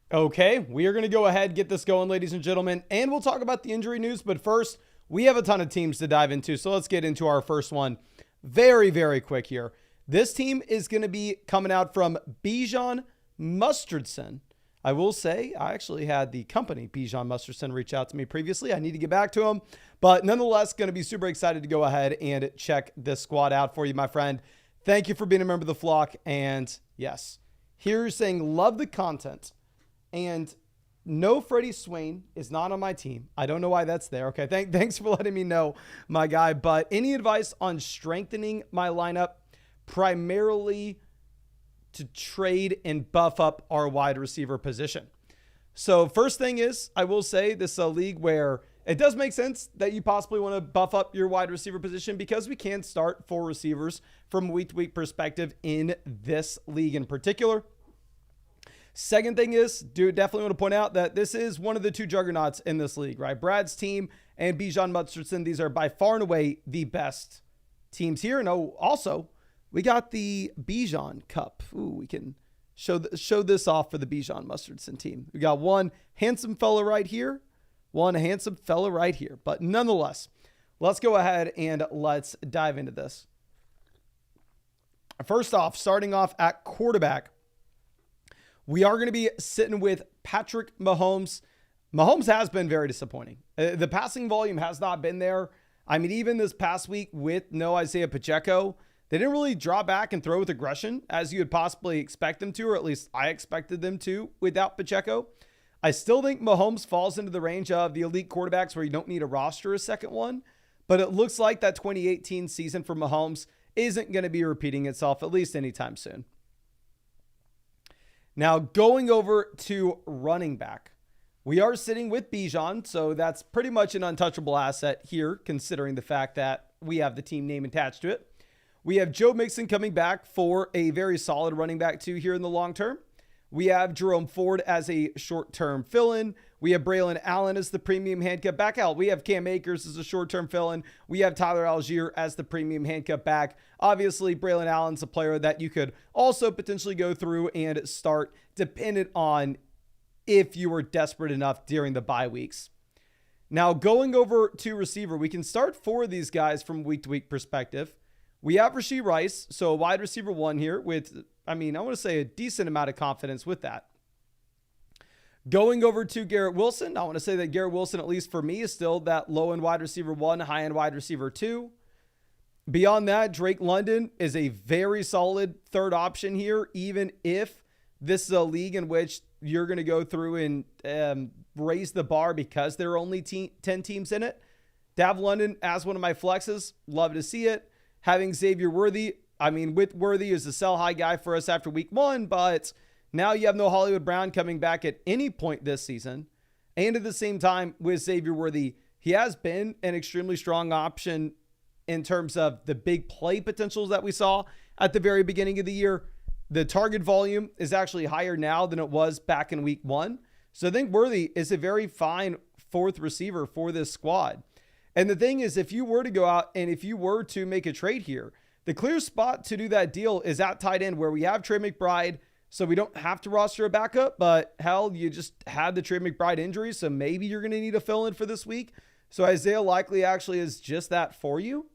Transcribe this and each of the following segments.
Okay, we are going to go ahead, get this going, ladies and gentlemen, and we'll talk about the injury news. But first, we have a ton of teams to dive into. So let's get into our first one very, very quick here. This team is going to be coming out from Bijan Mustardson. I will say, I actually had the company Bijan Mustardson reach out to me previously. I need to get back to him, but nonetheless, going to be super excited to go ahead and check this squad out for you, my friend. Thank you for being a member of the flock. And yes, here's saying, love the content. And no, Freddie Swain is not on my team. I don't know why that's there. Okay, thanks for letting me know, my guy. But any advice on strengthening my lineup, primarily to trade and buff up our wide receiver position? So first thing is, I will say this is a league where it does make sense that you possibly want to buff up your wide receiver position because we can start 4 receivers from a week-to-week perspective in this league in particular. Second thing is, definitely want to point out that this is one of the 2 juggernauts in this league, right? Brad's team and Bijan Mustardson, these are by far and away the best teams here. And also, we got the Bijan Cup. Ooh, we can show this off for the Bijan Mustardson team. We got one handsome fella right here, one handsome fella right here. But nonetheless, let's go ahead and let's dive into this. First off, starting off at quarterback, we are going to be sitting with Patrick Mahomes. Mahomes has been very disappointing. The passing volume has not been there. I mean, even this past week with no Isaiah Pacheco, they didn't really draw back and throw with aggression as you would possibly expect them to, or at least I expected them to without Pacheco. I still think Mahomes falls into the range of the elite quarterbacks where you don't need a roster a second one, but it looks like that 2018 season for Mahomes isn't going to be repeating itself, at least anytime soon. Now, going over to running back, we are sitting with Bijan, so that's pretty much an untouchable asset here, considering the fact that we have the team name attached to it. We have Joe Mixon coming back for a very solid running back too here in the long term. We have Jerome Ford as a short-term fill-in. We have Braylon Allen as the premium handcuff back out. We have Cam Akers as a short-term fill-in. We have Tyler Algier as the premium handcuff back. Obviously, Braylon Allen's a player that you could also potentially go through and start dependent on if you were desperate enough during the bye weeks. Now, going over to receiver, we can start 4 of these guys from week-to-week perspective. We have Rashee Rice, so a wide receiver 1 here with, I want to say a decent amount of confidence with that. Going over to Garrett Wilson, I want to say that Garrett Wilson, at least for me, is still that low-end wide receiver 1, high-end wide receiver 2. Beyond that, Drake London is a very solid third option here, even if this is a league in which you're going to go through and raise the bar because there are only 10 teams in it. Dav London as one of my flexes, love to see it. Having Xavier Worthy, with Worthy is a sell high guy for us after week 1, but now you have no Hollywood Brown coming back at any point this season. And at the same time, with Xavier Worthy, he has been an extremely strong option in terms of the big play potentials that we saw at the very beginning of the year. The target volume is actually higher now than it was back in week 1. So I think Worthy is a very fine 4th receiver for this squad. And the thing is, if you were to go out and if you were to make a trade here, the clear spot to do that deal is at tight end where we have Trey McBride, so we don't have to roster a backup, but hell, you just had the Trey McBride injury, so maybe you're going to need a fill-in for this week. So Isaiah likely actually is just that for you.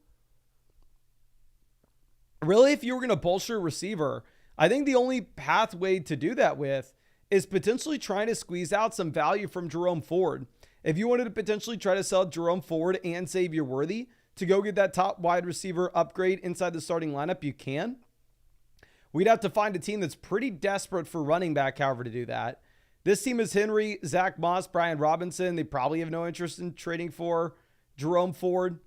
Really, if you were going to bolster a receiver, I think the only pathway to do that with is potentially trying to squeeze out some value from Jerome Ford. If you wanted to potentially try to sell Jerome Ford and Xavier Worthy to go get that top wide receiver upgrade inside the starting lineup, you can. We'd have to find a team that's pretty desperate for running back, however, to do that. This team is Henry, Zach Moss, Brian Robinson. They probably have no interest in trading for Jerome Ford.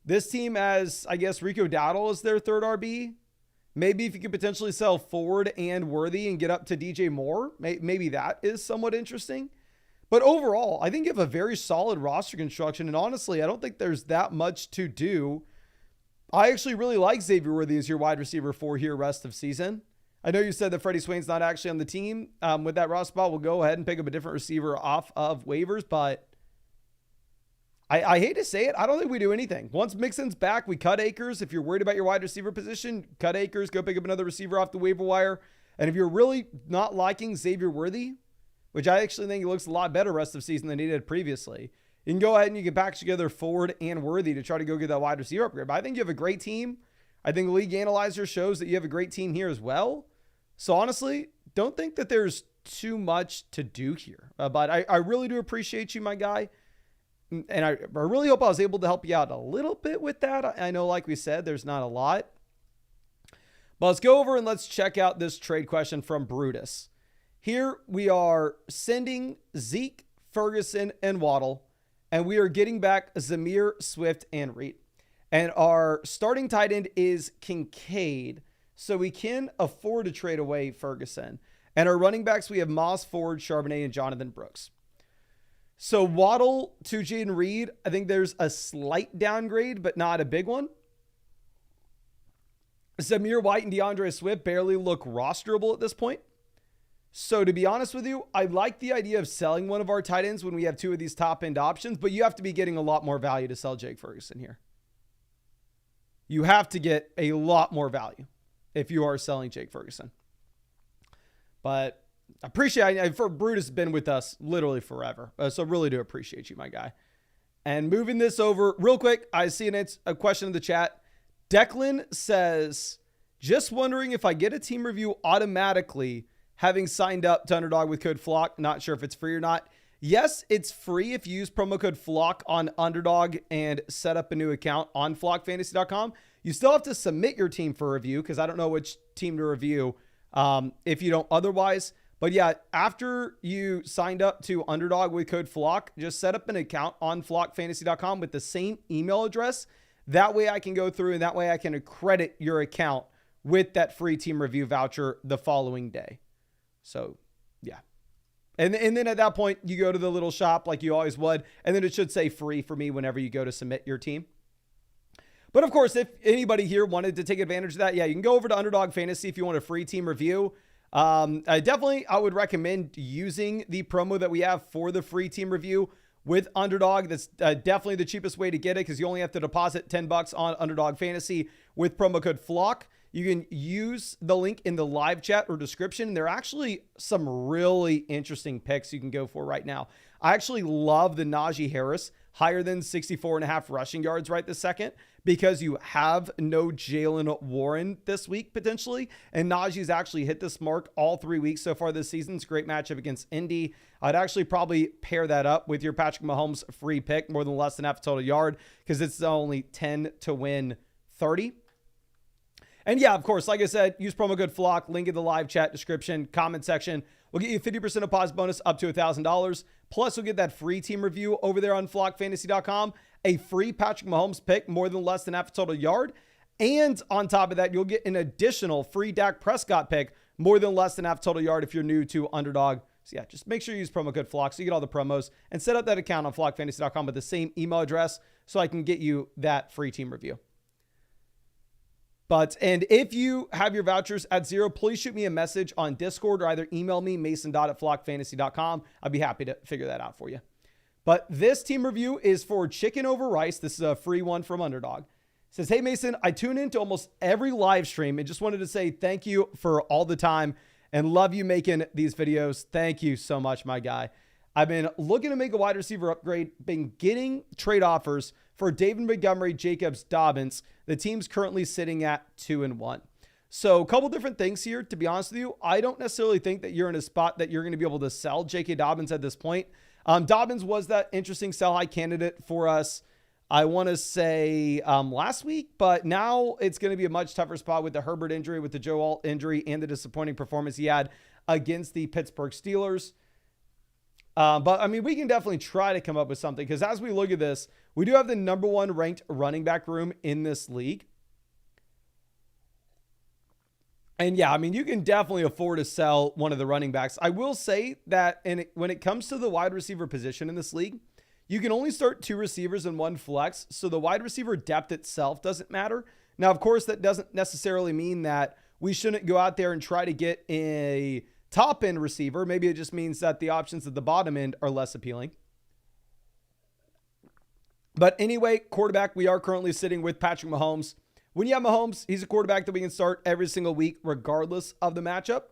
This team has, I guess, Rico Dowdle as their 3rd RB. Maybe if you could potentially sell Ford and Worthy and get up to DJ Moore, maybe that is somewhat interesting. But overall, I think you have a very solid roster construction. And honestly, I don't think there's that much to do. I actually really like Xavier Worthy as your wide receiver 4 here rest of season. I know you said that Freddie Swain's not actually on the team. With that roster spot, we'll go ahead and pick up a different receiver off of waivers. But I hate to say it, I don't think we do anything. Once Mixon's back, we cut Akers. If you're worried about your wide receiver position, cut Akers, go pick up another receiver off the waiver wire. And if you're really not liking Xavier Worthy, which I actually think he looks a lot better rest of season than he did previously. You can go ahead and you can package together Ford and Worthy to try to go get that wide receiver upgrade. But I think you have a great team. I think the league analyzer shows that you have a great team here as well. So honestly, don't think that there's too much to do here. But I really do appreciate you, my guy. And I really hope I was able to help you out a little bit with that. I know, like we said, there's not a lot. But let's go over and let's check out this trade question from Brutus. Here we are sending Zeke, Ferguson, and Waddle. And we are getting back Zamir, Swift, and Reed. And our starting tight end is Kincaid. So we can afford to trade away Ferguson. And our running backs, we have Moss, Ford, Charbonnet, and Jonathan Brooks. So Waddle to Jaden Reed, I think there's a slight downgrade, but not a big one. Zamir White and DeAndre Swift barely look rosterable at this point. So to be honest with you, I like the idea of selling one of our tight ends when we have two of these top end options, but you have to be getting a lot more value to sell Jake Ferguson here. You have to get a lot more value if you are selling Jake Ferguson. But I appreciate, for Brutus has been with us literally forever. So really do appreciate you, my guy. And moving this over real quick, I see a question in the chat. Declan says, just wondering if I get a team review automatically having signed up to Underdog with code FLOCK. Not sure if it's free or not. Yes, it's free if you use promo code FLOCK on Underdog and set up a new account on flockfantasy.com. You still have to submit your team for review because I don't know which team to review if you don't otherwise. But yeah, after you signed up to Underdog with code FLOCK, just set up an account on flockfantasy.com with the same email address. That way I can go through and that way I can accredit your account with that free team review voucher the following day. So yeah. And then at that point, you go to the little shop like you always would. And then it should say free for me whenever you go to submit your team. But of course, if anybody here wanted to take advantage of that, yeah, you can go over to Underdog Fantasy if you want a free team review. I would recommend using the promo that we have for the free team review with Underdog. That's definitely the cheapest way to get it because you only have to deposit $10 on Underdog Fantasy with promo code FLOCK. You can use the link in the live chat or description. There are actually some really interesting picks you can go for right now. I actually love the Najee Harris higher than 64.5 rushing yards right this second because you have no Jalen Warren this week potentially. And Najee's actually hit this mark all 3 weeks so far this season. It's a great matchup against Indy. I'd actually probably pair that up with your Patrick Mahomes free pick more than less than half total yard because it's only 10 to win 30. And yeah, of course, like I said, use promo code FLOCK, link in the live chat description, comment section. We'll get you a 50% deposit bonus up to $1,000. Plus, you'll get that free team review over there on flockfantasy.com, a free Patrick Mahomes pick, more than less than half a total yard. And on top of that, you'll get an additional free Dak Prescott pick, more than less than half a total yard if you're new to Underdog. So yeah, just make sure you use promo code FLOCK so you get all the promos and set up that account on flockfantasy.com with the same email address so I can get you that free team review. And if you have your vouchers at zero, please shoot me a message on Discord or either email me, mason.flockfantasy.com. I'd be happy to figure that out for you. But this team review is for chicken over rice. This is a free one from Underdog. It says, hey, Mason, I tune into almost every live stream and just wanted to say thank you for all the time and love you making these videos. Thank you so much, my guy. I've been looking to make a wide receiver upgrade, been getting trade offers for David Montgomery, Jacobs, Dobbins. The team's currently sitting at 2-1. So a couple different things here. To be honest with you, I don't necessarily think that you're in a spot that you're going to be able to sell J.K. Dobbins at this point. Dobbins was that interesting sell high candidate for us, I want to say last week, but now it's going to be a much tougher spot with the Herbert injury, with the Joe Alt injury, and the disappointing performance he had against the Pittsburgh Steelers. But I mean, we can definitely try to come up with something because as we look at this, we do have the number one ranked running back room in this league. And yeah, I mean, you can definitely afford to sell one of the running backs. I will say that when it comes to the wide receiver position in this league, you can only start 2 receivers and 1 flex. So the wide receiver depth itself doesn't matter. Now, of course, that doesn't necessarily mean that we shouldn't go out there and try to get a top end receiver. Maybe it just means that the options at the bottom end are less appealing. But anyway, quarterback, we are currently sitting with Patrick Mahomes. When you have Mahomes, he's a quarterback that we can start every single week, regardless of the matchup.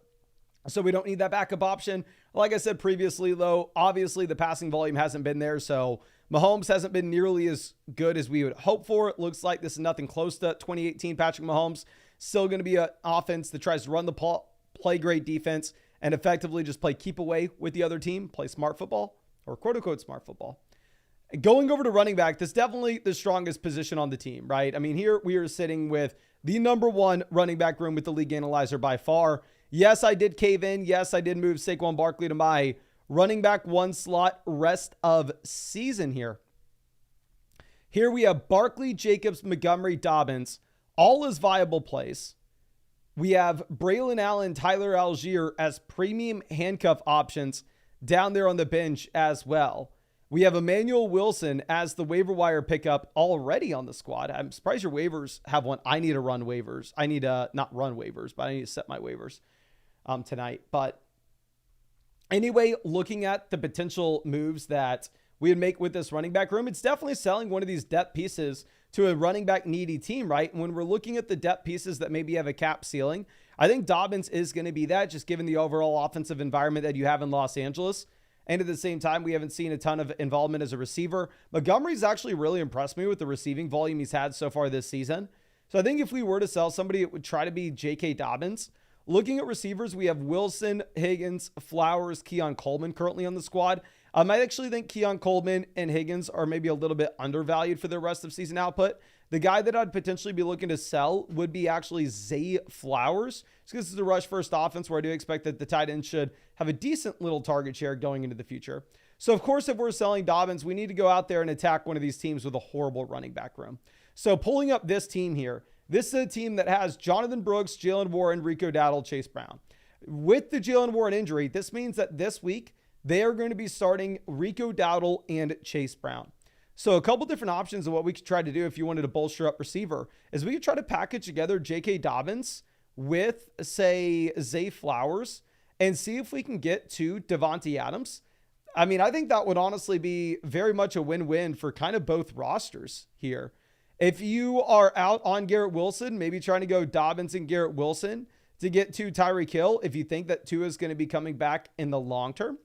So we don't need that backup option. Like I said previously, though, obviously the passing volume hasn't been there. So Mahomes hasn't been nearly as good as we would hope for. It looks like this is nothing close to 2018 Patrick Mahomes. Still going to be an offense that tries to run the ball, play great defense, and effectively just play keep away with the other team, play smart football, or quote unquote smart football. Going over to running back, that's definitely the strongest position on the team, right? I mean, here we are sitting with the number one running back room with the league analyzer by far. Yes, I did cave in. Yes, I did move Saquon Barkley to my running back one slot rest of season here. Here we have Barkley, Jacobs, Montgomery, Dobbins, all as viable plays. We have Braylon Allen, Tyler Algier as premium handcuff options down there on the bench as well. We have Emmanuel Wilson as the waiver wire pickup already on the squad. I'm surprised your waivers have one. I need to run waivers. I need to not run waivers, but I need to set my waivers tonight. But anyway, looking at the potential moves that we would make with this running back room, it's definitely selling one of these depth pieces to a running back needy team, right? When we're looking at the depth pieces that maybe have a cap ceiling, I think Dobbins is going to be that, just given the overall offensive environment that you have in Los Angeles. And at the same time, we haven't seen a ton of involvement as a receiver. Montgomery's actually really impressed me with the receiving volume he's had so far this season. So I think if we were to sell somebody, it would try to be J.K. Dobbins. Looking at receivers, we have Wilson, Higgins, Flowers, Keon Coleman currently on the squad. I actually think Keon Coleman and Higgins are maybe a little bit undervalued for their rest of season output. The guy that I'd potentially be looking to sell would be actually Zay Flowers. So this is a rush first offense where I do expect that the tight end should have a decent little target share going into the future. So of course, if we're selling Dobbins, we need to go out there and attack one of these teams with a horrible running back room. So pulling up this team here, this is a team that has Jonathan Brooks, Jalen Warren, Rico Dowdle, Chase Brown. With the Jalen Warren injury, this means that this week they are going to be starting Rico Dowdle and Chase Brown. So a couple different options of what we could try to do if you wanted to bolster up receiver is we could try to package together J.K. Dobbins with, say, Zay Flowers and see if we can get to Devontae Adams. I mean, I think that would honestly be very much a win-win for kind of both rosters here. If you are out on Garrett Wilson, maybe trying to go Dobbins and Garrett Wilson to get to Tyreek Hill if you think that Tua is going to be coming back in the long term.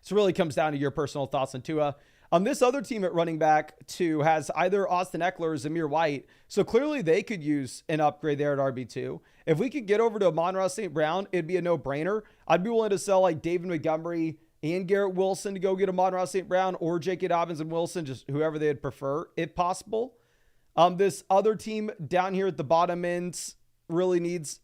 So it really comes down to your personal thoughts on Tua. This other team at running back too has either Austin Eckler or Zamir White. So clearly they could use an upgrade there at RB2. If we could get over to Amon-Ra St. Brown, it'd be a no-brainer. I'd be willing to sell like David Montgomery and Garrett Wilson to go get Amon-Ra St. Brown or J.K. Dobbins and Wilson, just whoever they'd prefer, if possible. This other team down here at the bottom end really needs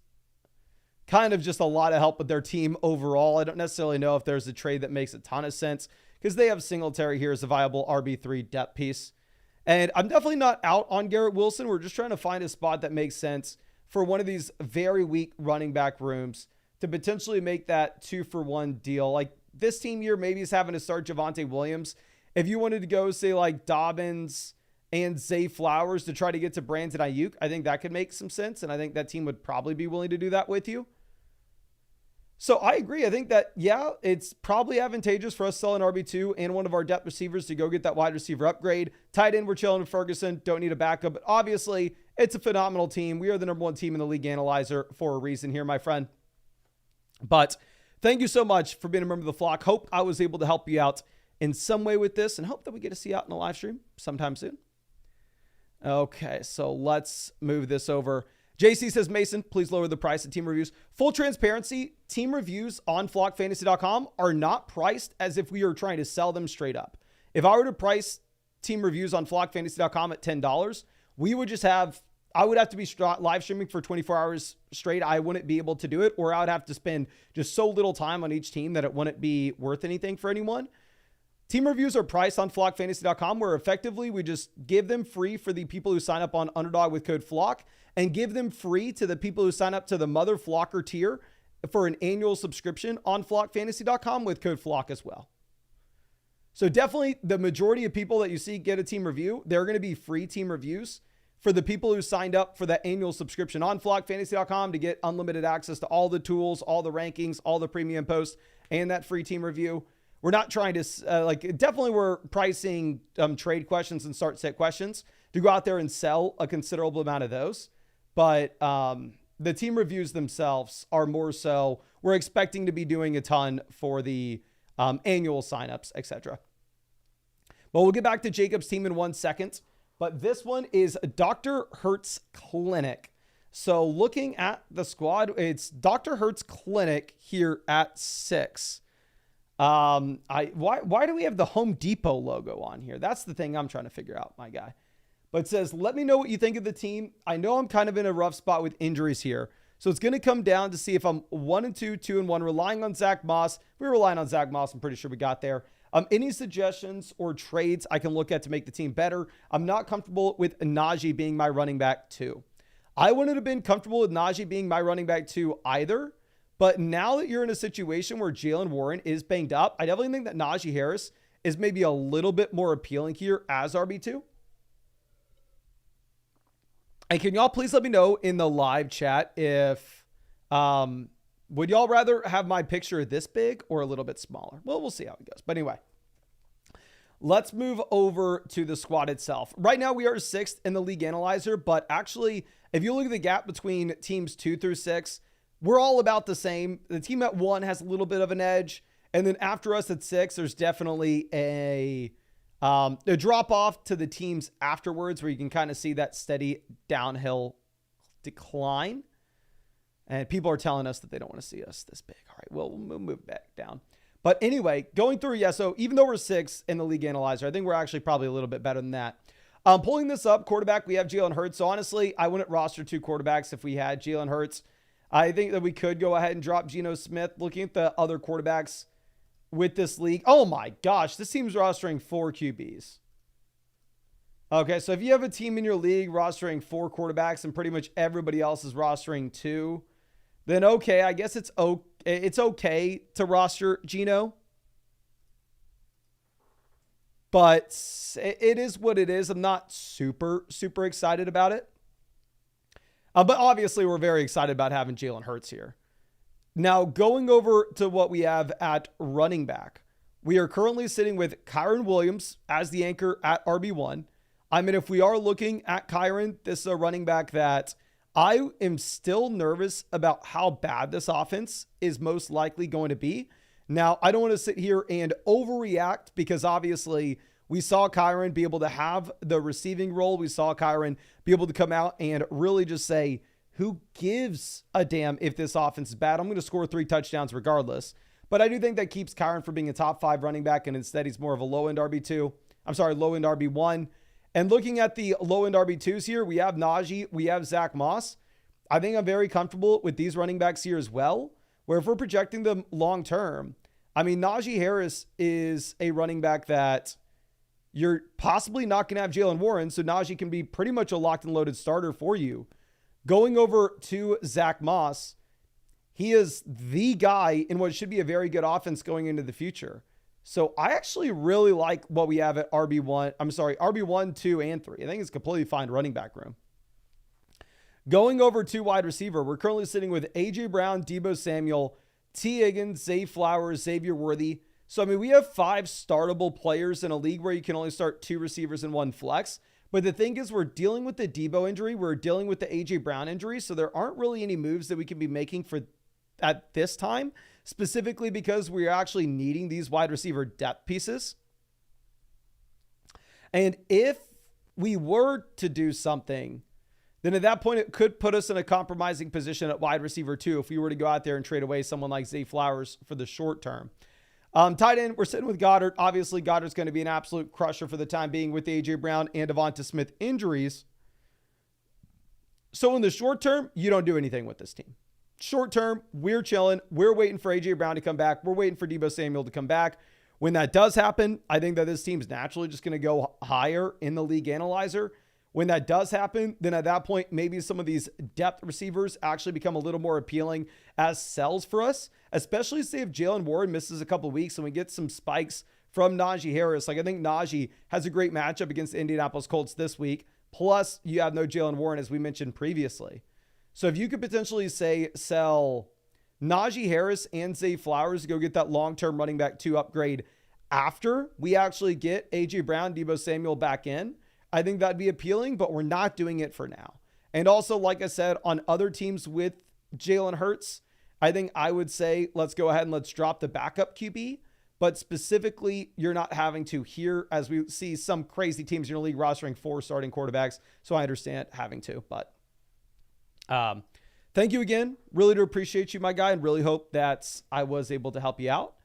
kind of just a lot of help with their team overall. I don't necessarily know if there's a trade that makes a ton of sense because they have Singletary here as a viable RB3 depth piece. And I'm definitely not out on Garrett Wilson. We're just trying to find a spot that makes sense for one of these very weak running back rooms to potentially make that 2-for-1 deal. Like this team here maybe is having to start Javonte Williams. If you wanted to go say like Dobbins and Zay Flowers to try to get to Brandon Ayuk, I think that could make some sense. And I think that team would probably be willing to do that with you. So I agree. I think that, yeah, it's probably advantageous for us selling RB2 and one of our depth receivers to go get that wide receiver upgrade. Tight end, we're chilling with Ferguson. Don't need a backup. But obviously, it's a phenomenal team. We are the number one team in the league analyzer for a reason here, my friend. But thank you so much for being a member of the flock. Hope I was able to help you out in some way with this and hope that we get to see you out in the live stream sometime soon. Okay, so let's move this over. JC says, Mason, please lower the price of team reviews. Full transparency, team reviews on flockfantasy.com are not priced as if we are trying to sell them straight up. If I were to price team reviews on flockfantasy.com at $10, we would just have, I would have to be live streaming for 24 hours straight. I wouldn't be able to do it, or I would have to spend just so little time on each team that it wouldn't be worth anything for anyone. Team reviews are priced on flockfantasy.com, where effectively we just give them free for the people who sign up on Underdog with code FLOCK and give them free to the people who sign up to the Mother Flocker tier for an annual subscription on flockfantasy.com with code FLOCK as well. So definitely the majority of people that you see get a team review, they're going to be free team reviews for the people who signed up for that annual subscription on flockfantasy.com to get unlimited access to all the tools, all the rankings, all the premium posts, and that free team review. We're not trying to, definitely we're pricing trade questions and start set questions to go out there and sell a considerable amount of those. But the team reviews themselves are more so we're expecting to be doing a ton for the annual signups, etc. Well, we'll get back to Jacob's team in 1 second, but this one is Dr. Hertz Clinic. So looking at the squad, it's Dr. Hertz Clinic here at 6. Why do we have the Home Depot logo on here? That's the thing I'm trying to figure out, my guy. But it says, let me know what you think of the team. I know I'm kind of in a rough spot with injuries here. So it's going to come down to see if I'm 1-2, 2-1, relying on Zach Moss. We're relying on Zach Moss. I'm pretty sure we got there. Any suggestions or trades I can look at to make the team better? I'm not comfortable with Najee being my running back 2. I wouldn't have been comfortable with Najee being my running back 2 either. But now that you're in a situation where Jaylen Warren is banged up, I definitely think that Najee Harris is maybe a little bit more appealing here as RB2. And can y'all please let me know in the live chat if, would y'all rather have my picture this big or a little bit smaller? Well, we'll see how it goes. But anyway, let's move over to the squad itself. Right now we are 6th in the league analyzer, but actually, if you look at the gap between teams 2 through 6, we're all about the same. The team at 1 has a little bit of an edge. And then after us at 6, there's definitely a drop off to the teams afterwards where you can kind of see that steady downhill decline. And people are telling us that they don't want to see us this big. All right, we'll move back down. But anyway, going through, so even though we're 6 in the league analyzer, I think we're actually probably a little bit better than that. Pulling this up, quarterback, we have Jalen Hurts. So honestly, I wouldn't roster 2 quarterbacks if we had Jalen Hurts. I think that we could go ahead and drop Geno Smith. Looking at the other quarterbacks with this league. Oh my gosh, this team's rostering 4 QBs. Okay, so if you have a team in your league rostering 4 quarterbacks and pretty much everybody else is rostering 2, then okay, I guess it's okay to roster Geno. But it is what it is. I'm not super excited about it. But obviously, we're very excited about having Jalen Hurts here. Now, going over to what we have at running back, we are currently sitting with Kyren Williams as the anchor at RB1. I mean, if we are looking at Kyren, this is a running back that I am still nervous about how bad this offense is most likely going to be. Now, I don't want to sit here and overreact because obviously we saw Kyren be able to have the receiving role. We saw Kyren be able to come out and really just say, who gives a damn if this offense is bad? I'm going to score 3 touchdowns regardless. But I do think that keeps Kyren from being a top 5 running back, and instead he's more of a low-end RB2. Low-end RB1. And looking at the low-end RB2s here, we have Najee, we have Zach Moss. I think I'm very comfortable with these running backs here as well, where if we're projecting them long-term, I mean, Najee Harris is a running back that you're possibly not going to have Jaylen Warren, so Najee can be pretty much a locked and loaded starter for you. Going over to Zach Moss, he is the guy in what should be a very good offense going into the future. So I actually really like what we have at RB1, 2, and 3. I think it's completely fine running back room. Going over to wide receiver, we're currently sitting with A.J. Brown, Deebo Samuel, T. Higgins, Zay Flowers, Xavier Worthy. So, I mean, we have 5 startable players in a league where you can only start 2 receivers and 1 flex. But the thing is, we're dealing with the Deebo injury. We're dealing with the A.J. Brown injury. So there aren't really any moves that we can be making for at this time, specifically because we're actually needing these wide receiver depth pieces. And if we were to do something, then at that point, it could put us in a compromising position at wide receiver 2 if we were to go out there and trade away someone like Zay Flowers for the short term. Tight end, we're sitting with Goddard. Obviously, Goddard's going to be an absolute crusher for the time being with the A.J. Brown and Devonta Smith injuries. So in the short term, you don't do anything with this team. Short term, we're chilling. We're waiting for A.J. Brown to come back. We're waiting for Deebo Samuel to come back. When that does happen, I think that this team's naturally just going to go higher in the league analyzer. When that does happen, then at that point, maybe some of these depth receivers actually become a little more appealing as sells for us, especially say if Jaylen Warren misses a couple of weeks and we get some spikes from Najee Harris. Like I think Najee has a great matchup against the Indianapolis Colts this week. Plus you have no Jaylen Warren, as we mentioned previously. So if you could potentially say sell Najee Harris and Zay Flowers to go get that long-term running back 2 upgrade after we actually get A.J. Brown, Deebo Samuel back in, I think that'd be appealing, but we're not doing it for now. And also, like I said, on other teams with Jalen Hurts, I think I would say let's go ahead and let's drop the backup QB. But specifically, you're not having to here, as we see some crazy teams in your league rostering 4 starting quarterbacks. So I understand having to. But thank you again. Really do appreciate you, my guy, and really hope that I was able to help you out.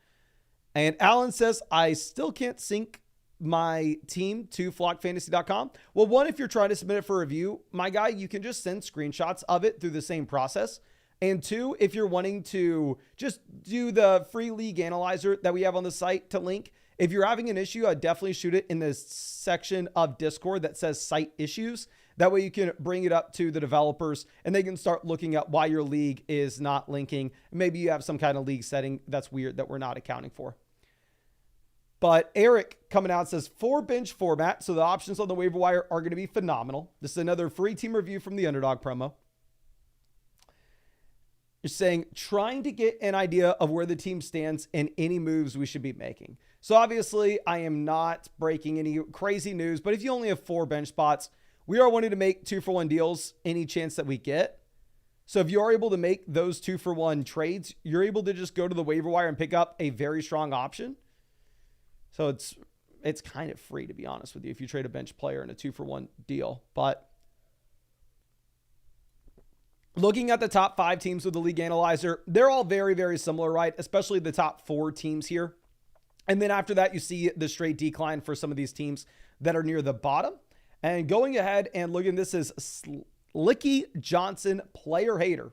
And Alan says, I still can't sync my team to flockfantasy.com. Well, one, if you're trying to submit it for review, my guy, you can just send screenshots of it through the same process. And 2, if you're wanting to just do the free league analyzer that we have on the site to link, if you're having an issue, I'd definitely shoot it in this section of Discord that says site issues. That way you can bring it up to the developers and they can start looking at why your league is not linking. Maybe you have some kind of league setting that's weird that we're not accounting for. But Eric coming out says 4 bench format. So the options on the waiver wire are going to be phenomenal. This is another free team review from the Underdog promo. You're saying trying to get an idea of where the team stands and any moves we should be making. So obviously I am not breaking any crazy news, but if you only have 4 bench spots, we are wanting to make 2-for-1 deals any chance that we get. So if you are able to make those 2-for-1 trades, you're able to just go to the waiver wire and pick up a very strong option. So it's kind of free, to be honest with you, if you trade a bench player in a 2-for-1 deal. But looking at the top 5 teams with the league analyzer, they're all very, very similar, right? Especially the top 4 teams here. And then after that, you see the straight decline for some of these teams that are near the bottom. And going ahead and looking, this is Slicky Johnson, player hater.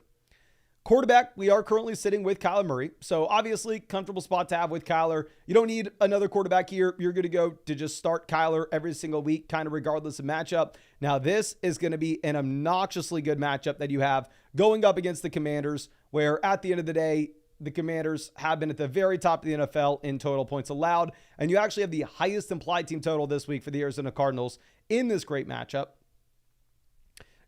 Quarterback, we are currently sitting with Kyler Murray. So obviously, comfortable spot to have with Kyler. You don't need another quarterback here. You're going to go to just start Kyler every single week, kind of regardless of matchup. Now, this is going to be an obnoxiously good matchup that you have going up against the Commanders, where at the end of the day, the Commanders have been at the very top of the NFL in total points allowed. And you actually have the highest implied team total this week for the Arizona Cardinals in this great matchup.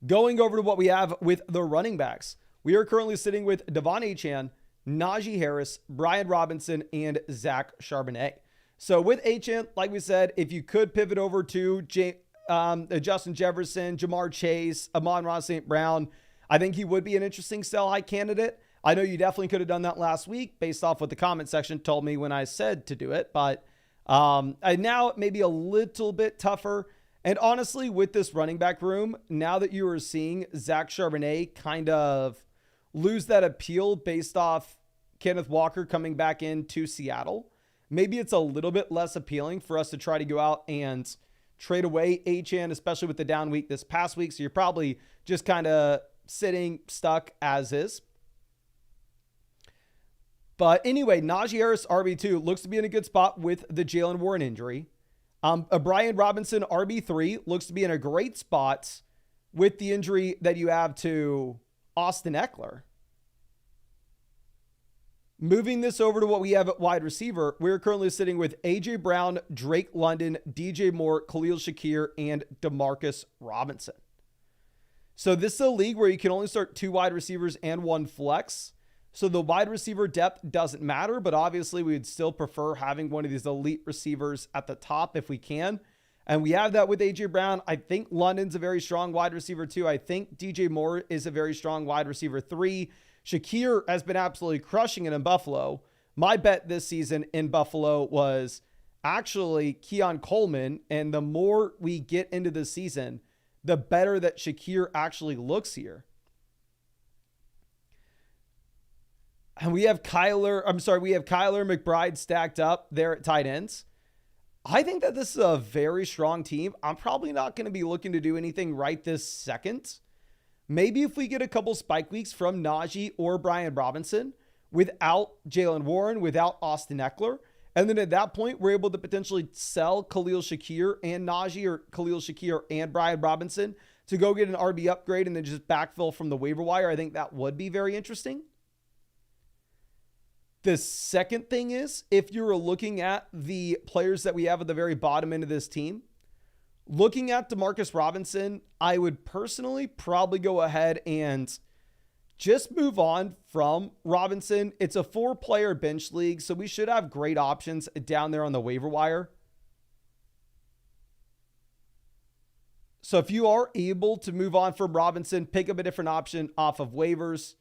Going over to what we have with the running backs. We are currently sitting with Devon Achane, Najee Harris, Brian Robinson, and Zach Charbonnet. So with Achane, like we said, if you could pivot over to Justin Jefferson, Jamar Chase, Amon-Ra St. Brown, I think he would be an interesting sell high candidate. I know you definitely could have done that last week based off what the comment section told me when I said to do it, but now it may be a little bit tougher. And honestly, with this running back room, now that you are seeing Zach Charbonnet kind of lose that appeal based off Kenneth Walker coming back into Seattle, maybe it's a little bit less appealing for us to try to go out and trade away Achane, especially with the down week this past week. So you're probably just kind of sitting stuck as is. But anyway, Najee Harris, RB2, looks to be in a good spot with the Jalen Warren injury. Brian Robinson, RB3, looks to be in a great spot with the injury that you have to Austin Eckler. Moving this over to what we have at wide receiver, we're currently sitting with A.J. Brown, Drake London, DJ Moore, Khalil Shakir, and Demarcus Robinson. So this is a league where you can only start 2 wide receivers and 1 flex. So the wide receiver depth doesn't matter, but obviously we would still prefer having one of these elite receivers at the top if we can. And we have that with A.J. Brown. I think London's a very strong wide receiver 2. I think DJ Moore is a very strong wide receiver 3. Shakir has been absolutely crushing it in Buffalo. My bet this season in Buffalo was actually Keon Coleman. And the more we get into the season, the better that Shakir actually looks here. And we have Kyler McBride stacked up there at tight ends. I think that this is a very strong team. I'm probably not going to be looking to do anything right this second. Maybe if we get a couple spike weeks from Najee or Brian Robinson without Jalen Warren, without Austin Eckler. And then at that point, we're able to potentially sell Khalil Shakir and Najee, or Khalil Shakir and Brian Robinson, to go get an RB upgrade and then just backfill from the waiver wire. I think that would be very interesting. The second thing is, if you're looking at the players that we have at the very bottom end of this team, looking at Demarcus Robinson, I would personally probably go ahead and just move on from Robinson. It's a 4-player bench league, so we should have great options down there on the waiver wire. So if you are able to move on from Robinson, pick up a different option off of waivers,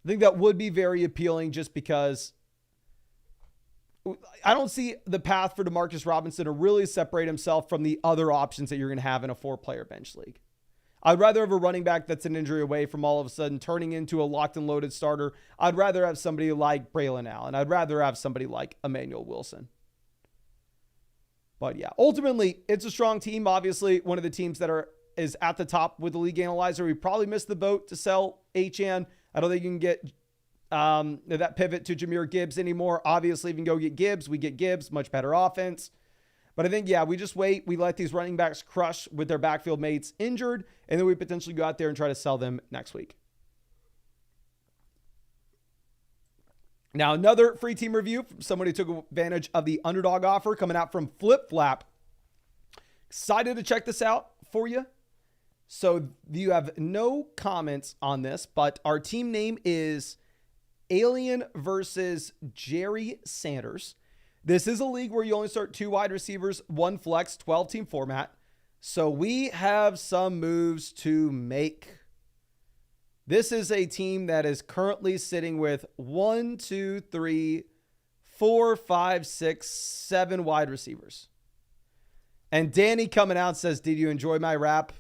I think that would be very appealing just because I don't see the path for Demarcus Robinson to really separate himself from the other options that you're going to have in a 4-player bench league. I'd rather have a running back that's an injury away from all of a sudden turning into a locked and loaded starter. I'd rather have somebody like Braylon Allen. I'd rather have somebody like Emmanuel Wilson. But yeah, ultimately, it's a strong team. Obviously, one of the teams that is at the top with the league analyzer. We probably missed the boat to sell Achane. I don't think you can get that pivot to Jahmyr Gibbs anymore. Obviously, if you can go get Gibbs, we get Gibbs, much better offense. But I think, yeah, we just wait. We let these running backs crush with their backfield mates injured, and then we potentially go out there and try to sell them next week. Now, another free team review from somebody who took advantage of the Underdog offer coming out from Flip Flap. Excited to check this out for you. So you have no comments on this, but our team name is Alien versus Jerry Sanders. This is a league where you only start 2 wide receivers, 1 flex, 12-team format. So we have some moves to make. This is a team that is currently sitting with 1, 2, 3, 4, 5, 6, 7 wide receivers. And Danny coming out says, did you enjoy my rap?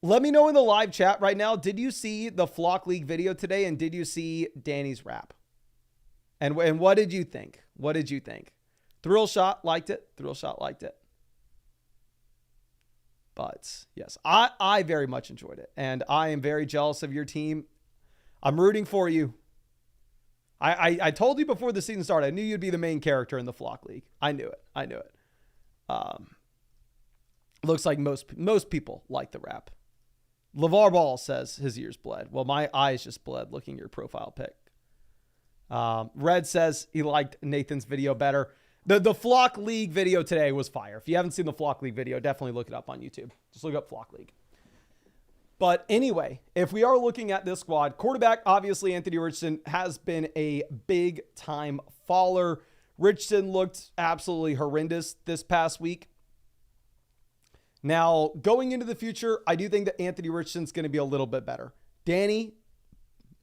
Let me know in the live chat right now. Did you see the Flock League video today? And did you see Danny's rap? And what did you think? What did you think? Thrill Shot liked it. Thrill Shot liked it. But yes, I very much enjoyed it. And I am very jealous of your team. I'm rooting for you. I told you before the season started, I knew you'd be the main character in the Flock League. I knew it. Looks like most people like the rap. LeVar Ball says his ears bled. Well, my eyes just bled looking at your profile pic. Red says he liked Nathan's video better. The Flock League video today was fire. If you haven't seen the Flock League video, definitely look it up on YouTube. Just look up Flock League. But anyway, if we are looking at this squad, quarterback, obviously Anthony Richardson has been a big time faller. Richardson looked absolutely horrendous this past week. Now, going into the future, I do think that Anthony Richardson's going to be a little bit better. Danny,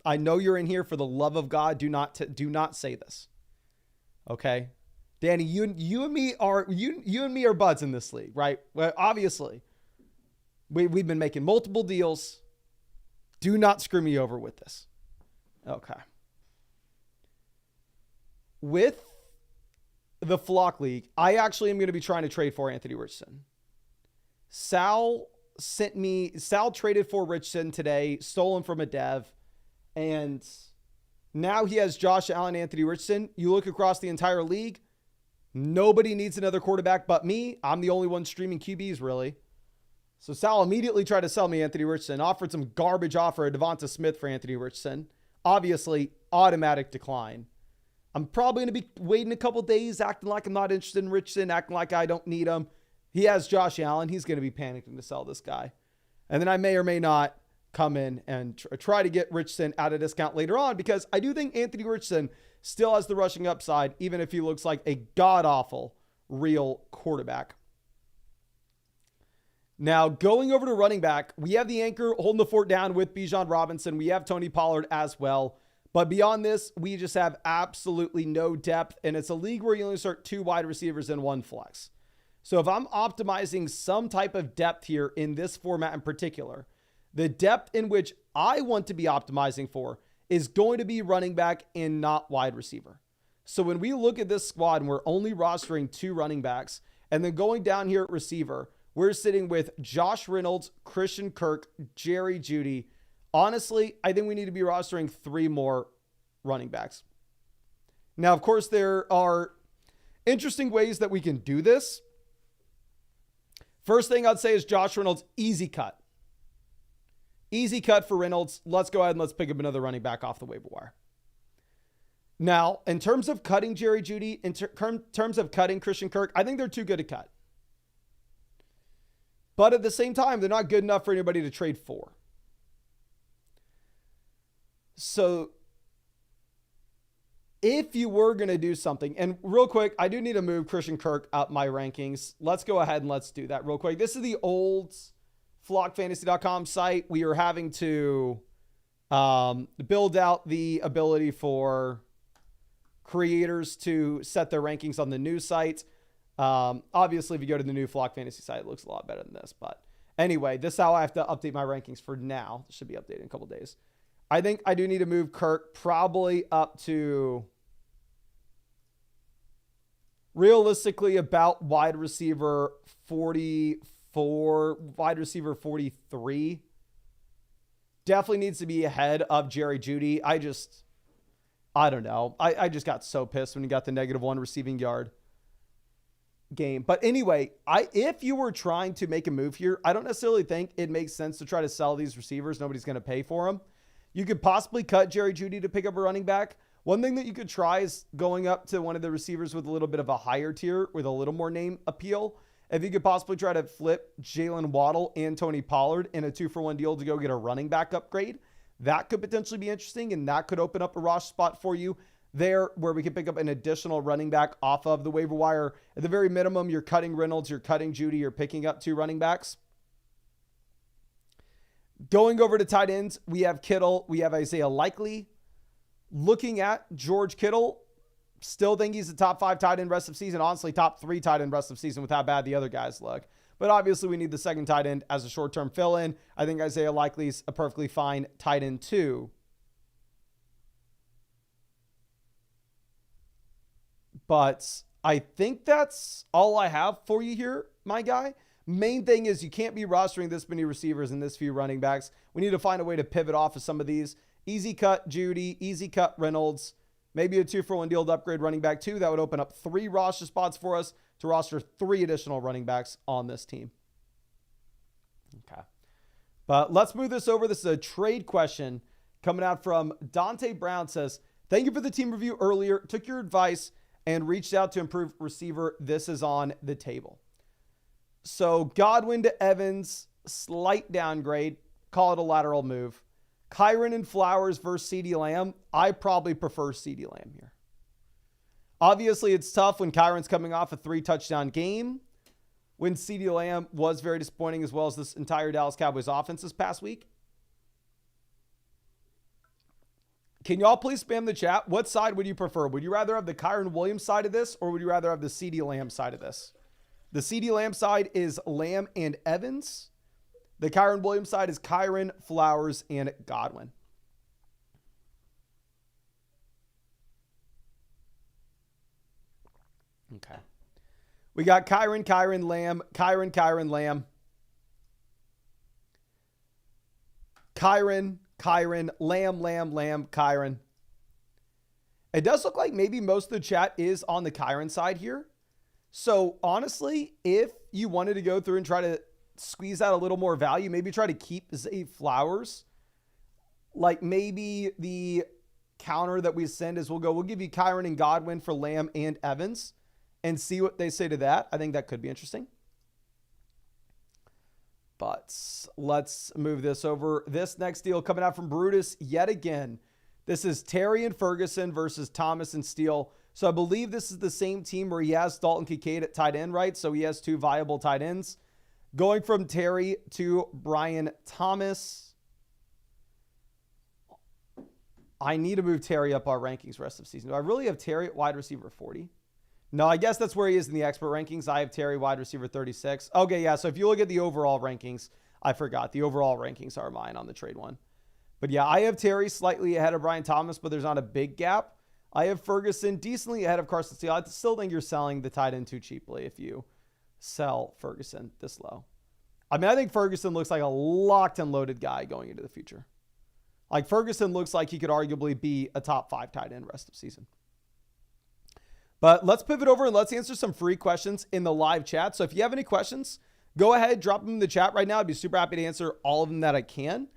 I know you're in here. For the love of God, do not say this. Okay? Danny, you and me are buds in this league, right? Well, obviously, we've been making multiple deals. Do not screw me over with this. Okay. With the Flock League, I actually am going to be trying to trade for Anthony Richardson. Sal traded for Richardson today, stolen from a dev, and now he has Josh Allen, Anthony Richardson. You look across the entire league, nobody needs another quarterback but me. I'm the only one streaming QBs, really. So Sal immediately tried to sell me Anthony Richardson, offered some garbage offer of Devonta Smith for Anthony Richardson. Obviously, automatic decline. I'm probably going to be waiting a couple days, acting like I'm not interested in Richardson, acting like I don't need him. He has Josh Allen. He's going to be panicking to sell this guy. And then I may or may not come in and try to get Richardson at a discount later on, because I do think Anthony Richardson still has the rushing upside, even if he looks like a god-awful real quarterback. Now, going over to running back, we have the anchor holding the fort down with Bijan Robinson. We have Tony Pollard as well. But beyond this, we just have absolutely no depth, and it's a league where you only start 2 wide receivers and 1 flex. So if I'm optimizing some type of depth here in this format in particular, the depth in which I want to be optimizing for is going to be running back and not wide receiver. So when we look at this squad and we're only rostering 2 running backs, and then going down here at receiver, we're sitting with Josh Reynolds, Christian Kirk, Jerry Jeudy. Honestly, I think we need to be rostering 3 more running backs. Now, of course, there are interesting ways that we can do this. First thing I'd say is Josh Reynolds, easy cut. Easy cut for Reynolds. Let's go ahead and let's pick up another running back off the waiver wire. Now, in terms of cutting Jerry Jeudy, in terms of cutting Christian Kirk, I think they're too good to cut. But at the same time, they're not good enough for anybody to trade for. So if you were going to do something, and real quick, I do need to move Christian Kirk up my rankings. Let's go ahead and let's do that real quick. This is the old flockfantasy.com site. We are having to build out the ability for creators to set their rankings on the new site. Obviously, if you go to the new Flock Fantasy site, it looks a lot better than this. But anyway, this is how I have to update my rankings for now. This should be updated in a couple days. I think I do need to move Kirk probably up to realistically about wide receiver 44, wide receiver 43. Definitely needs to be ahead of Jerry Jeudy. I don't know. I just got so pissed when he got the -1 receiving yard game. But anyway, if you were trying to make a move here, I don't necessarily think it makes sense to try to sell these receivers. Nobody's going to pay for them. You could possibly cut Jerry Jeudy to pick up a running back. One thing that you could try is going up to one of the receivers with a little bit of a higher tier with a little more name appeal. If you could possibly try to flip Jalen Waddle and Tony Pollard in a 2-for-1 deal to go get a running back upgrade, that could potentially be interesting, and that could open up a roster spot for you there where we could pick up an additional running back off of the waiver wire. At the very minimum, you're cutting Reynolds, you're cutting Jeudy, you're picking up 2 running backs. Going over to tight ends, we have Kittle, we have Isaiah Likely. Looking at George Kittle, still think he's the top 5 tight end rest of season. Honestly, top 3 tight end rest of season with how bad the other guys look. But obviously, we need the second tight end as a short-term fill-in. I think Isaiah Likely's a perfectly fine tight end too. But I think that's all I have for you here, my guy. Main thing is you can't be rostering this many receivers and this few running backs. We need to find a way to pivot off of some of these. Easy cut Jeudy, easy cut Reynolds, maybe a 2-for-1 deal to upgrade running back 2. That would open up 3 roster spots for us to roster 3 additional running backs on this team. Okay. But let's move this over. This is a trade question coming out from Dante Brown. Says, thank you for the team review earlier. Took your advice and reached out to improve receiver. This is on the table. So Godwin to Evans, slight downgrade. Call it a lateral move. Kyren and Flowers versus CeeDee Lamb. I probably prefer CeeDee Lamb here. Obviously, it's tough when Kyren's coming off a 3-touchdown game. When CeeDee Lamb was very disappointing, as well as this entire Dallas Cowboys offense this past week. Can y'all please spam the chat? What side would you prefer? Would you rather have the Kyren Williams side of this, or would you rather have the CeeDee Lamb side of this? The CeeDee Lamb side is Lamb and Evans. The Kyren Williams side is Kyren, Flowers, and Godwin. Okay. We got Kyren, Lamb, Kyren, Lamb. Kyren, Lamb, Kyren. It does look like maybe most of the chat is on the Kyren side here. So honestly, if you wanted to go through and try to squeeze out a little more value, maybe try to keep Zay Flowers. Like maybe the counter that we send is we'll give you Kyren and Godwin for Lamb and Evans and see what they say to that. I think that could be interesting. But let's move this over. This next deal coming out from Brutus yet again. This is Terry and Ferguson versus Thomas and Steele. So I believe this is the same team where he has Dalton Kincaid at tight end, right? So he has 2 viable tight ends. Going from Terry to Brian Thomas. I need to move Terry up our rankings rest of season. Do I really have Terry at wide receiver 40? No, I guess that's where he is in the expert rankings. I have Terry wide receiver 36. Okay, yeah. So if you look at the overall rankings, I forgot. The overall rankings are mine on the trade one. But yeah, I have Terry slightly ahead of Brian Thomas, but there's not a big gap. I have Ferguson decently ahead of Carson Steele. I still think you're selling the tight end too cheaply if you sell Ferguson this low. I mean, I think Ferguson looks like a locked and loaded guy going into the future. Like Ferguson looks like he could arguably be a top 5 tight end rest of season. But let's pivot over and let's answer some free questions in the live chat. So if you have any questions, go ahead, drop them in the chat right now. I'd be super happy to answer all of them that I can.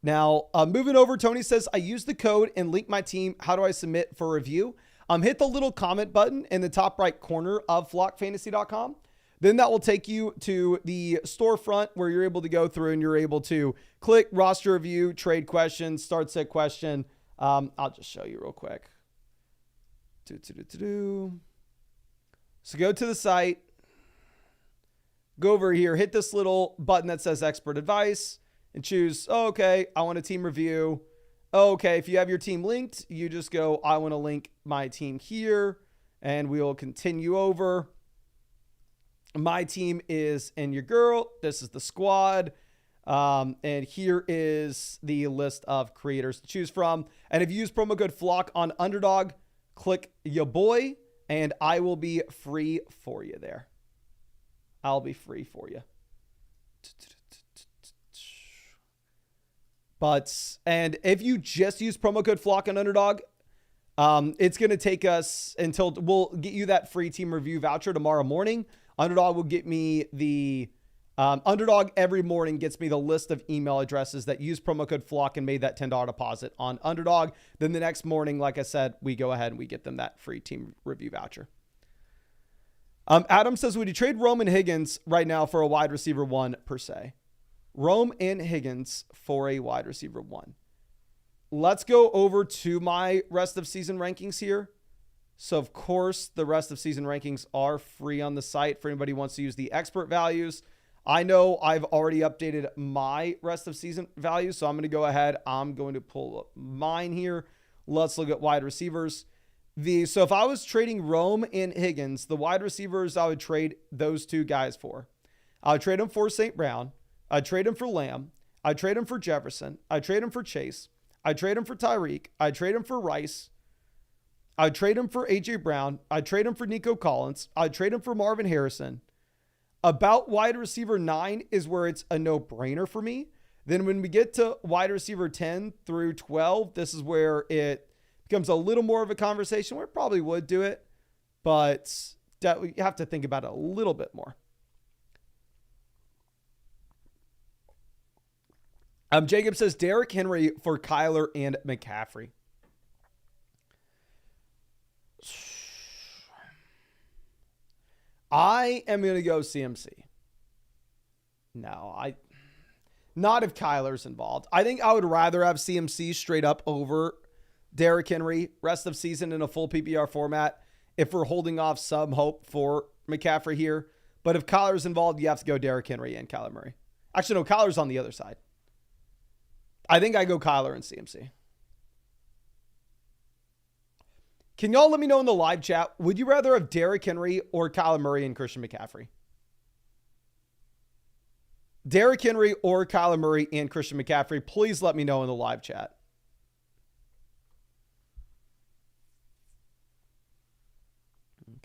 Now, moving over, Tony says, I use the code and link my team. How do I submit for review? Hit the little comment button in the top right corner of flockfantasy.com. Then that will take you to the storefront where you're able to go through and you're able to click roster review, trade questions, start set question. I'll just show you real quick. So go to the site, go over here, hit this little button that says expert advice and choose, oh, okay, I want a team review. Oh, okay, if you have your team linked, you just go, I want to link my team here, and we will continue over. My team is and your girl. This is the squad. And here is the list of creators to choose from. And if you use promo code FLOCK on Underdog, click your boy, and I will be free for you there. I'll be free for you. And if you just use promo code FLOCK on Underdog, it's going to take us until we'll get you that free team review voucher tomorrow morning. Underdog will get me the Underdog every morning gets me the list of email addresses that use promo code FLOCK and made that $10 deposit on Underdog. Then the next morning, like I said, we go ahead and we get them that free team review voucher. Adam says, would you trade Rome and Higgins right now for a wide receiver 1 per se? Rome and Higgins for a wide receiver 1. Let's go over to my rest of season rankings here. So, of course, the rest of season rankings are free on the site for anybody who wants to use the expert values. I know I've already updated my rest of season values, so I'm going to go ahead. I'm going to pull up mine here. Let's look at wide receivers. So if I was trading Rome and Higgins, the wide receivers I would trade those two guys for. I would trade them for St. Brown. I'd trade him for Lamb. I'd trade him for Jefferson. I'd trade him for Chase. I'd trade him for Tyreek. I'd trade him for Rice. I'd trade him for A.J. Brown. I'd trade him for Nico Collins. I'd trade him for Marvin Harrison. About wide receiver 9 is where it's a no-brainer for me. Then when we get to wide receiver 10 through 12, this is where it becomes a little more of a conversation where it probably would do it, but we have to think about it a little bit more. Jacob says Derrick Henry for Kyler and McCaffrey. I am going to go CMC. Not if Kyler's involved. I think I would rather have CMC straight up over Derrick Henry rest of season in a full PPR format if we're holding off some hope for McCaffrey here. But if Kyler's involved, you have to go Derrick Henry and Kyler Murray. Actually, no, Kyler's on the other side. I think I go Kyler and CMC. Can y'all let me know in the live chat, would you rather have Derrick Henry or Kyler Murray and Christian McCaffrey? Derrick Henry or Kyler Murray and Christian McCaffrey, please let me know in the live chat.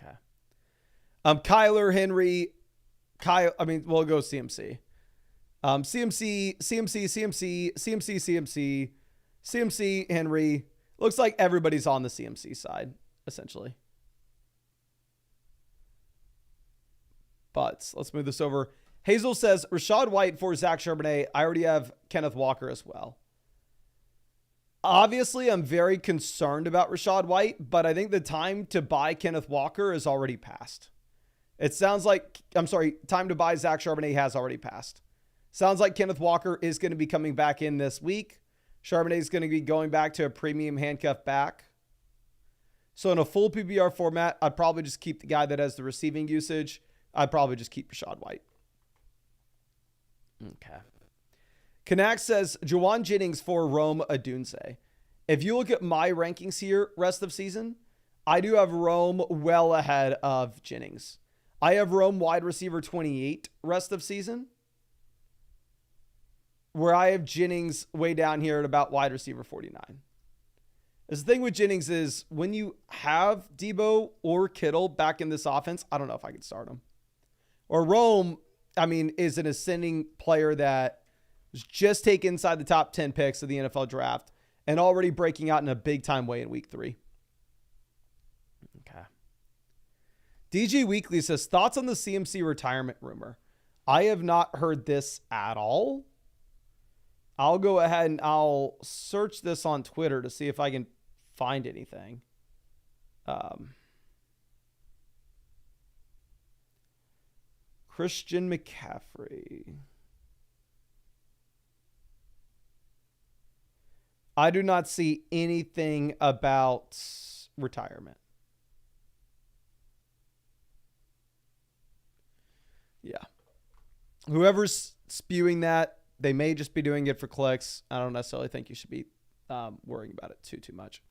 Okay. Kyler, Henry, we'll go CMC. CMC, Henry. Looks like everybody's on the CMC side, essentially. But let's move this over. Hazel says, Rachaad White for Zach Charbonnet. I already have Kenneth Walker as well. Obviously, I'm very concerned about Rachaad White, but I think the time to buy Kenneth Walker is already passed. It sounds like, time to buy Zach Charbonnet has already passed. Sounds like Kenneth Walker is going to be coming back in this week. Charbonnet is going to be going back to a premium handcuff back. So in a full PPR format, I'd probably just keep the guy that has the receiving usage. I'd probably just keep Rachaad White. Okay. Kanak says, Juwan Jennings for Rome Odunze. If you look at my rankings here, rest of season, I do have Rome well ahead of Jennings. I have Rome wide receiver 28 rest of season, where I have Jennings way down here at about wide receiver 49. The thing with Jennings is when you have Debo or Kittle back in this offense, I don't know if I could start him. Or Rome, is an ascending player that was just taken inside the top 10 picks of the NFL draft and already breaking out in a big time way in week 3. Okay. DG Weekly says, thoughts on the CMC retirement rumor? I have not heard this at all. I'll go ahead and I'll search this on Twitter to see if I can find anything. Christian McCaffrey. I do not see anything about retirement. Whoever's spewing that, they may just be doing it for clicks. I don't necessarily think you should be worrying about it too much.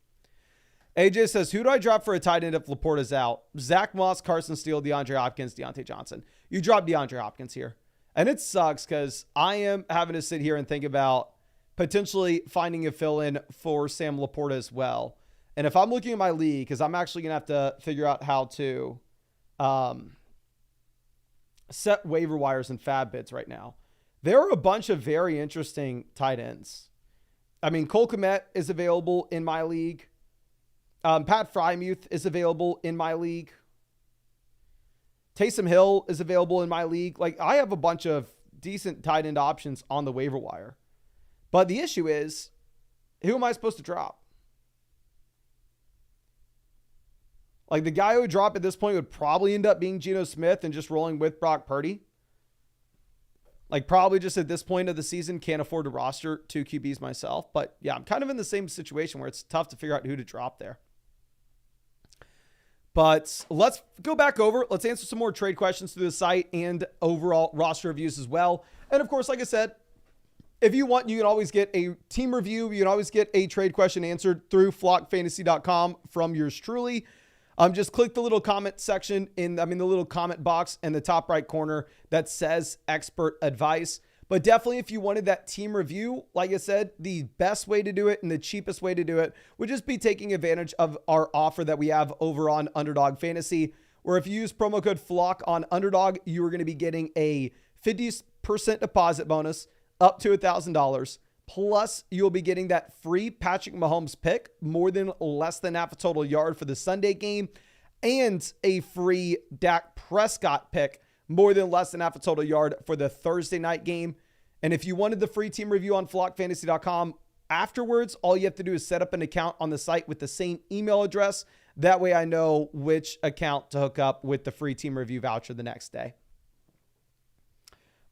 AJ says, who do I drop for a tight end if Laporta's out? Zach Moss, Carson Steele, DeAndre Hopkins, Deontay Johnson. You drop DeAndre Hopkins here. And it sucks because I am having to sit here and think about potentially finding a fill-in for Sam Laporta as well. And if I'm looking at my league, because I'm actually going to have to figure out how to set waiver wires and fab bids right now. There are a bunch of very interesting tight ends. I mean, Cole Kmet is available in my league. Pat Frymuth is available in my league. Taysom Hill is available in my league. Like, I have a bunch of decent tight end options on the waiver wire. But the issue is, who am I supposed to drop? Like, the guy who would drop at this point would probably end up being Geno Smith and just rolling with Brock Purdy. Like, probably just at this point of the season, can't afford to roster 2 QBs myself. But yeah, I'm kind of in the same situation where it's tough to figure out who to drop there. But let's go back over. Let's answer some more trade questions through the site and overall roster reviews as well. And of course, like I said, if you want, you can always get a team review. You can always get a trade question answered through flockfantasy.com from yours truly. Just click the little comment section the little comment box in the top right corner that says expert advice. But definitely, if you wanted that team review, like I said, the best way to do it and the cheapest way to do it would just be taking advantage of our offer that we have over on Underdog Fantasy, where if you use promo code FLOCK on Underdog, you are going to be getting a 50% deposit bonus up to $1,000. Plus, you'll be getting that free Patrick Mahomes pick, more than less than half a total yard for the Sunday game, and a free Dak Prescott pick, more than less than half a total yard for the Thursday night game. And if you wanted the free team review on flockfantasy.com afterwards, all you have to do is set up an account on the site with the same email address. That way I know which account to hook up with the free team review voucher the next day.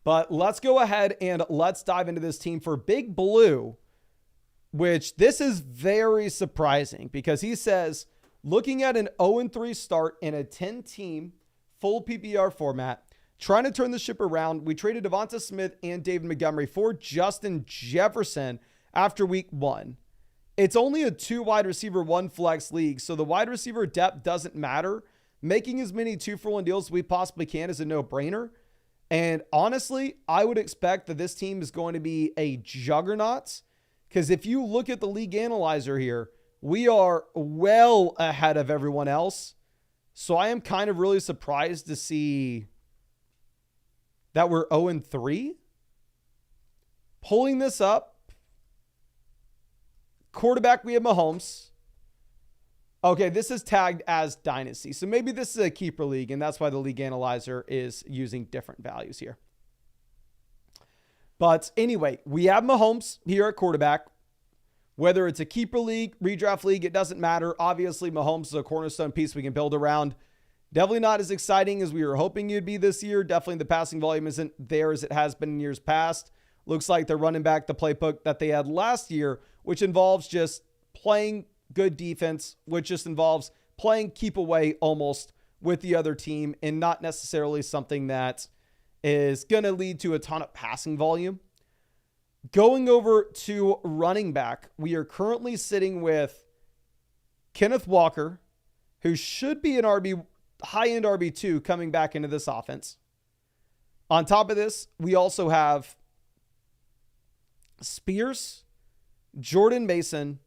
But let's go ahead and let's dive into this team for Big Blue, which this is very surprising because he says, looking at an 0-3 start in a 10-team full PPR format, trying to turn the ship around, we traded Devonta Smith and David Montgomery for Justin Jefferson after week 1. It's only a 2 wide receiver, 1 flex league, so the wide receiver depth doesn't matter. Making as many 2-for-1 deals as we possibly can is a no-brainer. And honestly, I would expect that this team is going to be a juggernaut, because if you look at the league analyzer here, we are well ahead of everyone else. So I am kind of really surprised to see that we're 0-3. Pulling this up, quarterback, we have Mahomes. Okay, this is tagged as Dynasty. So maybe this is a keeper league, and that's why the league analyzer is using different values here. But anyway, we have Mahomes here at quarterback. Whether it's a keeper league, redraft league, it doesn't matter. Obviously, Mahomes is a cornerstone piece we can build around. Definitely not as exciting as we were hoping you'd be this year. Definitely the passing volume isn't there as it has been in years past. Looks like they're running back the playbook that they had last year, which involves just playing good defense, which just involves playing keep away almost with the other team, and not necessarily something that is going to lead to a ton of passing volume. Going over to running back, we are currently sitting with Kenneth Walker, who should be an high-end RB2 coming back into this offense. On top of this, we also have Spears, Jordan Mason.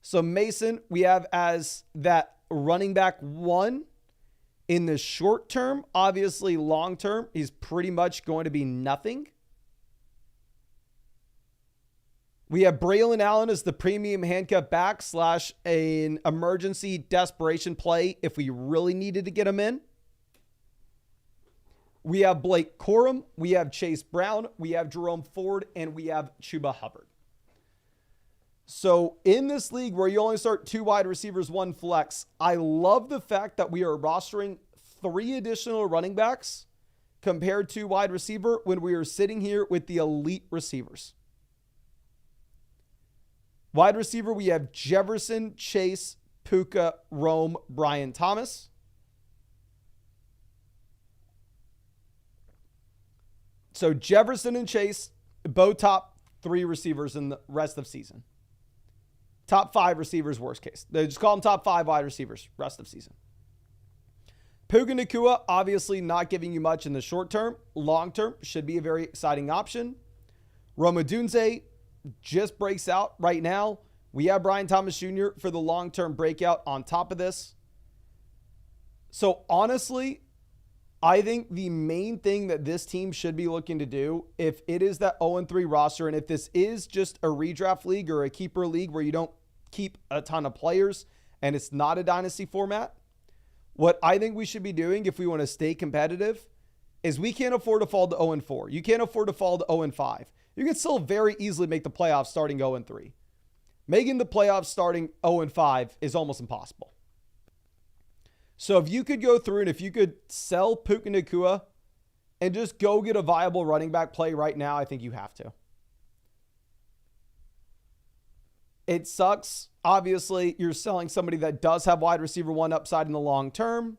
So Mason, we have as that running back 1 in the short term. Obviously, long term, he's pretty much going to be nothing. We have Braylon Allen as the premium handcuff back / an emergency desperation play if we really needed to get him in. We have Blake Corum. We have Chase Brown. We have Jerome Ford. And we have Chuba Hubbard. So in this league where you only start 2 wide receivers, 1 flex, I love the fact that we are rostering 3 additional running backs compared to wide receiver when we are sitting here with the elite receivers. Wide receiver, we have Jefferson, Chase, Puka, Rome, Brian Thomas. So Jefferson and Chase, both top 3 receivers in the rest of season. Top 5 receivers, worst case. They just call them top 5 wide receivers, rest of season. Puka Nacua, obviously not giving you much in the short term. Long term, should be a very exciting option. Roma Dunze just breaks out right now. We have Brian Thomas Jr. for the long-term breakout on top of this. So honestly, I think the main thing that this team should be looking to do, if it is that 0-3 roster, and if this is just a redraft league or a keeper league where you don't keep a ton of players and it's not a dynasty format, what I think we should be doing if we want to stay competitive is we can't afford to fall to 0-4. You can't afford to fall to 0-5. You can still very easily make the playoffs starting 0-3. Making the playoffs starting 0-5 is almost impossible. So if you could go through and if you could sell Puka Nacua and just go get a viable running back play right now, I think you have to. It sucks. Obviously, you're selling somebody that does have wide receiver 1 upside in the long term.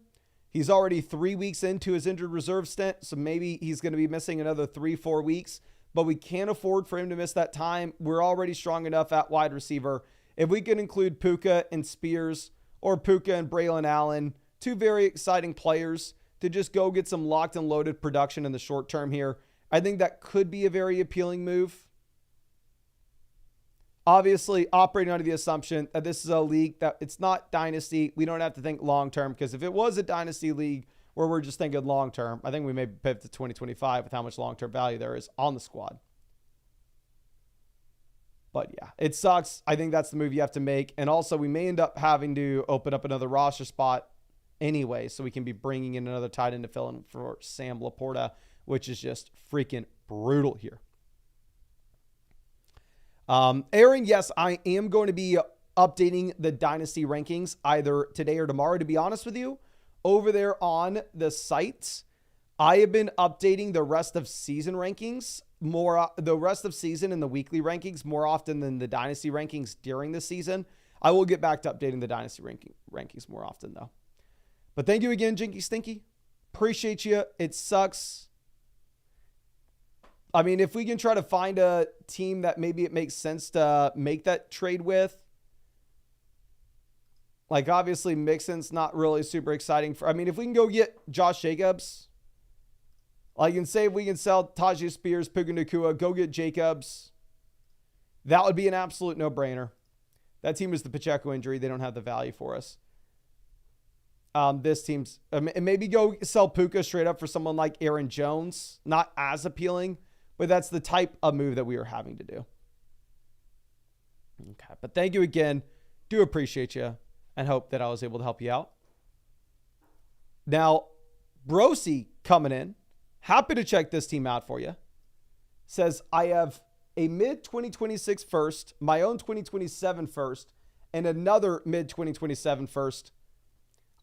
He's already 3 weeks into his injured reserve stint, so maybe he's going to be missing another 3-4 weeks, but we can't afford for him to miss that time. We're already strong enough at wide receiver. If we can include Puka and Spears or Puka and Braylon Allen, 2 very exciting players to just go get some locked and loaded production in the short term here, I think that could be a very appealing move. Obviously, operating under the assumption that this is a league that it's not dynasty. We don't have to think long-term, because if it was a dynasty league where we're just thinking long-term, I think we may pivot to 2025 with how much long-term value there is on the squad. But yeah, it sucks. I think that's the move you have to make. And also, we may end up having to open up another roster spot anyway, so we can be bringing in another tight end to fill in for Sam Laporta, which is just freaking brutal here. Aaron, yes, I am going to be updating the dynasty rankings either today or tomorrow, to be honest with you. Over there on the site, I have been updating the rest of season rankings the rest of season and the weekly rankings more often than the dynasty rankings during the season. I will get back to updating the dynasty rankings more often though. But thank you again, Jinky Stinky. Appreciate you. It sucks. I mean, if we can try to find a team that maybe it makes sense to make that trade with. Like, obviously, Mixon's not really super exciting. If we can go get Josh Jacobs. Like, and say if we can sell Tajay Spears, Puka Nacua, go get Jacobs. That would be an absolute no-brainer. That team is the Pacheco injury. They don't have the value for us. This team's... maybe go sell Puka straight up for someone like Aaron Jones. Not as appealing. But that's the type of move that we are having to do. Okay. But thank you again. Do appreciate you and hope that I was able to help you out. Now, Brosi coming in. Happy to check this team out for you. Says, I have a mid-2026 first, my own 2027 first, and another mid-2027 first.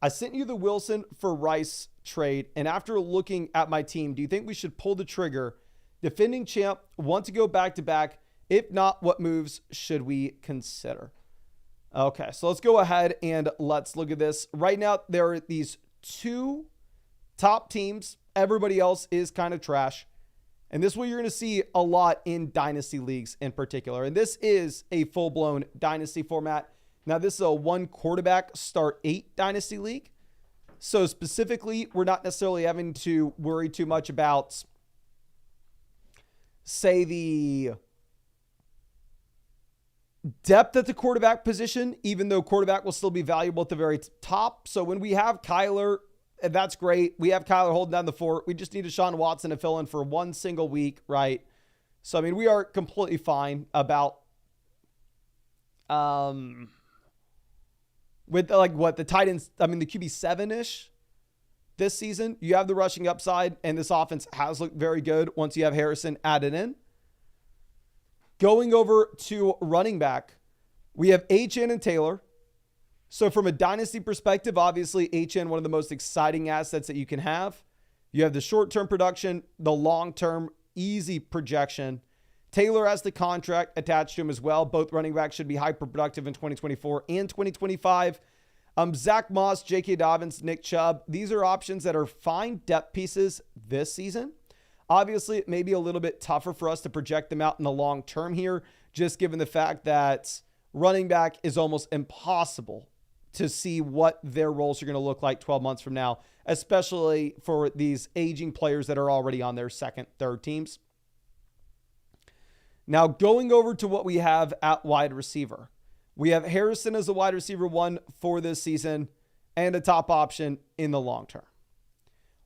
I sent you the Wilson for Rice trade, and after looking at my team, do you think we should pull the trigger? Defending champ, want to go back-to-back. If not, what moves should we consider? Okay, so let's go ahead and let's look at this. Right now, there are these 2 top teams. Everybody else is kind of trash. And this is what you're going to see a lot in dynasty leagues in particular. And this is a full-blown dynasty format. Now, this is a 1 quarterback start 8 dynasty league. So specifically, we're not necessarily having to worry too much about, say, the depth at the quarterback position, even though quarterback will still be valuable at the very top. So when we have Kyler, that's great. We have Kyler holding down the fort. We just need Deshaun Watson to fill in for 1 single week, right? So, we are completely fine about with the tight ends, the QB 7-ish this season. You have the rushing upside, and this offense has looked very good once you have Harrison added in. Going over to running back, we have HN and Taylor. So from a dynasty perspective, obviously HN, one of the most exciting assets that you can have. You have the short-term production, the long-term easy projection. Taylor has the contract attached to him as well. Both running backs should be hyper-productive in 2024 and 2025. Zach Moss, J.K. Dobbins, Nick Chubb. These are options that are fine depth pieces this season. Obviously, it may be a little bit tougher for us to project them out in the long term here, just given the fact that running back is almost impossible to see what their roles are going to look like 12 months from now, especially for these aging players that are already on their second, third teams. Now, going over to what we have at wide receiver. We have Harrison as a wide receiver 1 for this season and a top option in the long term.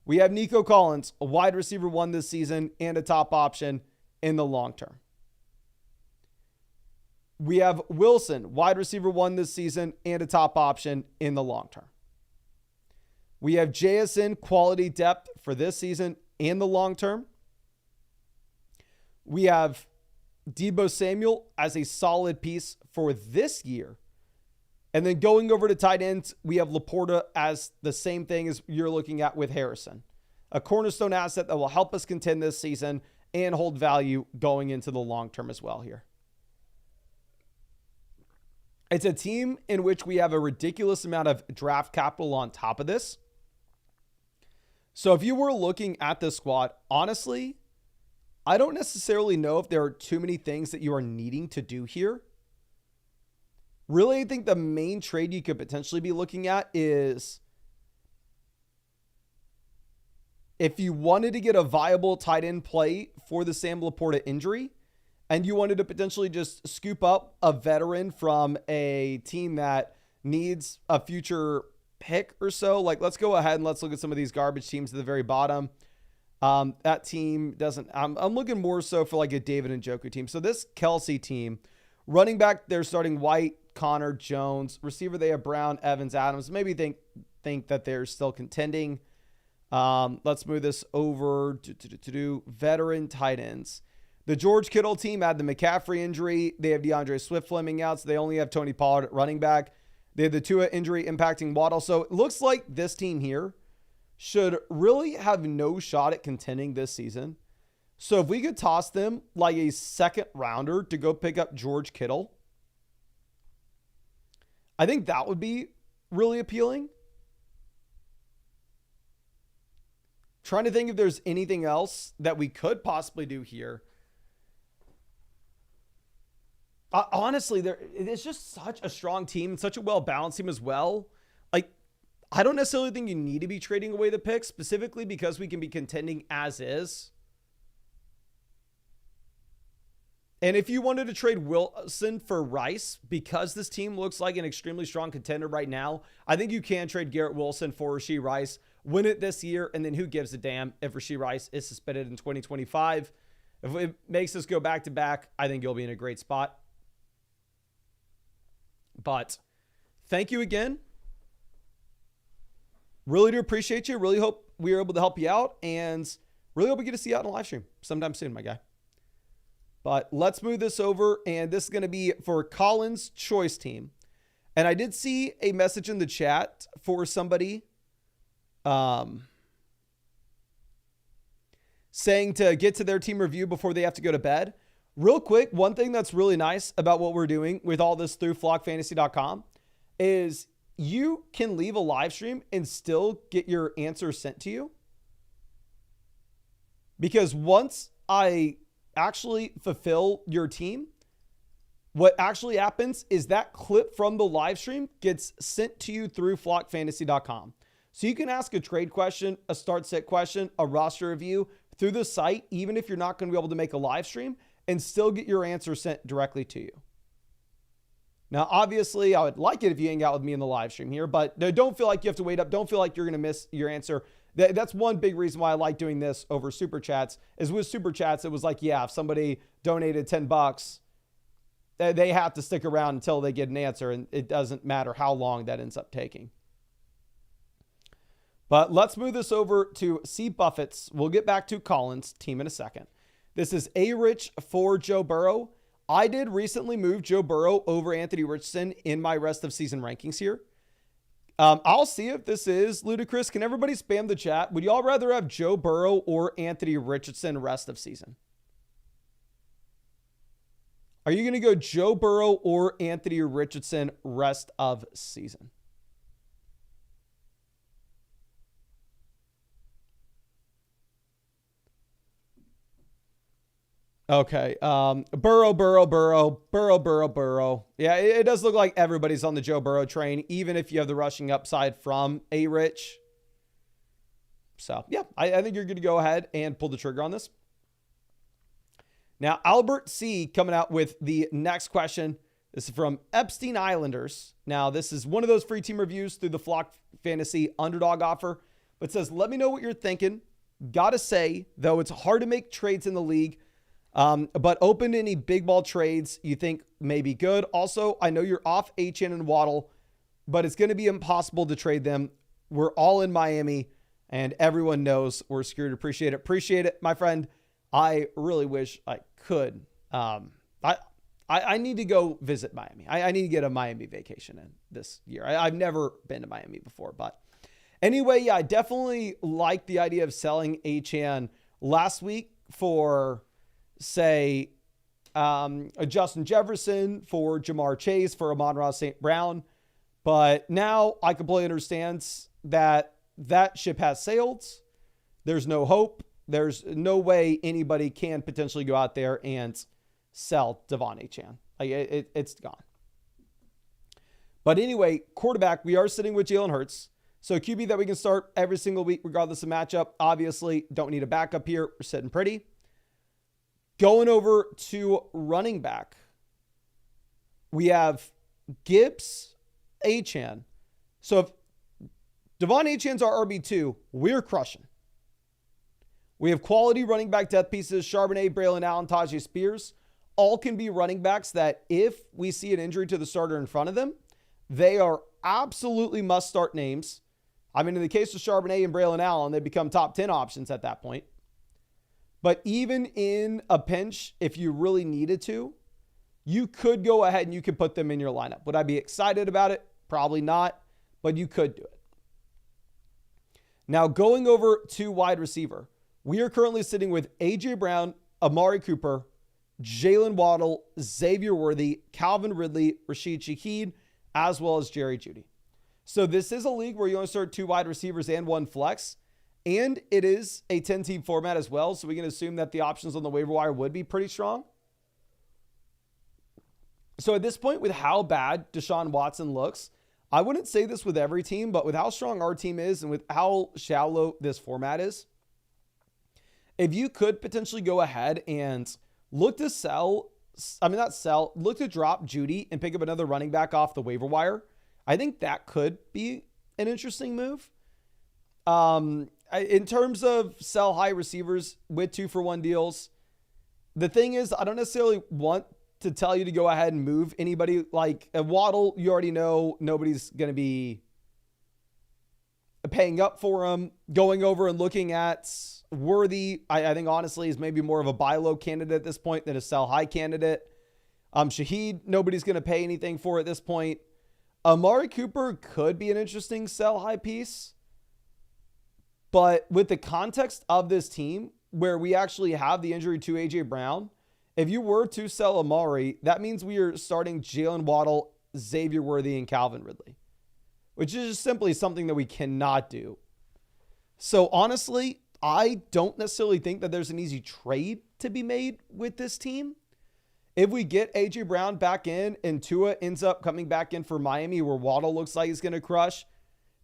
We have Nico Collins, a wide receiver 1 this season and a top option in the long term. We have Wilson, wide receiver 1 this season and a top option in the long term. We have JSN, quality depth for this season and the long term. We have Deebo Samuel as a solid piece for this year. And then going over to tight ends, we have Laporta as the same thing as you're looking at with Harrison. A cornerstone asset that will help us contend this season and hold value going into the long term as well here. It's a team in which we have a ridiculous amount of draft capital on top of this. So if you were looking at this squad, honestly, I don't necessarily know if there are too many things that you are needing to do here. Really, I think the main trade you could potentially be looking at is if you wanted to get a viable tight end play for the Sam Laporta injury, and you wanted to potentially just scoop up a veteran from a team that needs a future pick or so, like let's go ahead and let's look at some of these garbage teams at the very bottom. That team doesn't, I'm looking more so for like a David Njoku team. So this Kelsey team, running back, they're starting White, Connor, Jones. Receiver, they have Brown, Evans, Adams. Maybe think that they're still contending. Let's move this over to veteran tight ends. The George Kittle team had the McCaffrey injury. They have DeAndre Swift-Fleming out, so they only have Tony Pollard at running back. They have the Tua injury impacting Waddle. So it looks like this team here should really have no shot at contending this season. So if we could toss them like a second rounder to go pick up George Kittle, I think that would be really appealing. Trying to think if there's anything else that we could possibly do here. Honestly, it's just such a strong team, such a well-balanced team as well. Like, I don't necessarily think you need to be trading away the picks, specifically because we can be contending as is. And if you wanted to trade Wilson for Rice, because this team looks like an extremely strong contender right now, I think you can trade Garrett Wilson for Rashee Rice, win it this year, and then who gives a damn if Rashee Rice is suspended in 2025. If it makes us go back-to-back, I think you'll be in a great spot. But thank you again. Really do appreciate you. Really hope we were able to help you out. And really hope we get to see you out in a live stream sometime soon, my guy. But let's move this over. And this is going to be for Colin's choice team. And I did see a message in the chat for somebody saying to get to their team review before they have to go to bed. Real quick, one thing that's really nice about what we're doing with all this through flockfantasy.com is you can leave a live stream and still get your answer sent to you. Because once I actually fulfill your team, what actually happens is that clip from the live stream gets sent to you through flockfantasy.com. So you can ask a trade question, a start sit question, a roster review through the site, even if you're not going to be able to make a live stream, and still get your answer sent directly to you. Now, obviously, I would like it if you hang out with me in the live stream here, but don't feel like you have to wait up. Don't feel like you're going to miss your answer. That's one big reason why I like doing this over Super Chats, is with Super Chats, it was like, yeah, if somebody donated $10, they have to stick around until they get an answer, and it doesn't matter how long that ends up taking. But let's move this over to C. Buffett's. We'll get back to Colin's team in a second. This is A-Rich for Joe Burrow. I did recently move Joe Burrow over Anthony Richardson in my rest of season rankings here. I'll see if this is ludicrous. Can everybody spam the chat? Would y'all rather have Joe Burrow or Anthony Richardson rest of season? Are you going to go Joe Burrow or Anthony Richardson rest of season? Okay. Burrow. Yeah, it does look like everybody's on the Joe Burrow train, even if you have the rushing upside from a Rich. So, yeah, I think you're going to go ahead and pull the trigger on this. Now, Albert C. coming out with the next question. This is from Epstein Islanders. Now, this is one of those free team reviews through the Flock Fantasy Underdog offer, but says, let me know what you're thinking. Gotta say, though, it's hard to make trades in the league, but open to any big ball trades you think may be good. Also, I know you're off Achane and Waddle, but it's going to be impossible to trade them. We're all in Miami, and everyone knows we're screwed. Appreciate it, my friend. I really wish I could. I need to go visit Miami. I need to get a Miami vacation in this year. I've never been to Miami before, but anyway, yeah, I definitely like the idea of selling Achane last week for, say, a Justin Jefferson, for Jamar Chase, for Amon-Ra St. Brown. But now I completely understand that ship has sailed. There's no hope. There's no way anybody can potentially go out there and sell Devon Achane. Like it's gone. But anyway, quarterback, we are sitting with Jalen Hurts. So QB that we can start every single week, regardless of matchup. Obviously, don't need a backup here. We're sitting pretty. Going over to running back, we have Gibbs, Achane. So if Devon Achane's our RB2, we're crushing. We have quality running back depth pieces, Charbonnet, Braylon Allen, Tajay Spears. All can be running backs that if we see an injury to the starter in front of them, they are absolutely must-start names. I mean, in the case of Charbonnet and Braylon Allen, they become top 10 options at that point. But even in a pinch, if you really needed to, you could go ahead and you could put them in your lineup. Would I be excited about it? Probably not, but you could do it. Now, going over to wide receiver, we are currently sitting with A.J. Brown, Amari Cooper, Jalen Waddle, Xavier Worthy, Calvin Ridley, Rashid Shaheed, as well as Jerry Jeudy. So this is a league where you only start 2 wide receivers and 1 flex, and it is a 10-team format as well, so we can assume that the options on the waiver wire would be pretty strong. So at this point, with how bad Deshaun Watson looks, I wouldn't say this with every team, but with how strong our team is and with how shallow this format is, if you could potentially go ahead and look to look to drop Jeudy and pick up another running back off the waiver wire, I think that could be an interesting move. In terms of sell high receivers with 2-for-1 deals, the thing is, I don't necessarily want to tell you to go ahead and move anybody. Like a Waddle, you already know nobody's going to be paying up for him. Going over and looking at Worthy, I think honestly is maybe more of a buy low candidate at this point than a sell high candidate. Shaheed, nobody's going to pay anything for at this point. Amari Cooper could be an interesting sell high piece. But with the context of this team, where we actually have the injury to A.J. Brown, if you were to sell Amari, that means we are starting Jalen Waddle, Xavier Worthy, and Calvin Ridley, which is just simply something that we cannot do. So honestly, I don't necessarily think that there's an easy trade to be made with this team. If we get A.J. Brown back in and Tua ends up coming back in for Miami where Waddle looks like he's going to crush,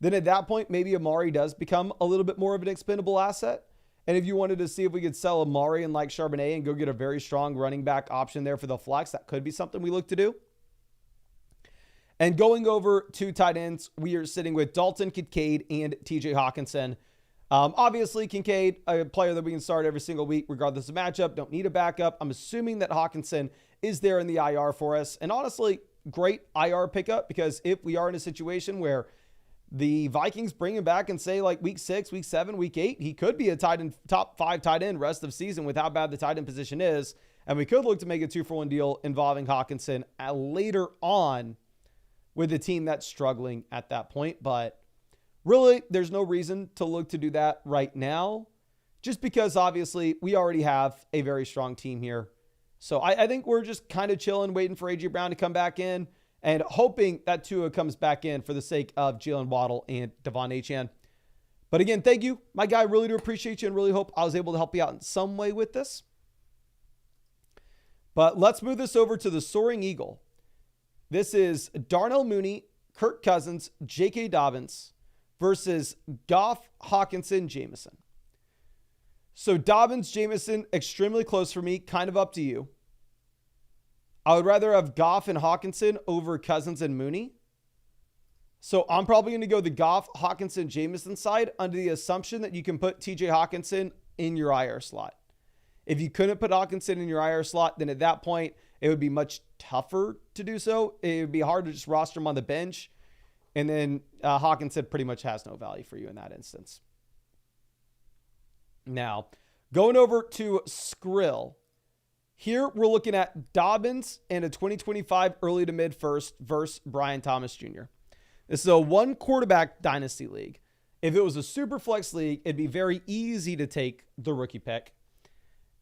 then at that point, maybe Amari does become a little bit more of an expendable asset. And if you wanted to see if we could sell Amari and like Charbonnet and go get a very strong running back option there for the flex, that could be something we look to do. And going over to tight ends, we are sitting with Dalton Kincaid and TJ Hawkinson. Obviously, Kincaid, a player that we can start every single week, regardless of matchup. Don't need a backup. I'm assuming that Hawkinson is there in the IR for us. And honestly, great IR pickup, because if we are in a situation where the Vikings bring him back and say like week 6, week 7, week 8, he could be a tight end, top 5 tight end rest of season with how bad the tight end position is. And we could look to make a 2-for-1 deal involving Hawkinson later on with a team that's struggling at that point. But really, there's no reason to look to do that right now, just because obviously we already have a very strong team here. So I think we're just kind of chilling, waiting for A.J. Brown to come back in and hoping that Tua comes back in for the sake of Jalen Waddle and Devon Achane. But again, thank you, my guy. Really do appreciate you and really hope I was able to help you out in some way with this. But let's move this over to the Soaring Eagle. This is Darnell Mooney, Kirk Cousins, J.K. Dobbins versus Goff, Hawkinson, Jameson. So Dobbins, Jameson, extremely close for me, kind of up to you. I would rather have Goff and Hawkinson over Cousins and Mooney. So I'm probably going to go the Goff, Hawkinson, Jameson side under the assumption that you can put TJ Hawkinson in your IR slot. If you couldn't put Hawkinson in your IR slot, then at that point, it would be much tougher to do so. It would be hard to just roster him on the bench. And then Hawkinson pretty much has no value for you in that instance. Now, going over to Skrill. Here, we're looking at Dobbins and a 2025 early to mid first versus Brian Thomas Jr. This is a one quarterback dynasty league. If it was a super flex league, it'd be very easy to take the rookie pick.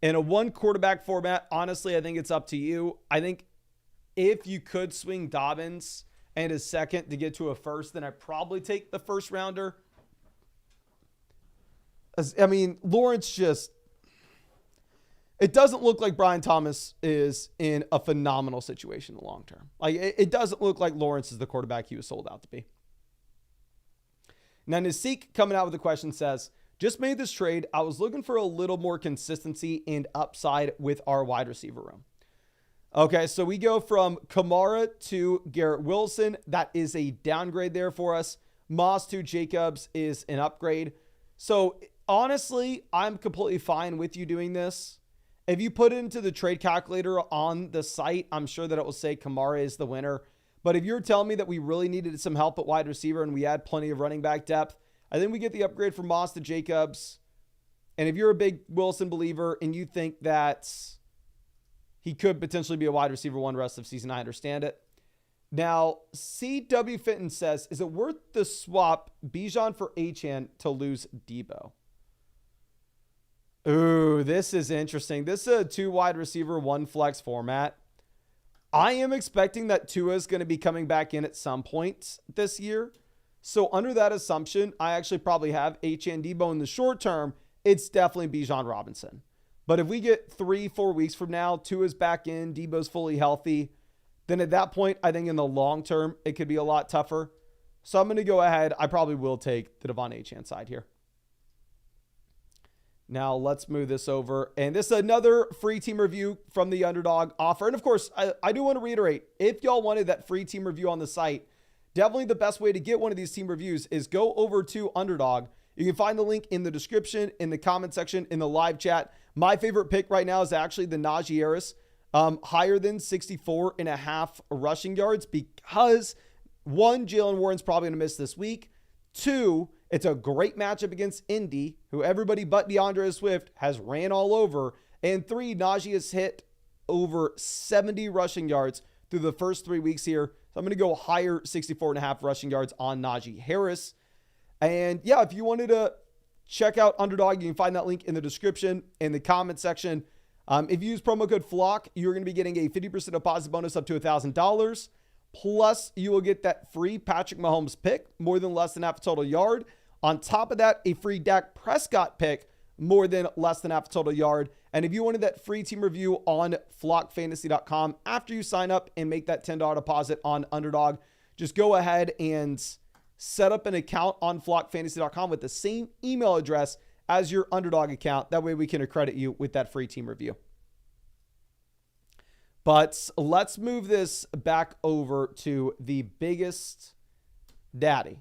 In a one quarterback format, honestly, I think it's up to you. I think if you could swing Dobbins and a second to get to a first, then I'd probably take the first rounder. I mean, Lawrence just, it doesn't look like Brian Thomas is in a phenomenal situation in the long term. Like, it doesn't look like Lawrence is the quarterback he was sold out to be. Now, Nasik coming out with a question says, just made this trade. I was looking for a little more consistency and upside with our wide receiver room. Okay, so we go from Kamara to Garrett Wilson. That is a downgrade there for us. Moss to Jacobs is an upgrade. So honestly, I'm completely fine with you doing this. If you put it into the trade calculator on the site, I'm sure that it will say Kamara is the winner. But if you're telling me that we really needed some help at wide receiver and we had plenty of running back depth, I think we get the upgrade from Moss to Jacobs. And if you're a big Wilson believer and you think that he could potentially be a wide receiver one rest of season, I understand it. Now, CW Fenton says, is it worth the swap Bijan for Achane to lose Debo? Ooh, this is interesting. This is a 2 wide receiver, 1 flex format. I am expecting that Tua is going to be coming back in at some point this year. So under that assumption, I actually probably have Achane Debo in the short term. It's definitely Bijan Robinson. But if we get 3-4 weeks from now, Tua's back in, Debo's fully healthy, then at that point, I think in the long term, it could be a lot tougher. So I'm going to go ahead. I probably will take the Devon Achane side here. Now let's move this over. And this is another free team review from the Underdog offer. And of course, I do want to reiterate, if y'all wanted that free team review on the site, definitely the best way to get one of these team reviews is go over to Underdog. You can find the link in the description, in the comment section, in the live chat. My favorite pick right now is actually the Najee Harris, higher than 64.5 rushing yards because 1, Jalen Warren's probably going to miss this week. 2, it's a great matchup against Indy, who everybody but DeAndre Swift has ran all over. And 3, Najee has hit over 70 rushing yards through the first 3 weeks here. So I'm going to go higher 64.5 rushing yards on Najee Harris. And yeah, if you wanted to check out Underdog, you can find that link in the description, in the comment section. If you use promo code FLOCK, you're going to be getting a 50% deposit bonus up to $1,000. Plus, you will get that free Patrick Mahomes pick, more than less than half a total yard. On top of that, a free Dak Prescott pick, more than less than half a total yard. And if you wanted that free team review on flockfantasy.com after you sign up and make that $10 deposit on Underdog, just go ahead and set up an account on flockfantasy.com with the same email address as your Underdog account. That way we can accredit you with that free team review. But let's move this back over to the biggest daddy.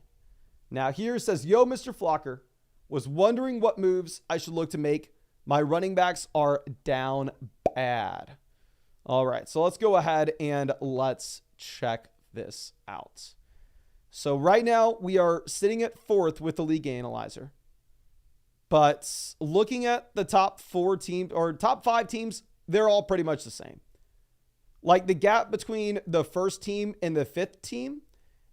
Now here it says, yo, Mr. Flocker, was wondering what moves I should look to make. My running backs are down bad. All right, so let's go ahead and let's check this out. So right now we are sitting at 4th with the league analyzer. But looking at the top 4 teams or top 5 teams, they're all pretty much the same. Like the gap between the first team and the 5th team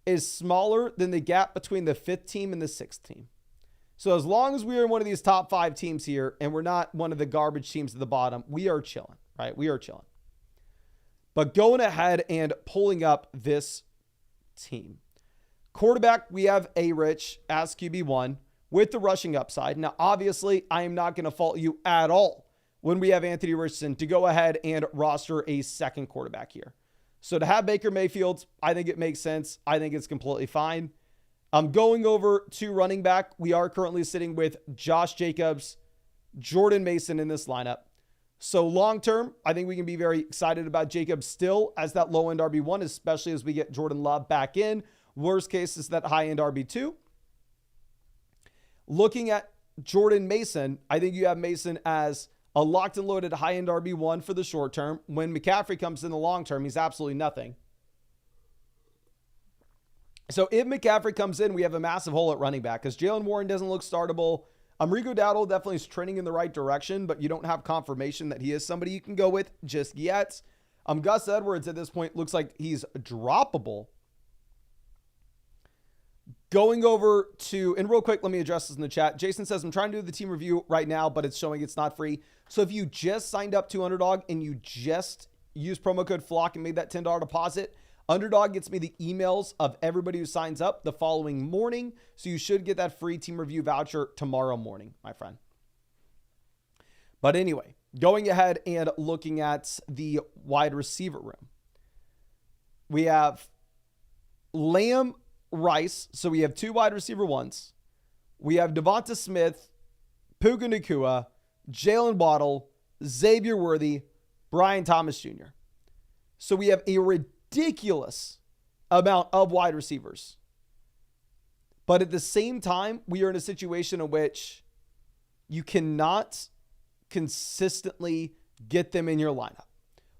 is smaller than the gap between the 5th team and the 6th team. So as long as we are one of these top 5 teams here and we're not one of the garbage teams at the bottom, we are chilling, right? We are chilling. But going ahead and pulling up this team. Quarterback, we have A-Rich as QB1 with the rushing upside. Now, obviously, I am not going to fault you at all when we have Anthony Richardson to go ahead and roster a second quarterback here. So to have Baker Mayfield, I think it makes sense. I think it's completely fine. I'm going over to running back. We are currently sitting with Josh Jacobs, Jordan Mason in this lineup. So long term, I think we can be very excited about Jacobs still as that low end RB1, especially as we get Jordan Love back in. Worst case is that high end RB2. Looking at Jordan Mason, I think you have Mason as a locked and loaded high end RB1 for the short term. When McCaffrey comes in the long term, he's absolutely nothing. So if McCaffrey comes in, we have a massive hole at running back because Jalen Warren doesn't look startable. Rico Dowdle definitely is trending in the right direction, but you don't have confirmation that he is somebody you can go with just yet. Gus Edwards at this point looks like he's droppable. Going over to, and real quick, let me address this in the chat. Jason says, I'm trying to do the team review right now, but it's showing it's not free. So if you just signed up to Underdog and you just used promo code FLOCK and made that $10 deposit, Underdog gets me the emails of everybody who signs up the following morning. So you should get that free team review voucher tomorrow morning, my friend. But anyway, going ahead and looking at the wide receiver room. We have Lamb, Rice. So we have two wide receiver ones. We have Devonta Smith, Puka Nacua, Jalen Waddle, Xavier Worthy, Brian Thomas Jr. So we have a ridiculous amount of wide receivers. But at the same time, we are in a situation in which you cannot consistently get them in your lineup.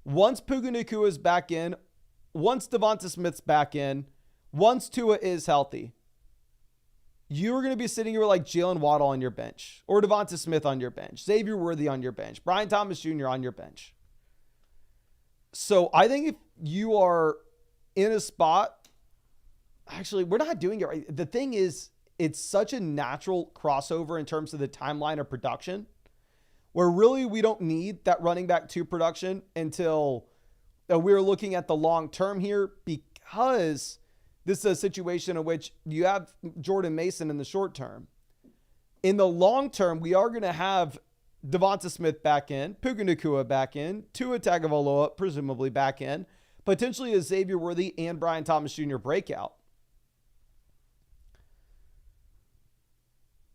Once Puka Nacua is back in, once Devonta Smith's back in, once Tua is healthy, you're going to be sitting here like Jalen Waddle on your bench or Devonta Smith on your bench, Xavier Worthy on your bench, Brian Thomas Jr. on your bench. So I think if you are in a spot, actually, we're not doing it right. The thing is, it's such a natural crossover in terms of the timeline of production where really we don't need that running back 2 production until we're looking at the long term here because this is a situation in which you have Jordan Mason in the short term. In the long term, we are going to have Devonta Smith back in, Puka Nacua back in, Tua Tagovailoa presumably back in, potentially a Xavier Worthy and Brian Thomas Jr. breakout.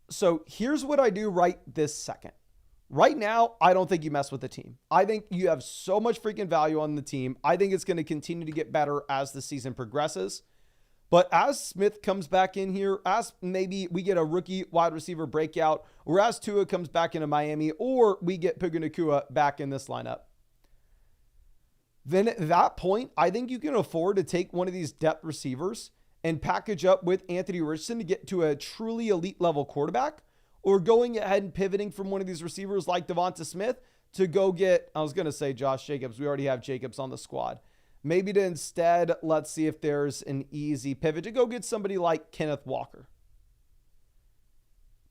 So here's what I do right this second. Right now, I don't think you mess with the team. I think you have so much freaking value on the team. I think it's going to continue to get better as the season progresses. But as Smith comes back in here, as maybe we get a rookie wide receiver breakout, or as Tua comes back into Miami, or we get Puka Nacua back in this lineup, then at that point, I think you can afford to take one of these depth receivers and package up with Anthony Richardson to get to a truly elite level quarterback, or going ahead and pivoting from one of these receivers like Devonta Smith to go get, I was going to say Josh Jacobs. We already have Jacobs on the squad. Maybe to instead, let's see if there's an easy pivot to go get somebody like Kenneth Walker.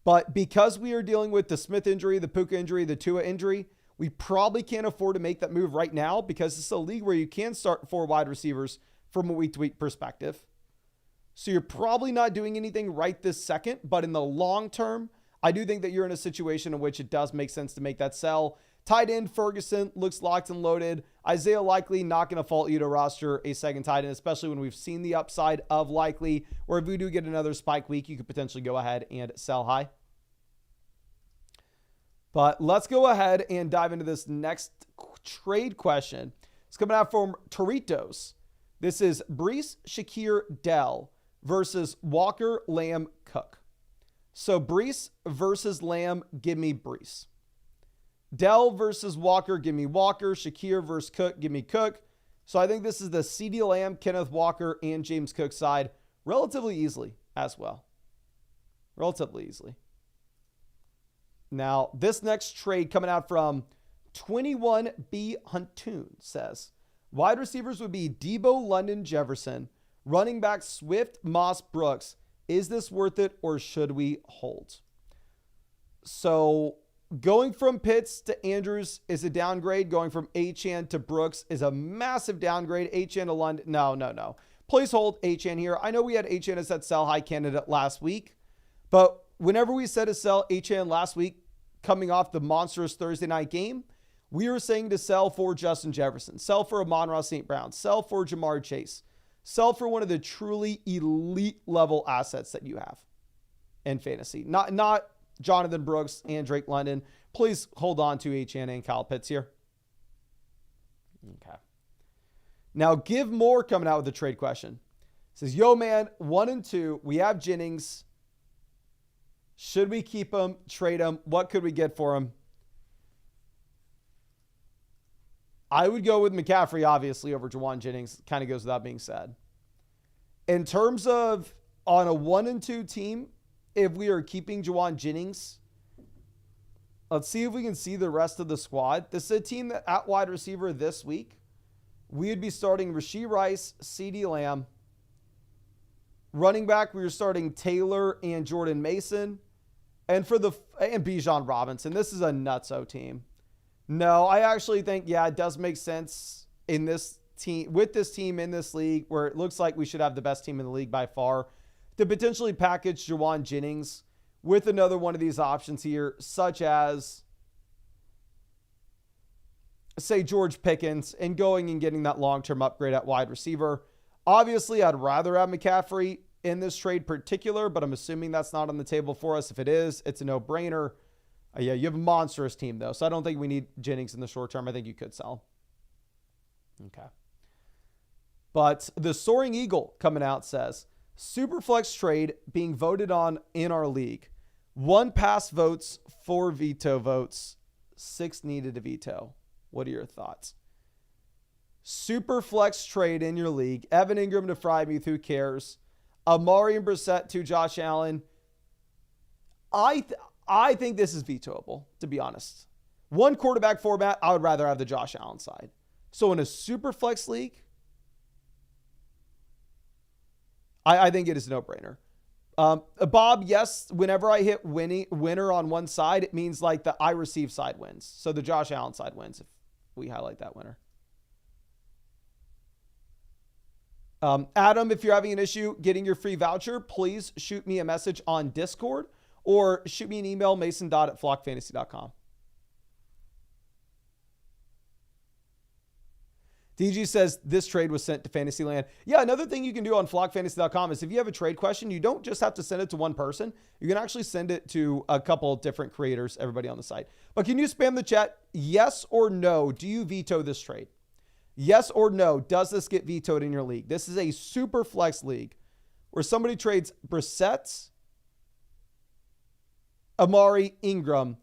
But because we are dealing with the Smith injury, the Puka injury, the Tua injury, we probably can't afford to make that move right now because it's a league where you can start 4 wide receivers from a week-to-week perspective. So you're probably not doing anything right this second, but in the long term, I do think that you're in a situation in which it does make sense to make that sell. Tight end Ferguson looks locked and loaded. Isaiah Likely not going to fault you to roster a second tight end, especially when we've seen the upside of Likely, where if we do get another spike week, you could potentially go ahead and sell high. But let's go ahead and dive into this next trade question. It's coming out from Toritos. This is Breece, Shakir, Dell versus Walker, Lamb, Cook. So Breece versus Lamb, give me Breece. Dell versus Walker, give me Walker. Shakir versus Cook, give me Cook. So I think this is the CeeDee Lamb, Kenneth Walker, and James Cook side relatively easily as well. Relatively easily. Now, this next trade coming out from 21B Huntoon says, wide receivers would be Debo, London, Jefferson. Running back Swift, Moss, Brooks. Is this worth it or should we hold? So going from Pitts to Andrews is a downgrade. Going from Achane to Brooks is a massive downgrade. Achane to London. No. Please hold Achane here. I know we had Achane as that sell high candidate last week, but whenever we said to sell Achane last week, coming off the monstrous Thursday night game, we were saying to sell for Justin Jefferson, sell for Amon-Ra St. Brown, sell for Jamar Chase, sell for one of the truly elite level assets that you have in fantasy. Not Jonathan Brooks and Drake London. Please hold on to Etienne and Kyle Pitts here. Okay. Now, Give More coming out with a trade question. Says, yo, man, 1 and 2. We have Jennings. Should we keep him, trade him? What could we get for him? I would go with McCaffrey, obviously, over Juwan Jennings. Kind of goes without being said. In terms of on a 1 and 2 team, if we are keeping Juwan Jennings, let's see if we can see the rest of the squad. This is a team that at wide receiver this week, we would be starting Rashee Rice, CeeDee Lamb. Running back, we were starting Taylor and Jordan Mason. And Bijan Robinson. This is a nutso team. No, I actually think, yeah, it does make sense in this team, with this team in this league, where it looks like we should have the best team in the league by far, to potentially package Juwan Jennings with another one of these options here, such as, say, George Pickens, and going and getting that long-term upgrade at wide receiver. Obviously, I'd rather have McCaffrey in this trade particular, but I'm assuming that's not on the table for us. If it is, it's a no-brainer. Yeah, you have a monstrous team, though, so I don't think we need Jennings in the short term. I think you could sell. Okay. But the Soaring Eagle coming out says, Superflex trade being voted on in our league. 1 pass votes, 4 veto votes, 6 needed to veto. What are your thoughts? Superflex trade in your league. Evan Ingram to Freiermuth, who cares? Amari and Brissett to Josh Allen. I think this is vetoable, to be honest. 1 quarterback format, I would rather have the Josh Allen side. So in a Superflex league, I think it is a no-brainer. Bob, yes, whenever I hit winner on one side, it means like the I receive side wins. So the Josh Allen side wins if we highlight that winner. Adam, if you're having an issue getting your free voucher, please shoot me a message on Discord or shoot me an email, mason.@flockfantasy.com. DG says this trade was sent to Fantasyland. Yeah, another thing you can do on flockfantasy.com is if you have a trade question, you don't just have to send it to one person. You can actually send it to a couple of different creators, everybody on the site. But can you spam the chat? Yes or no? Do you veto this trade? Yes or no? Does this get vetoed in your league? This is a super flex league where somebody trades Brissett, Amari, Ingram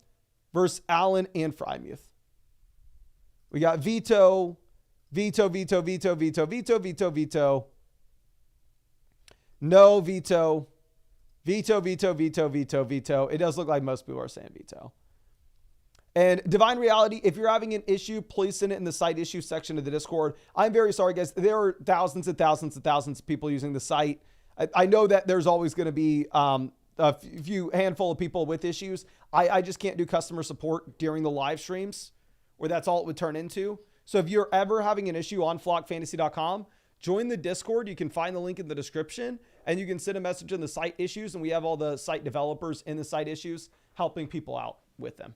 versus Allen and Freiermuth. We got veto. Veto, veto, veto, veto, veto, veto, veto. No veto. Veto, veto, veto, veto, veto. It does look like most people are saying veto. And Divine Reality, if you're having an issue, please send it in the site issue section of the Discord. I'm very sorry, guys. There are thousands and thousands and thousands of people using the site. I know that there's always going to be a few handful of people with issues. I just can't do customer support during the live streams where that's all it would turn into. So if you're ever having an issue on flockfantasy.com, join the Discord. You can find the link in the description and you can send a message in the site issues. And we have all the site developers in the site issues helping people out with them.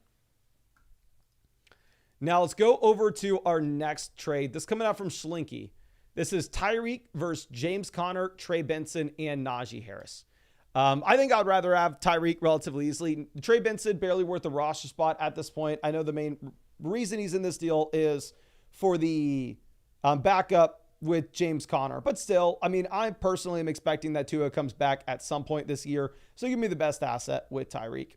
Now let's go over to our next trade. This coming out from Schlinky. This is Tyreek versus James Conner, Trey Benson, and Najee Harris. I think I'd rather have Tyreek relatively easily. Trey Benson barely worth a roster spot at this point. I know the main reason he's in this deal is for the backup with James Conner. But still, I mean, I personally am expecting that Tua comes back at some point this year. So give me the best asset with Tyreek.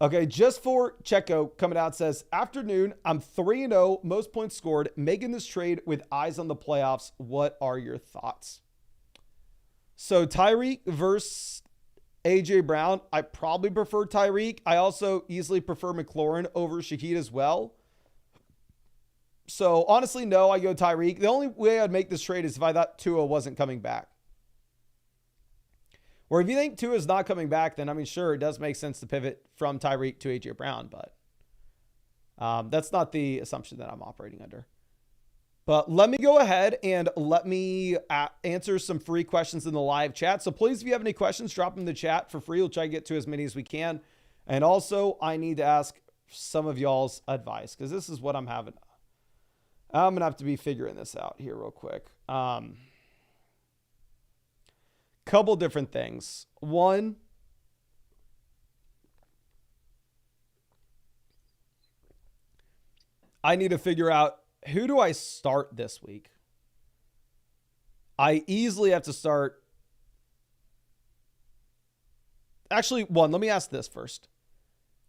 Okay, just for Checo coming out says, afternoon, I'm 3-0, most points scored, making this trade with eyes on the playoffs. What are your thoughts? So Tyreek versus AJ Brown. I probably prefer Tyreek. I also easily prefer McLaurin over Shaheed as well. So honestly, no, I go Tyreek. The only way I'd make this trade is if I thought Tua wasn't coming back. Or if you think Tua is not coming back, then I mean, sure, it does make sense to pivot from Tyreek to AJ Brown, but that's not the assumption that I'm operating under. But let me go ahead and let me answer some free questions in the live chat. So please, if you have any questions, drop them in the chat for free. We'll try to get to as many as we can. And also, I need to ask some of y'all's advice because this is what I'm having. I'm going to have to be figuring this out here real quick. Couple different things. One, I need to figure out who do I start this week? I easily have to start. Actually, let me ask this first.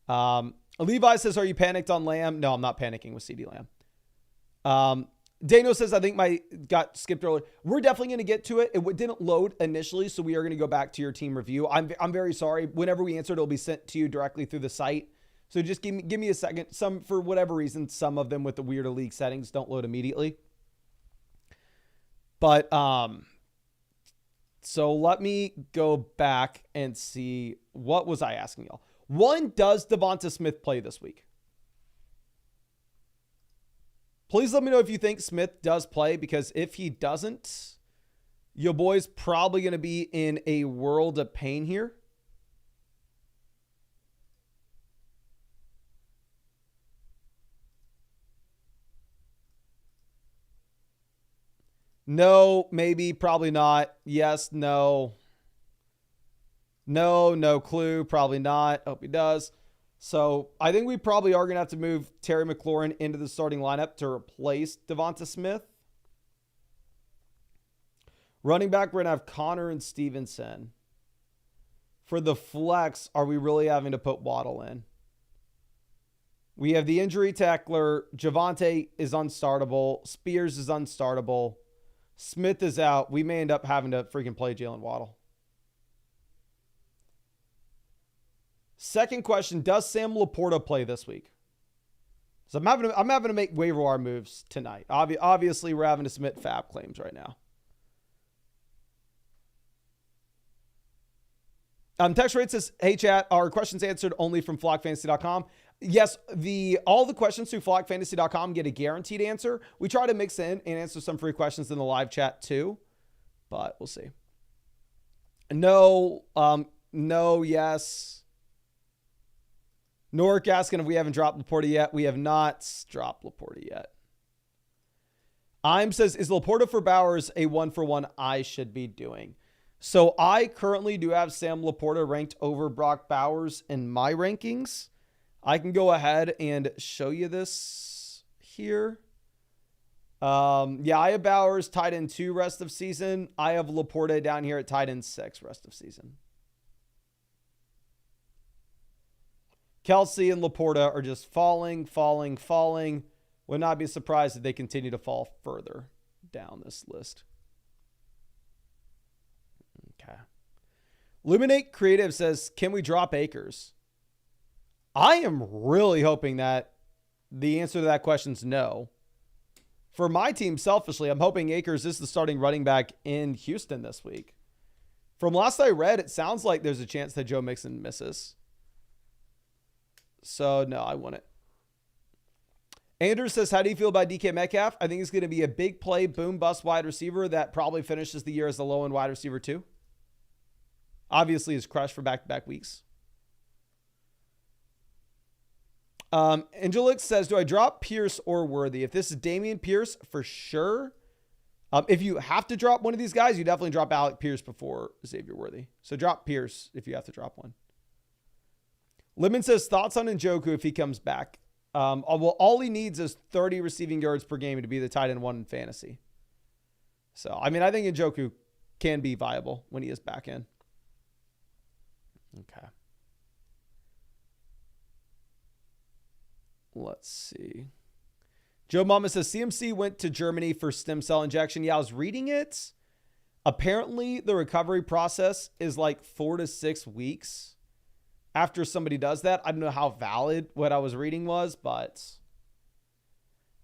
Levi says, are you panicked on Lamb? No, I'm not panicking with CD Lamb. Dano says, I think got skipped earlier. We're definitely going to get to it. It didn't load initially, so we are going to go back to your team review. I'm very sorry. Whenever we answer, it'll be sent to you directly through the site. So just give me a second. Some, for whatever reason, some of them with the weirder league settings don't load immediately. But so let me go back and see, what was I asking y'all? One, does Devonta Smith play this week? Please let me know if you think Smith does play, because if he doesn't, your boy's probably going to be in a world of pain here. No, maybe, probably not. Yes, no. No clue, probably not. Hope he does. So I think we probably are going to have to move Terry McLaurin into the starting lineup to replace Devonta Smith. Running back, we're going to have Connor and Stevenson. For the flex, are we really having to put Waddle in? We have the injury tackler. Javonte is unstartable. Spears is unstartable. Smith is out. We may end up having to freaking play Jalen Waddle. Second question, does Sam Laporta play this week? So I'm having to make waiver wire moves tonight. Obviously, we're having to submit fab claims right now. Text rate says, hey chat, are questions answered only from flockfantasy.com? Yes, all the questions through flockfantasy.com get a guaranteed answer. We try to mix in and answer some free questions in the live chat too, but we'll see. No, yes. Nork asking if we haven't dropped Laporta yet. We have not dropped Laporta yet. I'm says, is Laporta for Bowers a 1-for-1 I should be doing? So I currently do have Sam Laporta ranked over Brock Bowers in my rankings. I can go ahead and show you this here. Yeah, I have Bowers tight end 2 rest of season. I have Laporta down here at tight end 6 rest of season. Kelsey and Laporta are just falling. Would not be surprised if they continue to fall further down this list. Okay. Luminate Creative says, can we drop Akers? I am really hoping that the answer to that question is no. For my team, selfishly, I'm hoping Akers is the starting running back in Houston this week. From last I read, it sounds like there's a chance that Joe Mixon misses. So, no, I wouldn't. Andrew says, how do you feel about DK Metcalf? I think he's going to be a big play, boom, bust wide receiver that probably finishes the year as the low-end wide receiver too. Obviously, is crushed for back-to-back weeks. Angelic says, do I drop Pierce or Worthy? If this is Damian Pierce, for sure. If you have to drop one of these guys, you definitely drop Alec Pierce before Xavier Worthy. So drop Pierce if you have to drop one. Lemon says, thoughts on Njoku if he comes back? Well, all he needs is 30 receiving yards per game to be the tight end 1 in fantasy. So, I mean, I think Njoku can be viable when he is back in. Okay. Let's see. Joe Mama says, CMC went to Germany for stem cell injection. Yeah, I was reading it. Apparently, the recovery process is like 4 to 6 weeks. After somebody does that, I don't know how valid what I was reading was, but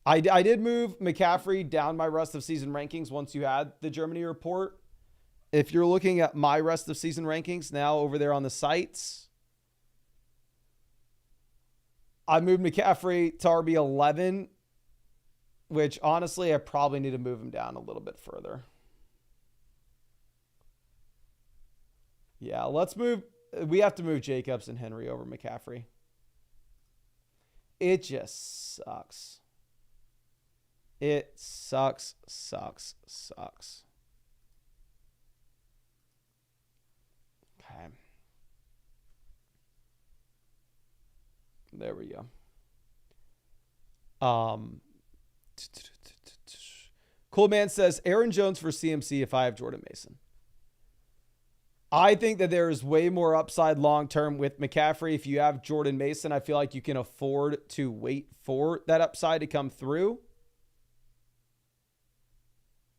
I did move McCaffrey down my rest of season rankings once you had the Germany report. If you're looking at my rest of season rankings now over there on the sites, I moved McCaffrey to RB11, which honestly, I probably need to move him down a little bit further. Yeah, let's move. we have to move Jacobs and Henry over McCaffrey. It just sucks. It sucks. Okay. There we go. Cool Man says Aaron Jones for CMC if I have Jordan Mason. I think that there is way more upside long-term with McCaffrey. If you have Jordan Mason, I feel like you can afford to wait for that upside to come through.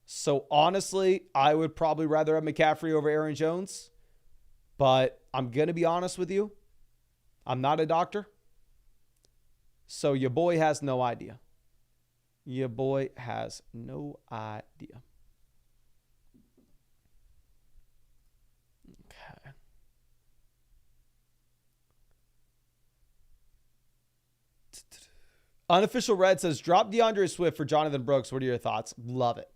So honestly, I would probably rather have McCaffrey over Aaron Jones. But I'm going to be honest with you. I'm not a doctor. So your boy has no idea. Your boy has no idea. Okay. Unofficial Red says, drop DeAndre Swift for Jonathan Brooks. What are your thoughts? Love it.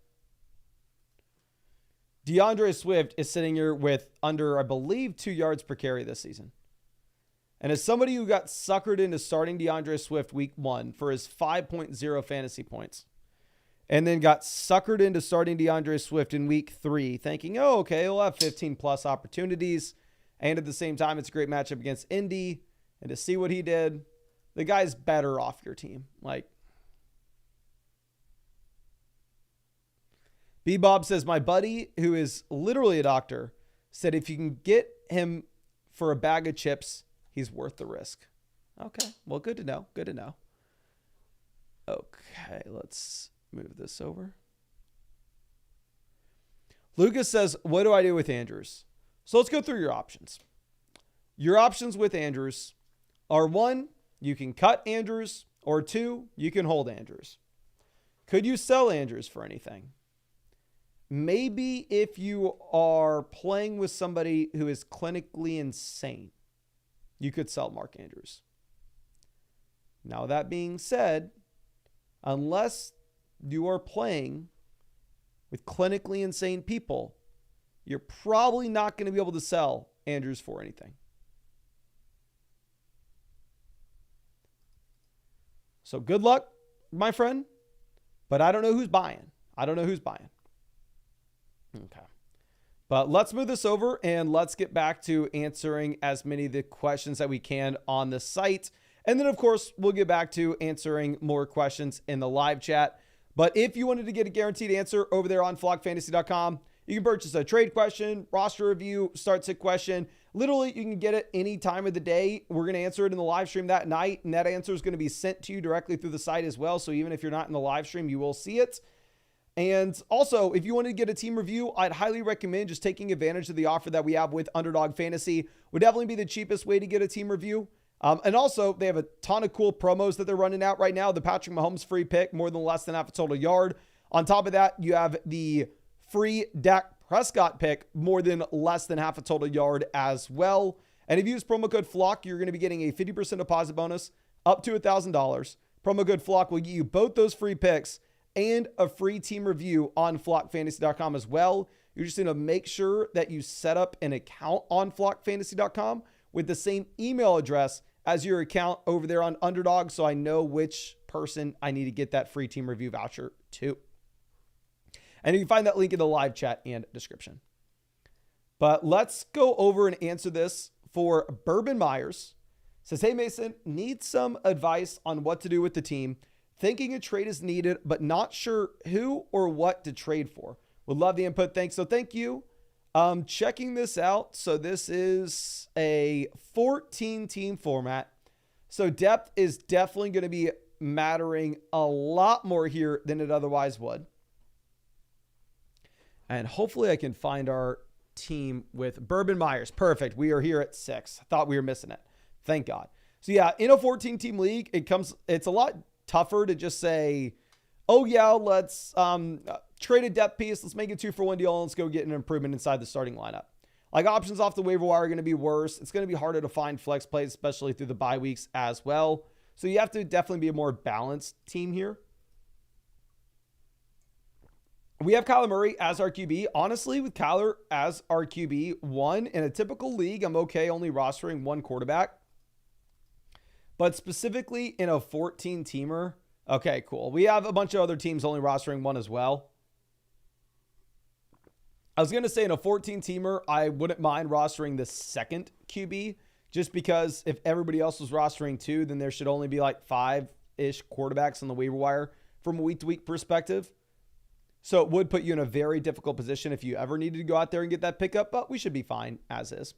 DeAndre Swift is sitting here with under, I believe, 2 yards per carry this season. And as somebody who got suckered into starting DeAndre Swift week 1 for his 5.0 fantasy points, and then got suckered into starting DeAndre Swift in week 3, thinking, oh, okay, he'll have 15 plus opportunities. And at the same time, it's a great matchup against Indy. And to see what he did, the guy's better off your team. Like, B-Bob says, my buddy, who is literally a doctor, said if you can get him for a bag of chips, he's worth the risk. Okay, well, good to know. Good to know. Okay, let's move this over. Lucas says, what do I do with Andrews? So let's go through your options. Your options with Andrews are 1, you can cut Andrews, or 2, you can hold Andrews. Could you sell Andrews for anything? Maybe if you are playing with somebody who is clinically insane, you could sell Mark Andrews. Now, that being said, unless you are playing with clinically insane people, you're probably not going to be able to sell Andrews for anything. So good luck, my friend, but I don't know who's buying. Okay. But let's move this over and let's get back to answering as many of the questions that we can on the site. And then, of course, we'll get back to answering more questions in the live chat. But if you wanted to get a guaranteed answer over there on flockfantasy.com, you can purchase a trade question, roster review, start sit question. Literally, you can get it any time of the day. We're going to answer it in the live stream that night, and that answer is going to be sent to you directly through the site as well. So even if you're not in the live stream, you will see it. And also, if you want to get a team review, I'd highly recommend just taking advantage of the offer that we have with Underdog Fantasy. Would definitely be the cheapest way to get a team review. And also, they have a ton of cool promos that they're running out right now. The Patrick Mahomes free pick, more than less than half a total yard. On top of that, you have the free Dak Prescott pick, more than less than half a total yard as well. And if you use promo code FLOCK, you're going to be getting a 50% deposit bonus up to $1,000. Promo code FLOCK will get you both those free picks and a free team review on flockfantasy.com as well. You're just going to make sure that you set up an account on flockfantasy.com with the same email address as your account over there on Underdog, so I know which person I need to get that free team review voucher to. And you can find that link in the live chat and description. But let's go over and answer this for Bourbon Myers. Says, hey Mason, need some advice on what to do with the team. Thinking a trade is needed, but not sure who or what to trade for. Would love the input. Thanks. So thank you. Checking this out. So this is a 14-team format. So depth is definitely going to be mattering a lot more here than it otherwise would. And hopefully I can find our team with Bourbon Myers. Perfect. We are here at 6. Thought we were missing it. Thank God. So yeah, in a 14-team league, it's a lot tougher to just say, oh yeah, let's trade a depth piece. Let's make a 2-for-1 deal. And let's go get an improvement inside the starting lineup. Like options off the waiver wire are going to be worse. It's going to be harder to find flex plays, especially through the bye weeks as well. So you have to definitely be a more balanced team here. We have Kyler Murray as our QB. Honestly, with Kyler as our QB1, in a typical league, I'm okay only rostering one quarterback. But specifically in a 14-teamer, okay, cool. We have a bunch of other teams only rostering one as well. I was going to say in a 14-teamer, I wouldn't mind rostering the second QB, just because if everybody else was rostering two, then there should only be like 5-ish quarterbacks on the waiver wire from a week-to-week perspective. So it would put you in a very difficult position if you ever needed to go out there and get that pickup, but we should be fine as is.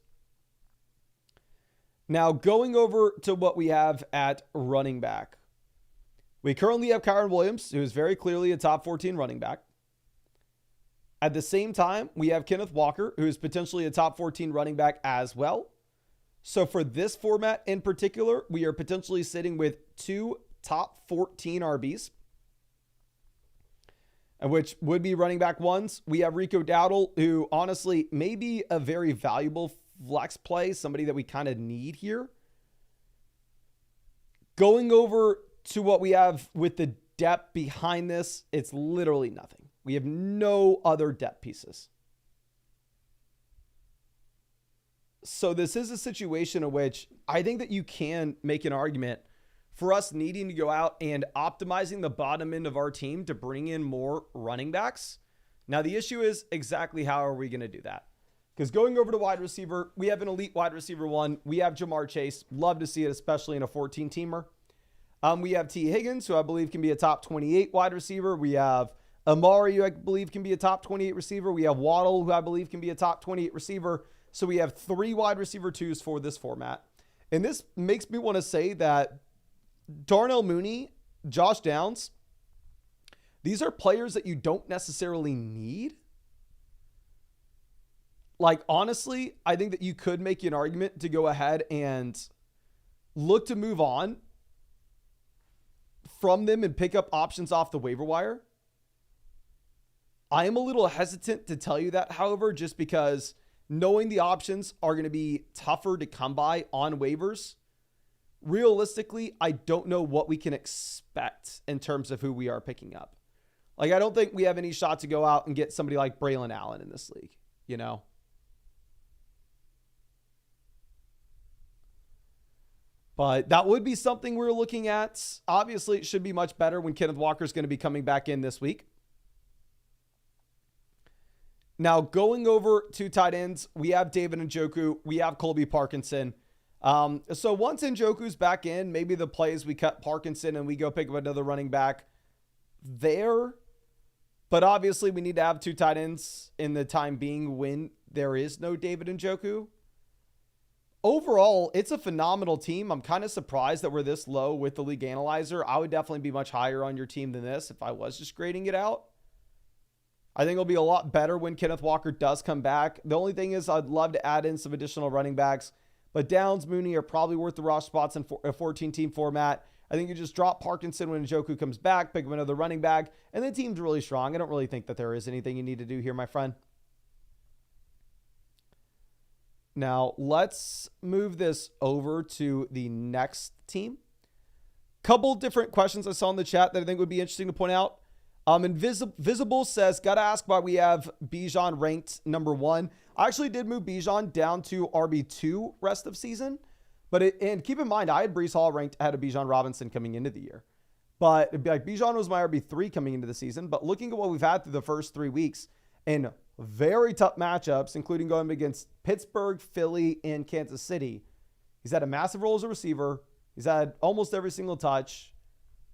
Now, going over to what we have at running back. We currently have Kyron Williams, who is very clearly a top 14 running back. At the same time, we have Kenneth Walker, who is potentially a top 14 running back as well. So for this format in particular, we are potentially sitting with two top 14 RBs, which would be running back ones. We have Rico Dowdle, who honestly may be a very valuable flex play, somebody that we kind of need here. Going over to what we have with the depth behind this, it's literally nothing. We have no other depth pieces. So this is a situation in which I think that you can make an argument for us needing to go out and optimizing the bottom end of our team to bring in more running backs. Now, the issue is exactly how are we going to do that? Because going over to wide receiver, we have an elite wide receiver one. We have Jamar Chase. Love to see it, especially in a 14-teamer. We have T. Higgins, who I believe can be a top 28 wide receiver. We have Amari, who I believe can be a top 28 receiver. We have Waddle, who I believe can be a top 28 receiver. So we have 3 wide receiver twos for this format. And this makes me want to say that Darnell Mooney, Josh Downs, these are players that you don't necessarily need. Like, honestly, I think that you could make an argument to go ahead and look to move on from them and pick up options off the waiver wire. I am a little hesitant to tell you that, however, just because knowing the options are going to be tougher to come by on waivers. Realistically, I don't know what we can expect in terms of who we are picking up. Like, I don't think we have any shot to go out and get somebody like Braylon Allen in this league, you know? But that would be something we're looking at. Obviously, it should be much better when Kenneth Walker is going to be coming back in this week. Now, going over to tight ends, we have David Njoku. We have Colby Parkinson. So once Njoku's back in, maybe the plays we cut Parkinson and we go pick up another running back there. But obviously, we need to have 2 tight ends in the time being when there is no David Njoku. Overall, it's a phenomenal team. I'm kind of surprised that we're this low with the league analyzer. I would definitely be much higher on your team than this if I was just grading it out. I think it'll be a lot better when Kenneth Walker does come back. The only thing is I'd love to add in some additional running backs, but Downs, Mooney are probably worth the roster spots in a 14-team format. I think you just drop Parkinson when Njoku comes back, pick up another running back, and the team's really strong. I don't really think that there is anything you need to do here, my friend. Now, let's move this over to the next team. Couple different questions I saw in the chat that I think would be interesting to point out. Invisible says, gotta ask why we have Bijan ranked number 1. I actually did move Bijan down to RB2 rest of season. And keep in mind, I had Breece Hall ranked ahead of Bijan Robinson coming into the year. But like Bijan was my RB3 coming into the season. But looking at what we've had through the first 3 weeks, and very tough matchups, including going against Pittsburgh, Philly, and Kansas City. He's had a massive role as a receiver. He's had almost every single touch.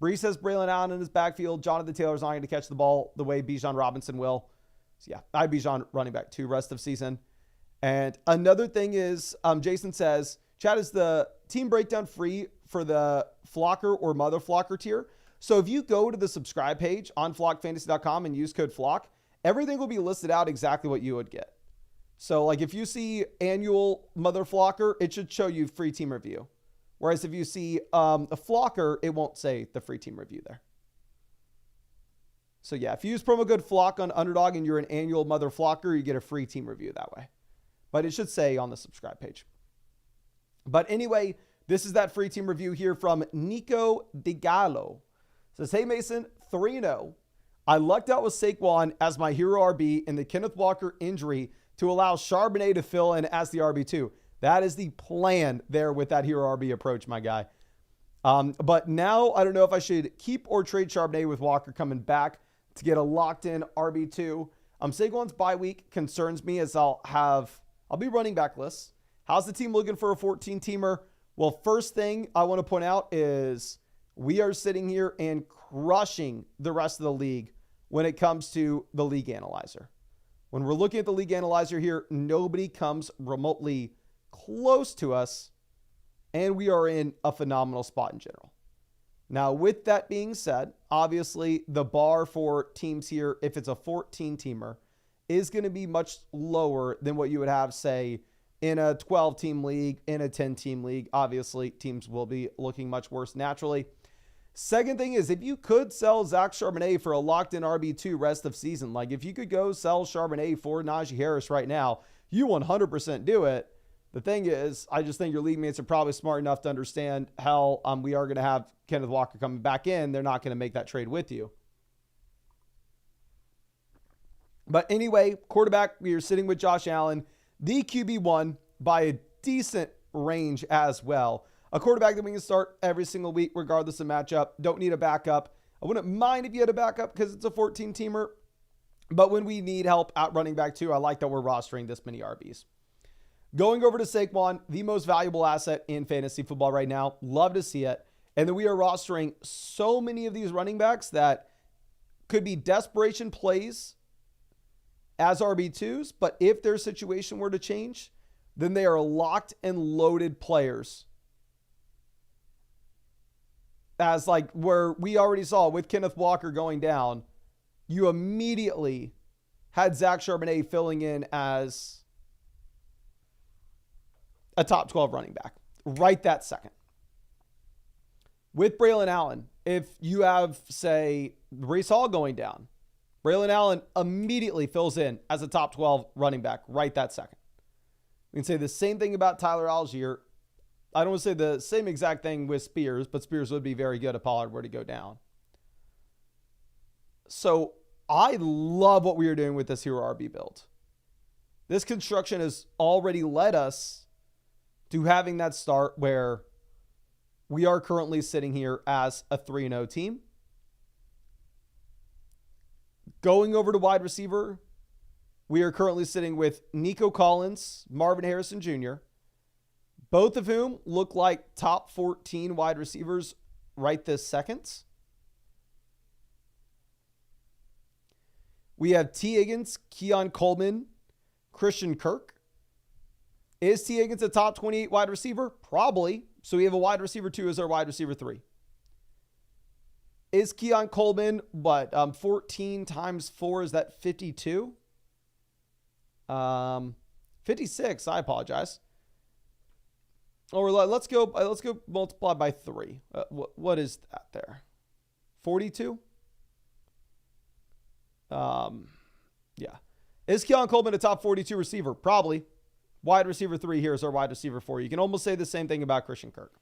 Breece has Braylon Allen in his backfield. Jonathan Taylor's not going to catch the ball the way Bijan Robinson will. So yeah, I have Bijan running back 2 rest of season. And another thing is, Jason says, Chad, is the team breakdown free for the Flocker or Mother Flocker tier? So if you go to the subscribe page on flockfantasy.com and use code FLOCK, everything will be listed out exactly what you would get. So like if you see annual Mother Flocker, it should show you free team review. Whereas if you see a Flocker, it won't say the free team review there. So yeah, if you use promo code FLOCK on Underdog and you're an annual Mother Flocker, you get a free team review that way. But it should say on the subscribe page. But anyway, this is that free team review here from Nico DeGallo. Says, hey Mason, 3-0. I lucked out with Saquon as my hero RB and the Kenneth Walker injury to allow Charbonnet to fill in as the RB2. That is the plan there with that hero RB approach, my guy. But now I don't know if I should keep or trade Charbonnet with Walker coming back to get a locked-in RB2. Saquon's bye week concerns me as I'll be running back lists. How's the team looking for a 14-teamer? Well, first thing I want to point out is we are sitting here and crushing the rest of the league when it comes to the league analyzer. When we're looking at the league analyzer here, nobody comes remotely close to us, and we are in a phenomenal spot in general. Now, with that being said, obviously the bar for teams here, if it's a 14-teamer, is going to be much lower than what you would have, say, in a 12-team league, in a 10-team league. Obviously, teams will be looking much worse naturally. Second thing is, if you could sell Zach Charbonnet for a locked-in RB2 rest of season, like if you could go sell Charbonnet for Najee Harris right now, you 100% do it. The thing is, I just think your league mates are probably smart enough to understand how we are going to have Kenneth Walker coming back in. They're not going to make that trade with you. But anyway, quarterback, we are sitting with Josh Allen, the QB1 by a decent range as well. A quarterback that we can start every single week, regardless of matchup. Don't need a backup. I wouldn't mind if you had a backup because it's a 14-teamer. But when we need help at running back too, I like that we're rostering this many RBs. Going over to Saquon, the most valuable asset in fantasy football right now. Love to see it. And then we are rostering so many of these running backs that could be desperation plays as RB2s. But if their situation were to change, then they are locked and loaded players. As like where we already saw with Kenneth Walker going down, you immediately had Zach Charbonnet filling in as a top 12 running back right that second. With Braylon Allen, if you have, say, Breece Hall going down, Braylon Allen immediately fills in as a top 12 running back right that second. We can say the same thing about Tyler Algier. I don't want to say the same exact thing with Spears, but Spears would be very good if Pollard were to go down. So I love what we are doing with this hero RB build. This construction has already led us to having that start where we are currently sitting here as a 3-0 team. Going over to wide receiver, we are currently sitting with Nico Collins, Marvin Harrison Jr., both of whom look like top 14 wide receivers right this second. We have T. Higgins, Keon Coleman, Christian Kirk. Is T. Higgins a top 28 wide receiver? Probably. So we have a wide receiver 2 as our wide receiver 3. Is Keon Coleman, 14 times 4, is that 52? 56, I apologize. Or let's go multiply by 3. What is that there? 42? Yeah. Is Keon Coleman a top 42 receiver? Probably. Wide receiver 3 here is our wide receiver 4. You can almost say the same thing about Christian Kirk.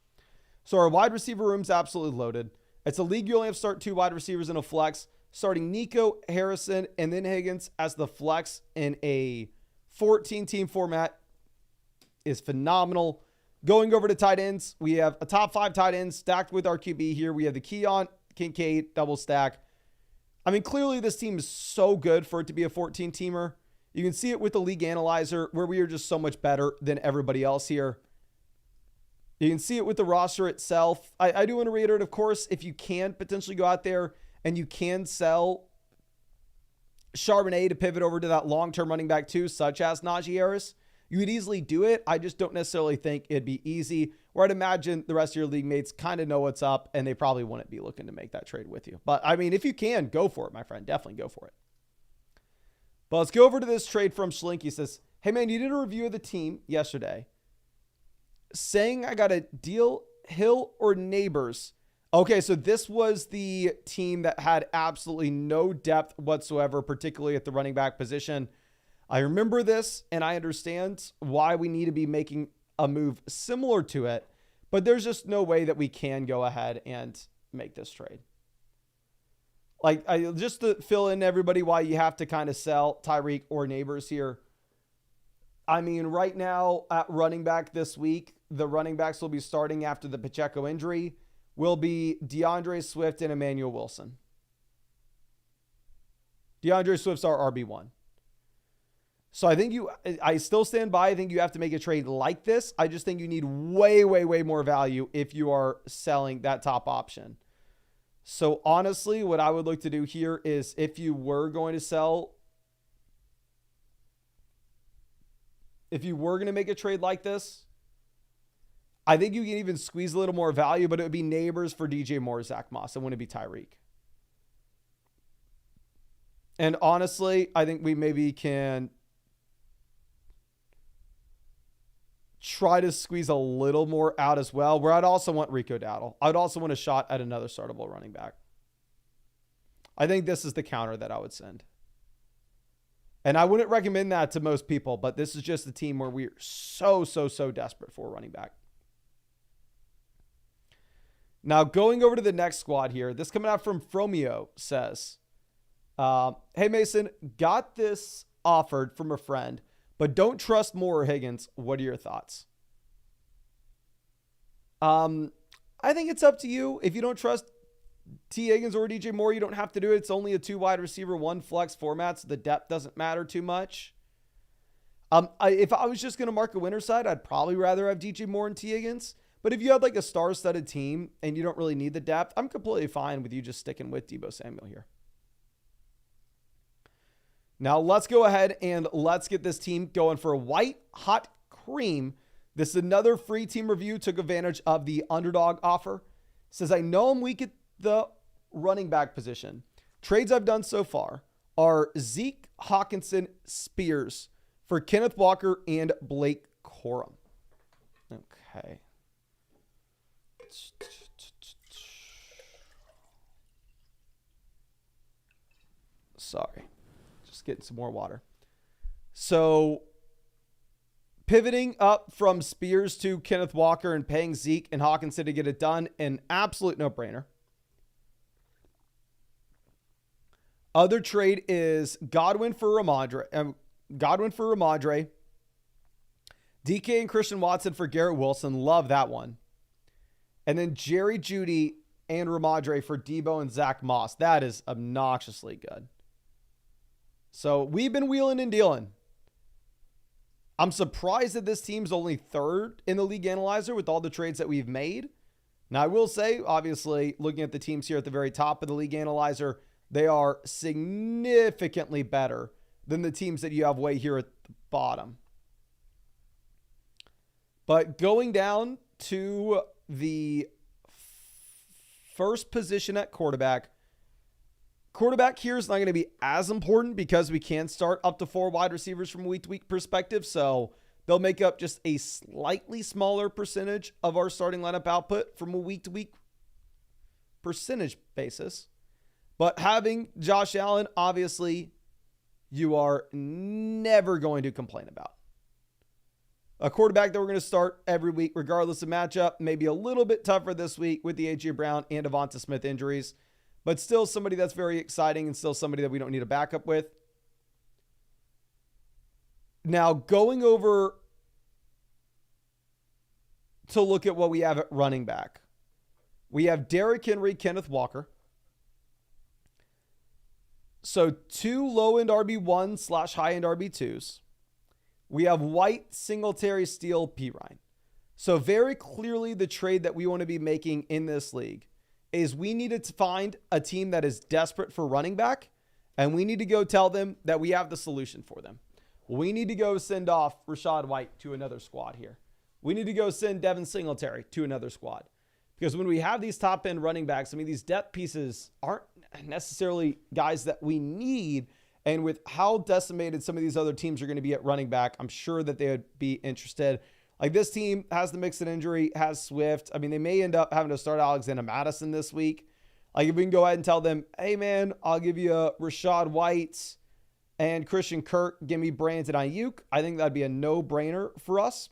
So our wide receiver room's absolutely loaded. It's a league you only have to start 2 wide receivers in a flex. Starting Nico, Harrison, and then Higgins as the flex in a 14-team format is phenomenal. Going over to tight ends, we have a top 5 tight ends stacked with our QB here. We have the Keon Kincaid double stack. I mean, clearly this team is so good for it to be a 14-teamer. You can see it with the league analyzer where we are just so much better than everybody else here. You can see it with the roster itself. I do want to reiterate, of course, if you can potentially go out there and you can sell Charbonnet to pivot over to that long-term running back too, such as Najee Harris, you would easily do it. I just don't necessarily think it'd be easy, or I'd imagine the rest of your league mates kind of know what's up and they probably wouldn't be looking to make that trade with you. But I mean, if you can, go for it, my friend. Definitely go for it. But let's go over to this trade from Schlink. He says, hey man, you did a review of the team yesterday saying I got a deal Hill or Neighbors. Okay, so this was the team that had absolutely no depth whatsoever, particularly at the running back position. I remember this, and I understand why we need to be making a move similar to it, but there's just no way that we can go ahead and make this trade. Just to fill in everybody why you have to kind of sell Tyreek or Neighbors here. I mean, right now at running back this week, the running backs will be starting after the Pacheco injury will be DeAndre Swift and Emmanuel Wilson. DeAndre Swift's our RB1. So I still stand by. I think you have to make a trade like this. I just think you need way, way, way more value if you are selling that top option. So honestly, what I would look to do here is if you were going to sell, if you were going to make a trade like this, I think you can even squeeze a little more value, but it would be Neighbors for DJ Moore, Zach Moss. It wouldn't be Tyreek. And honestly, I think we maybe can try to squeeze a little more out as well, where I'd also want Rico Dowdle. I'd also want a shot at another startable running back. I think this is the counter that I would send. And I wouldn't recommend that to most people, but this is just a team where we're so desperate for a running back. Now, going over to the next squad here, this coming out from Fromeo says, hey, Mason, got this offered from a friend, but don't trust Moore or Higgins. What are your thoughts? I think it's up to you. If you don't trust T. Higgins or DJ Moore, you don't have to do it. It's only a 2 wide receiver, 1 flex format, so the depth doesn't matter too much. If I was just going to mark a winner side, I'd probably rather have DJ Moore and T. Higgins. But if you had like a star-studded team and you don't really need the depth, I'm completely fine with you just sticking with Deebo Samuel here. Now let's go ahead and let's get this team going for White Hot Cream. This is another free team review. Took advantage of the Underdog offer. Says, I know I'm weak at the running back position. Trades I've done so far are Zeke, Hawkinson, Spears for Kenneth Walker and Blake Corum. Okay. Sorry. Just getting some more water. So pivoting up from Spears to Kenneth Walker and paying Zeke and Hawkinson to get it done, an absolute no-brainer. Other trade is Godwin for Ramondre. DK and Christian Watson for Garrett Wilson. Love that one. And then Jerry Jeudy and Ramondre for Deebo and Zach Moss. That is obnoxiously good. So we've been wheeling and dealing. I'm surprised that this team's only third in the league analyzer with all the trades that we've made. Now, I will say, obviously, looking at the teams here at the very top of the league analyzer, they are significantly better than the teams that you have way here at the bottom. But going down to the first position at quarterback. Quarterback here is not going to be as important because we can start up to 4 wide receivers from week to week perspective. So they'll make up just a slightly smaller percentage of our starting lineup output from a week to week percentage basis. But having Josh Allen, obviously, you are never going to complain about. A quarterback that we're going to start every week, regardless of matchup, maybe a little bit tougher this week with the A.J. Brown and Devonta Smith injuries, but still somebody that's very exciting and still somebody that we don't need a backup with. Now, going over to look at what we have at running back. We have Derrick Henry, Kenneth Walker. So 2 low-end RB1 / high-end RB2s. We have White, Singletary, Steele, Pirine. So very clearly the trade that we want to be making in this league is we needed to find a team that is desperate for running back, and we need to go tell them that we have the solution for them. We need to go send off Rachaad White to another squad here. We need to go send Devin Singletary to another squad. Because when we have these top-end running backs, I mean, these depth pieces aren't necessarily guys that we need. And with how decimated some of these other teams are going to be at running back, I'm sure that they would be interested. Like this team has the Mixon injury, has Swift. I mean, they may end up having to start Alexander Madison this week. Like if we can go ahead and tell them, hey man, I'll give you Rachaad White and Christian Kirk, give me Brandon Ayuk. I think that'd be a no-brainer for us.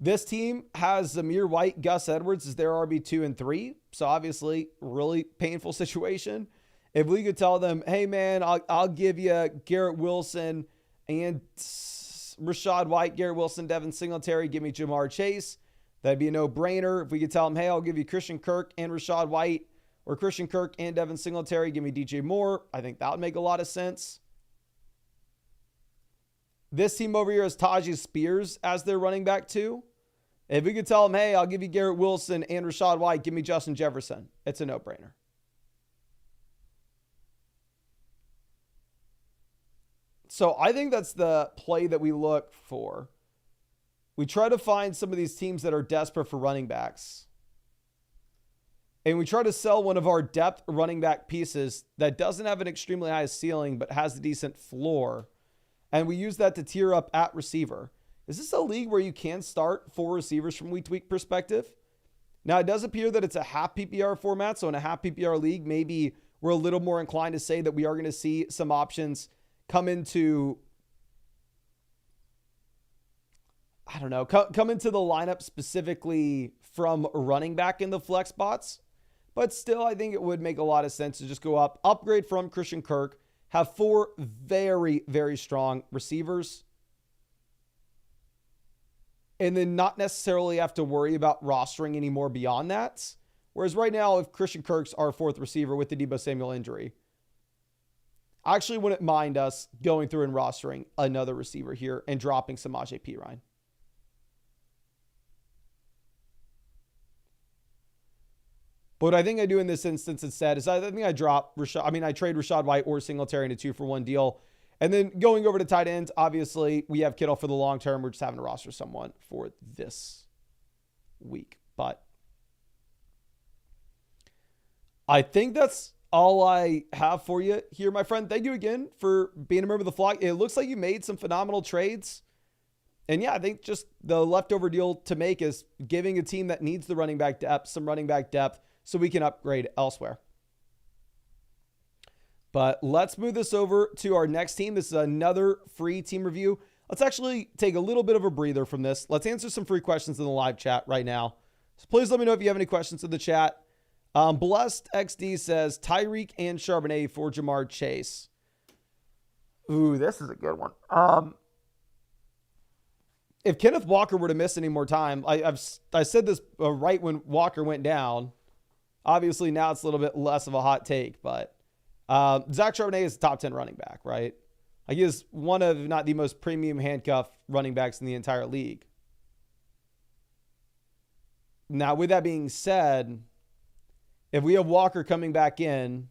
This team has Zamir White, Gus Edwards as their RB2 and 3. So obviously, really painful situation. If we could tell them, hey man, I'll give you Garrett Wilson and Rachaad White, Garrett Wilson, Devin Singletary, give me Jamar Chase, that'd be a no-brainer. If we could tell them, hey, I'll give you Christian Kirk and Rachaad White, or Christian Kirk and Devin Singletary, give me DJ Moore, I think that would make a lot of sense. This team over here has Tajee Spears as their running back too. If we could tell them, hey, I'll give you Garrett Wilson and Rachaad White, give me Justin Jefferson, it's a no-brainer. So I think that's the play that we look for. We try to find some of these teams that are desperate for running backs. And we try to sell one of our depth running back pieces that doesn't have an extremely high ceiling, but has a decent floor. And we use that to tier up at receiver. Is this a league where you can start 4 receivers from week to week perspective? Now, it does appear that it's a half PPR format. So in a half PPR league, maybe we're a little more inclined to say that we are going to see some options come into, I don't know, come into the lineup specifically from running back in the flex spots. But still, I think it would make a lot of sense to just go up, upgrade from Christian Kirk, have 4 very, very strong receivers, and then not necessarily have to worry about rostering anymore beyond that. Whereas right now, if Christian Kirk's our 4th receiver with the Deebo Samuel injury, I actually wouldn't mind us going through and rostering another receiver here and dropping some Najee P. Ryan. But what I think I do in this instance instead is I think I drop I trade Rachaad White or Singletary in a 2-for-1 deal. And then going over to tight ends, obviously we have Kittle for the long term. We're just having to roster someone for this week. But I think that's all I have for you here, my friend. Thank you again for being a member of the flock. It looks like you made some phenomenal trades. And yeah, I think just the leftover deal to make is giving a team that needs the running back depth some running back depth so we can upgrade elsewhere. But let's move this over to our next team. This is another free team review. Let's actually take a little bit of a breather from this. Let's answer some free questions in the live chat right now. So please let me know if you have any questions in the chat. Blessed XD says Tyreek and Charbonnet for Jamar Chase. Ooh, this is a good one. If Kenneth Walker were to miss any more time, I said this right when Walker went down. Obviously, now it's a little bit less of a hot take, but Zach Charbonnet is a top 10 running back, right? Like, he is one of, if not the most premium handcuff running backs in the entire league. Now, with that being said, if we have Walker coming back in,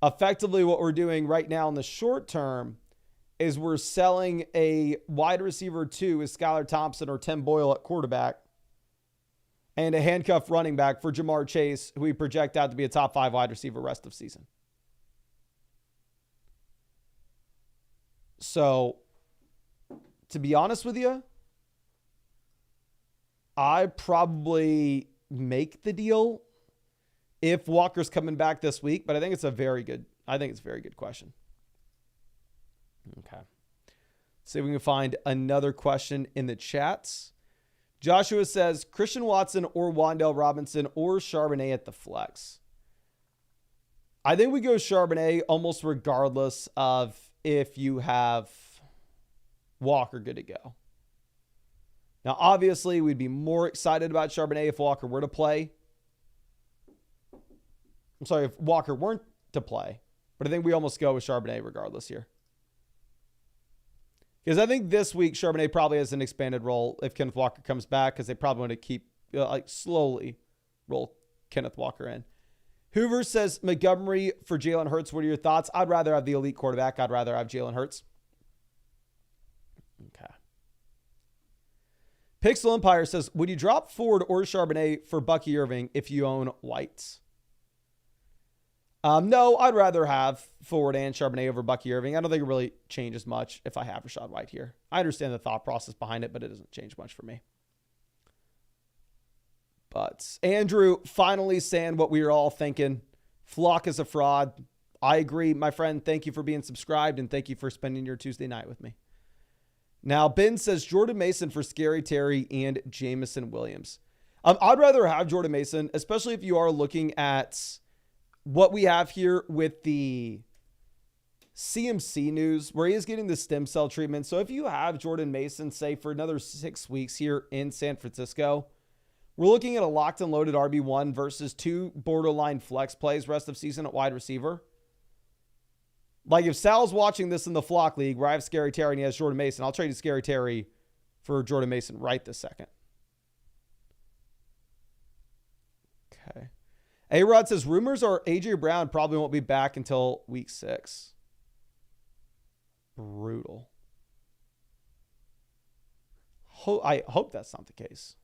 effectively what we're doing right now in the short term is we're selling a wide receiver 2 with Skylar Thompson or Tim Boyle at quarterback and a handcuff running back for Jamar Chase, who we project out to be a top 5 wide receiver rest of season. So, to be honest with you, I probably make the deal if Walker's coming back this week, but I think it's a very good question. Okay. Let's see if we can find another question in the chats. Joshua says, Christian Watson or Wan'Dale Robinson or Charbonnet at the flex. I think we go Charbonnet almost regardless of if you have Walker good to go. Now, obviously, we'd be more excited about Charbonnet if Walker were to play. I'm sorry, if Walker weren't to play. But I think we almost go with Charbonnet regardless here. Because I think this week, Charbonnet probably has an expanded role if Kenneth Walker comes back, because they probably want to keep, slowly roll Kenneth Walker in. Hoover says, Montgomery for Jalen Hurts. What are your thoughts? I'd rather have the elite quarterback. I'd rather have Jalen Hurts. Okay. Pixel Empire says, would you drop Ford or Charbonnet for Bucky Irving if you own Whites? No, I'd rather have Ford and Charbonnet over Bucky Irving. I don't think it really changes much if I have Rachaad White here. I understand the thought process behind it, but it doesn't change much for me. But Andrew finally saying what we were all thinking. Flock is a fraud. I agree, my friend. Thank you for being subscribed, and thank you for spending your Tuesday night with me. Now, Ben says Jordan Mason for Scary Terry and Jamison Williams. I'd rather have Jordan Mason, especially if you are looking at what we have here with the CMC news, where he is getting the stem cell treatment. So if you have Jordan Mason, say, for another 6 weeks here in San Francisco, we're looking at a locked and loaded RB1 versus 2 borderline flex plays rest of season at wide receiver. Like, if Sal's watching this in the Flock League where I have Scary Terry and he has Jordan Mason, I'll trade Scary Terry for Jordan Mason right this second. Okay. A-Rod says, rumors are A.J. Brown probably won't be back until week 6. Brutal. I hope that's not the case.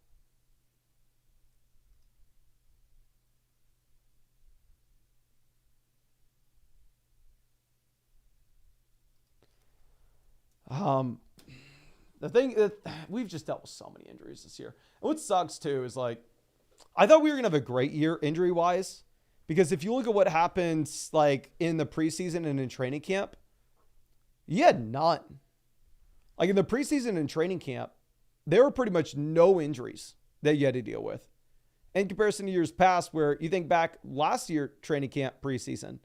The thing that we've just dealt with so many injuries this year. And what sucks too is, like, I thought we were going to have a great year injury wise, because if you look at what happens like in the preseason and in training camp, you had none. Like, in the preseason and training camp, there were pretty much no injuries that you had to deal with in comparison to years past, where you think back last year, training camp, preseason,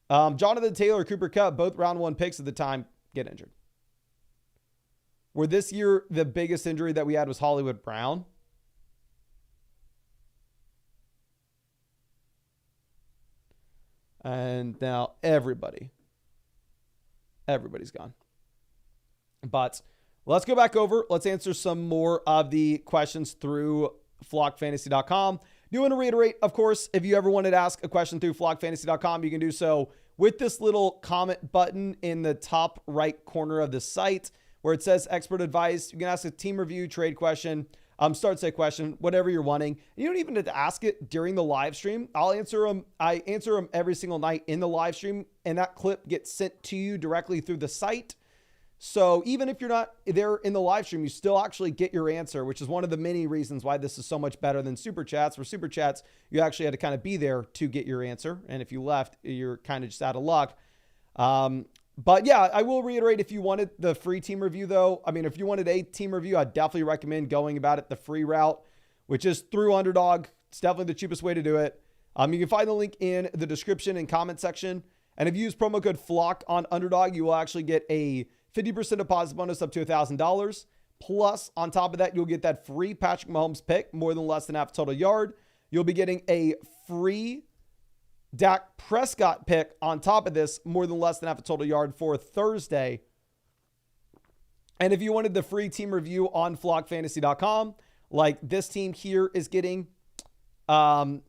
Jonathan Taylor, Cooper Kupp, both round 1 picks at the time, get injured. Where this year, the biggest injury that we had was Hollywood Brown. And now everybody's gone. But let's go back over. Let's answer some more of the questions through flockfantasy.com. Do want to reiterate, of course, if you ever wanted to ask a question through flockfantasy.com, you can do so with this little comment button in the top right corner of the site where it says expert advice. You can ask a team review, trade question, start set question, whatever you're wanting. You don't even have to ask it during the live stream. I'll answer them. I answer them every single night in the live stream, and that clip gets sent to you directly through the site. So even if you're not there in the live stream, you still actually get your answer, which is one of the many reasons why this is so much better than Super Chats. For Super Chats, you actually had to kind of be there to get your answer. And if you left, you're kind of just out of luck. But yeah, I will reiterate, if you wanted the free team review though, I mean, if you wanted a team review, I'd definitely recommend going about it the free route, which is through Underdog. It's definitely the cheapest way to do it. You can find the link in the description and comment section. And if you use promo code FLOCK on Underdog, you will actually get a 50% deposit bonus up to $1,000. Plus, on top of that, you'll get that free Patrick Mahomes pick, more than less than half total yard. You'll be getting a free Dak Prescott pick on top of this, more than less than half a total yard for Thursday. And if you wanted the free team review on flockfantasy.com, like this team here is getting, all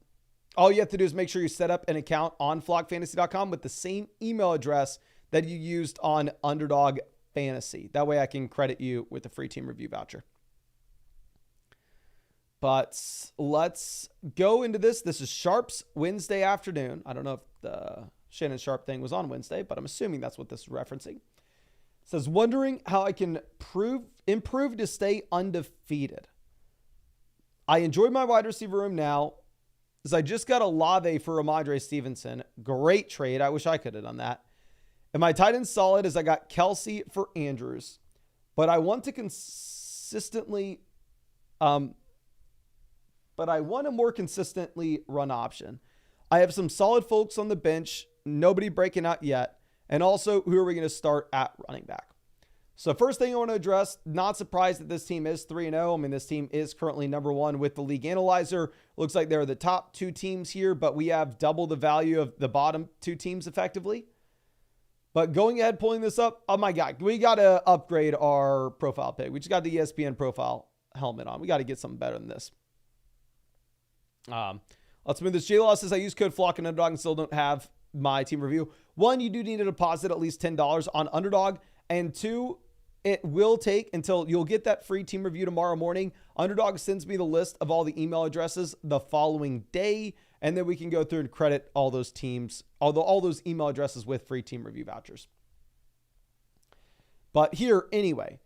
you have to do is make sure you set up an account on flockfantasy.com with the same email address that you used on Underdog Fantasy. That way I can credit you with a free team review voucher. But let's go into this. This is Sharp's Wednesday afternoon. I don't know if the Shannon Sharp thing was on Wednesday, but I'm assuming that's what this is referencing. It says, wondering how I can improve to stay undefeated. I enjoy my wide receiver room now, as I just got Olave for Ramondre Stevenson. Great trade. I wish I could have done that. And my tight end solid as I got Kelsey for Andrews. But I want to consistently... but I want a more consistently run option. I have some solid folks on the bench, nobody breaking out yet. And also, who are we going to start at running back? So first thing I want to address, not surprised that this team is 3-0. I mean, this team is currently number 1 with the league analyzer. Looks like they're the top 2 teams here, but we have double the value of the bottom 2 teams effectively. But going ahead, pulling this up, oh my God, we got to upgrade our profile pic. We just got the ESPN profile helmet on. We got to get something better than this. Let's move this. J-Law says, I use code FLOCK and Underdog and still don't have my team review. 1, you do need to deposit at least $10 on Underdog. And 2, it will take until you'll get that free team review tomorrow morning. Underdog sends me the list of all the email addresses the following day. And then we can go through and credit all those teams, all those email addresses with free team review vouchers. But here, anyway,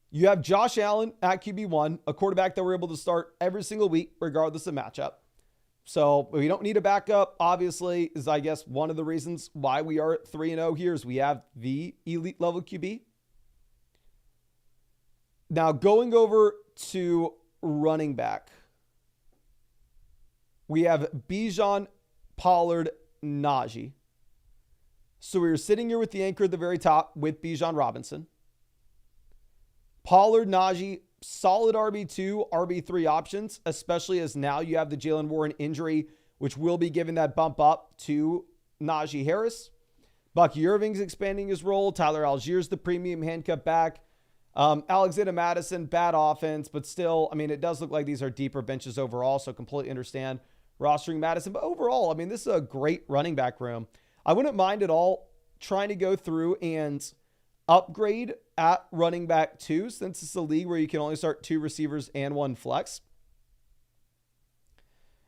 you have Josh Allen at QB1, a quarterback that we're able to start every single week, regardless of matchup. So we don't need a backup, obviously, is I guess one of the reasons why we are at 3-0 here is we have the elite level QB. Now, going over to running back, we have Bijan, Pollard, Najee. So we were sitting here with the anchor at the very top with Bijan Robinson. Pollard, Najee, solid RB2, RB3 options, especially as now you have the Jalen Warren injury, which will be giving that bump up to Najee Harris. Bucky Irving's expanding his role. Tyler Algier's the premium handcuff back. Alexander Madison, bad offense, but still, I mean, it does look like these are deeper benches overall, so completely understand rostering Madison. But overall, I mean, this is a great running back room. I wouldn't mind at all trying to go through and upgrade at running back 2, since it's a league where you can only start 2 receivers and 1 flex.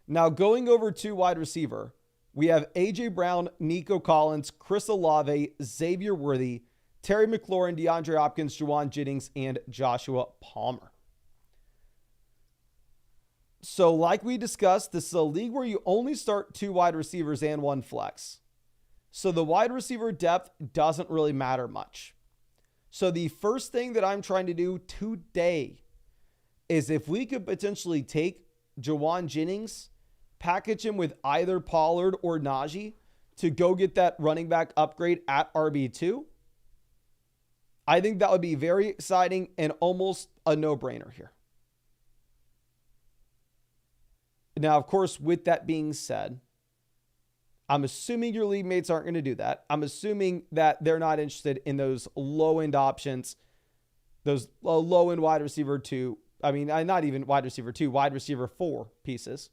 Now, going over to wide receiver, we have A.J. Brown, Nico Collins, Chris Olave, Xavier Worthy, Terry McLaurin, DeAndre Hopkins, Juwan Jennings, and Joshua Palmer. So like we discussed, this is a league where you only start 2 wide receivers and 1 flex. So the wide receiver depth doesn't really matter much. So the first thing that I'm trying to do today is if we could potentially take Juwan Jennings, package him with either Pollard or Najee to go get that running back upgrade at RB2. I think that would be very exciting and almost a no-brainer here. Now, of course, with that being said, I'm assuming your league mates aren't going to do that. I'm assuming that they're not interested in those low-end options, those low-end wide receiver 2. I mean, not even wide receiver 2, wide receiver 4 pieces.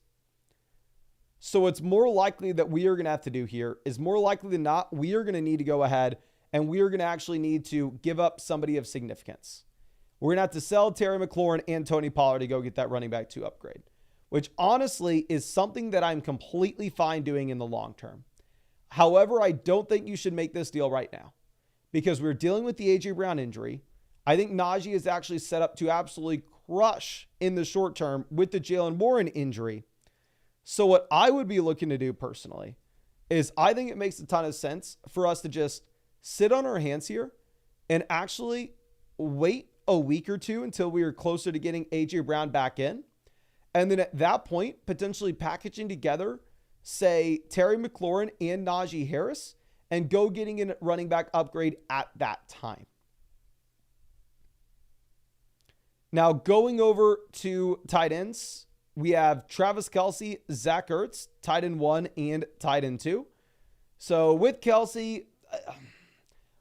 So what's more likely that we are going to have to do here is more likely than not, we are going to need to go ahead and we are going to actually need to give up somebody of significance. We're going to have to sell Terry McLaurin and Tony Pollard to go get that running back 2 upgrade, which honestly is something that I'm completely fine doing in the long term. However, I don't think you should make this deal right now because we're dealing with the A.J. Brown injury. I think Najee is actually set up to absolutely crush in the short term with the Jalen Warren injury. So what I would be looking to do personally is I think it makes a ton of sense for us to just sit on our hands here and actually wait a week or 2 until we are closer to getting A.J. Brown back in. And then at that point, potentially packaging together, say, Terry McLaurin and Najee Harris and go getting a running back upgrade at that time. Now, going over to tight ends, we have Travis Kelce, Zach Ertz, tight end 1 and tight end 2. So with Kelce,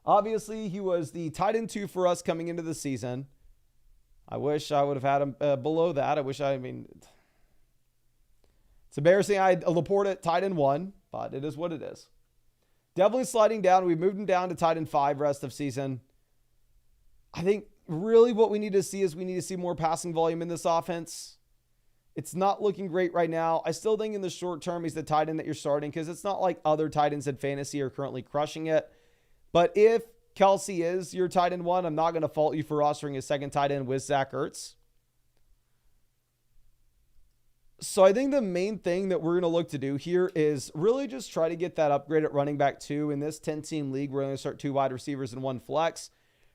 obviously he was the tight end 2 for us coming into the season. I wish I would have had him below that. It's embarrassing. I had Laporta at tight end 1, but it is what it is. Definitely sliding down. We moved him down to tight end 5 rest of season. I think really what we need to see is we need to see more passing volume in this offense. It's not looking great right now. I still think in the short term, he's the tight end that you're starting because it's not like other tight ends in fantasy are currently crushing it. But if Kelce is your tight end 1, I'm not going to fault you for rostering his second tight end with Zach Ertz. So I think the main thing that we're going to look to do here is really just try to get that upgrade at running back 2 in this 10-team league. We're going to start 2 wide receivers and 1 flex.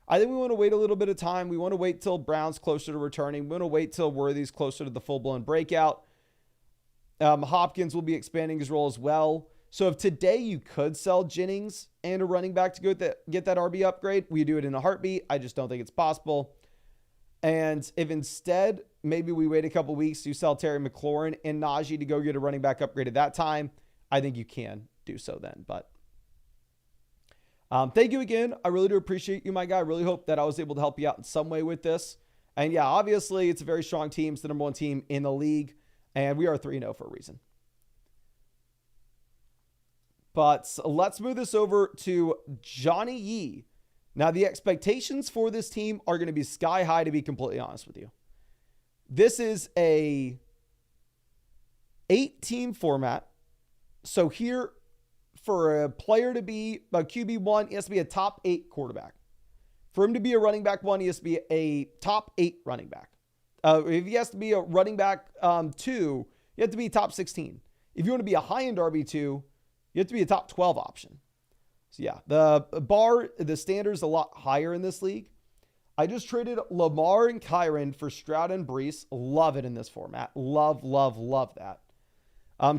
I think we want to wait a little bit of time. We want to wait till Brown's closer to returning. We want to wait till Worthy's closer to the full-blown breakout. Hopkins will be expanding his role as well. So if today you could sell Jennings and a running back to get that RB upgrade, we do it in a heartbeat. I just don't think it's possible. And if instead, maybe we wait a couple weeks, you sell Terry McLaurin and Najee to go get a running back upgrade at that time, I think you can do so then. But thank you again. I really do appreciate you, my guy. I really hope that I was able to help you out in some way with this. And yeah, obviously it's a very strong team. It's the number 1 team in the league. And we are 3-0 for a reason. But let's move this over to Johnny Yee. Now, the expectations for this team are going to be sky high, to be completely honest with you. This is a 8-team format. So here, for a player to be a QB1, he has to be a top 8 quarterback. For him to be a running back 1, he has to be a top 8 running back. If he has to be a running back 2, you have to be top 16. If you want to be a high-end RB2, you have to be a top 12 option. So yeah, the bar, the standard's a lot higher in this league. I just traded Lamar and Kyron for Stroud and Brees. Love it in this format. Love, love, love that.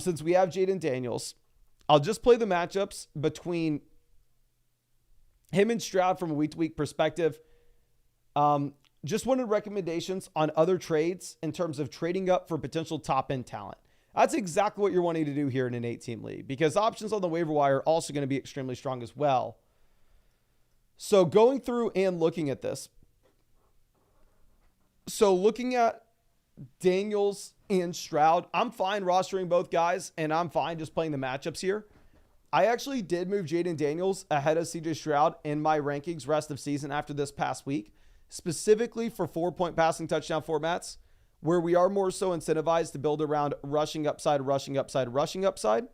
Since we have Jaden Daniels, I'll just play the matchups between him and Stroud from a week-to-week perspective. Just wanted recommendations on other trades in terms of trading up for potential top-end talent. That's exactly what you're wanting to do here in an 8-team league, because options on the waiver wire are also going to be extremely strong as well. So going through and looking at this. So looking at Daniels and Stroud, I'm fine rostering both guys, and I'm fine just playing the matchups here. I actually did move Jaden Daniels ahead of CJ Stroud in my rankings rest of season after this past week, specifically for 4-point passing touchdown formats, where we are more so incentivized to build around rushing upside, rushing upside, rushing upside.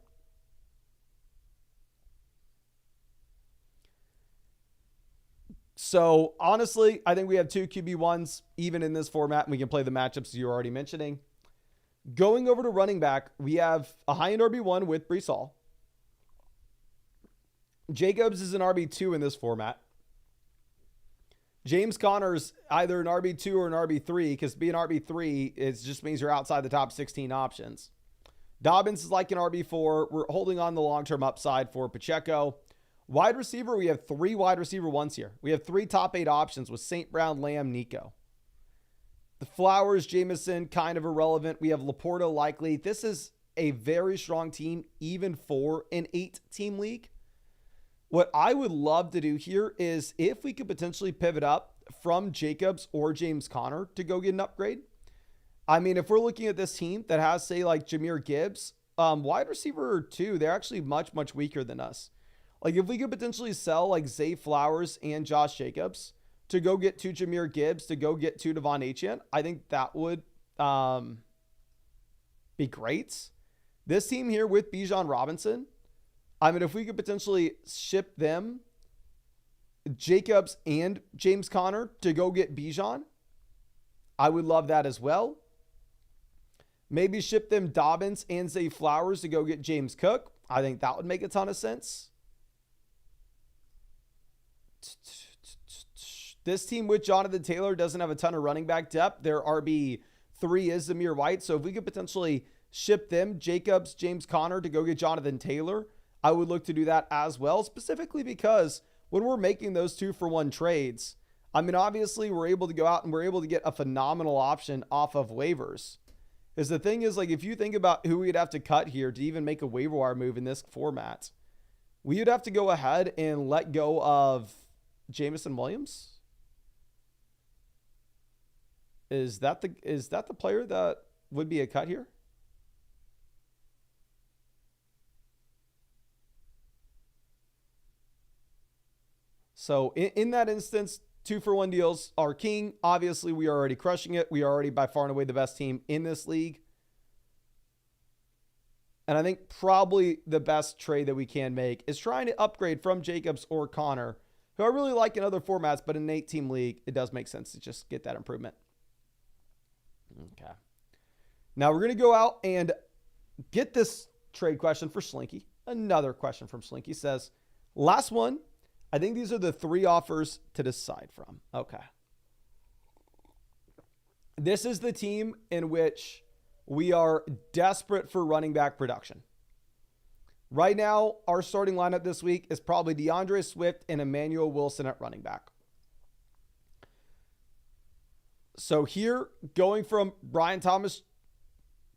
So honestly, I think we have 2 QB1s even in this format, and we can play the matchups you're already mentioning. Going over to running back, we have a high-end RB1 with Brees Hall. Jacobs is an RB2 in this format. James Conner's either an RB2 or an RB3, because being RB3, it just means you're outside the top 16 options. Dobbins is like an RB4. We're holding on the long-term upside for Pacheco. Wide receiver, we have 3 wide receiver ones here. We have 3 top 8 options with St. Brown, Lamb, Nico. The Flowers, Jameson, kind of irrelevant. We have Laporta likely. This is a very strong team, even for an 8-team league. What I would love to do here is if we could potentially pivot up from Jacobs or James Conner to go get an upgrade. I mean, if we're looking at this team that has, say, like Jahmyr Gibbs, wide receiver 2, they're actually much, much weaker than us. Like, if we could potentially sell, like, Zay Flowers and Josh Jacobs to go get 2 Jahmyr Gibbs, to go get 2 Devon Achane, I think that would be great. This team here with Bijan Robinson, I mean, if we could potentially ship them, Jacobs and James Conner, to go get Bijan, I would love that as well. Maybe ship them Dobbins and Zay Flowers to go get James Cook. I think that would make a ton of sense. This team with Jonathan Taylor doesn't have a ton of running back depth. Their RB3 is Zamir White. So if we could potentially ship them, Jacobs, James Conner, to go get Jonathan Taylor, I would look to do that as well, specifically because when we're making those 2-for-1 trades, I mean, obviously we're able to go out and we're able to get a phenomenal option off of waivers. Because the thing is, like, if you think about who we'd have to cut here to even make a waiver wire move in this format, we would have to go ahead and let go of Jameson Williams. Is that the player that would be a cut here? So in that instance, 2-for-1 deals are king. Obviously, we are already crushing it. We are already by far and away the best team in this league. And I think probably the best trade that we can make is trying to upgrade from Jacobs or Connor, who I really like in other formats, but in an 8-team league, it does make sense to just get that improvement. Okay. Now we're going to go out and get this trade question for Slinky. Another question from Slinky says, last one. I think these are the 3 offers to decide from. Okay. This is the team in which we are desperate for running back production. Right now, our starting lineup this week is probably DeAndre Swift and Emmanuel Wilson at running back. So here, going from Brian Thomas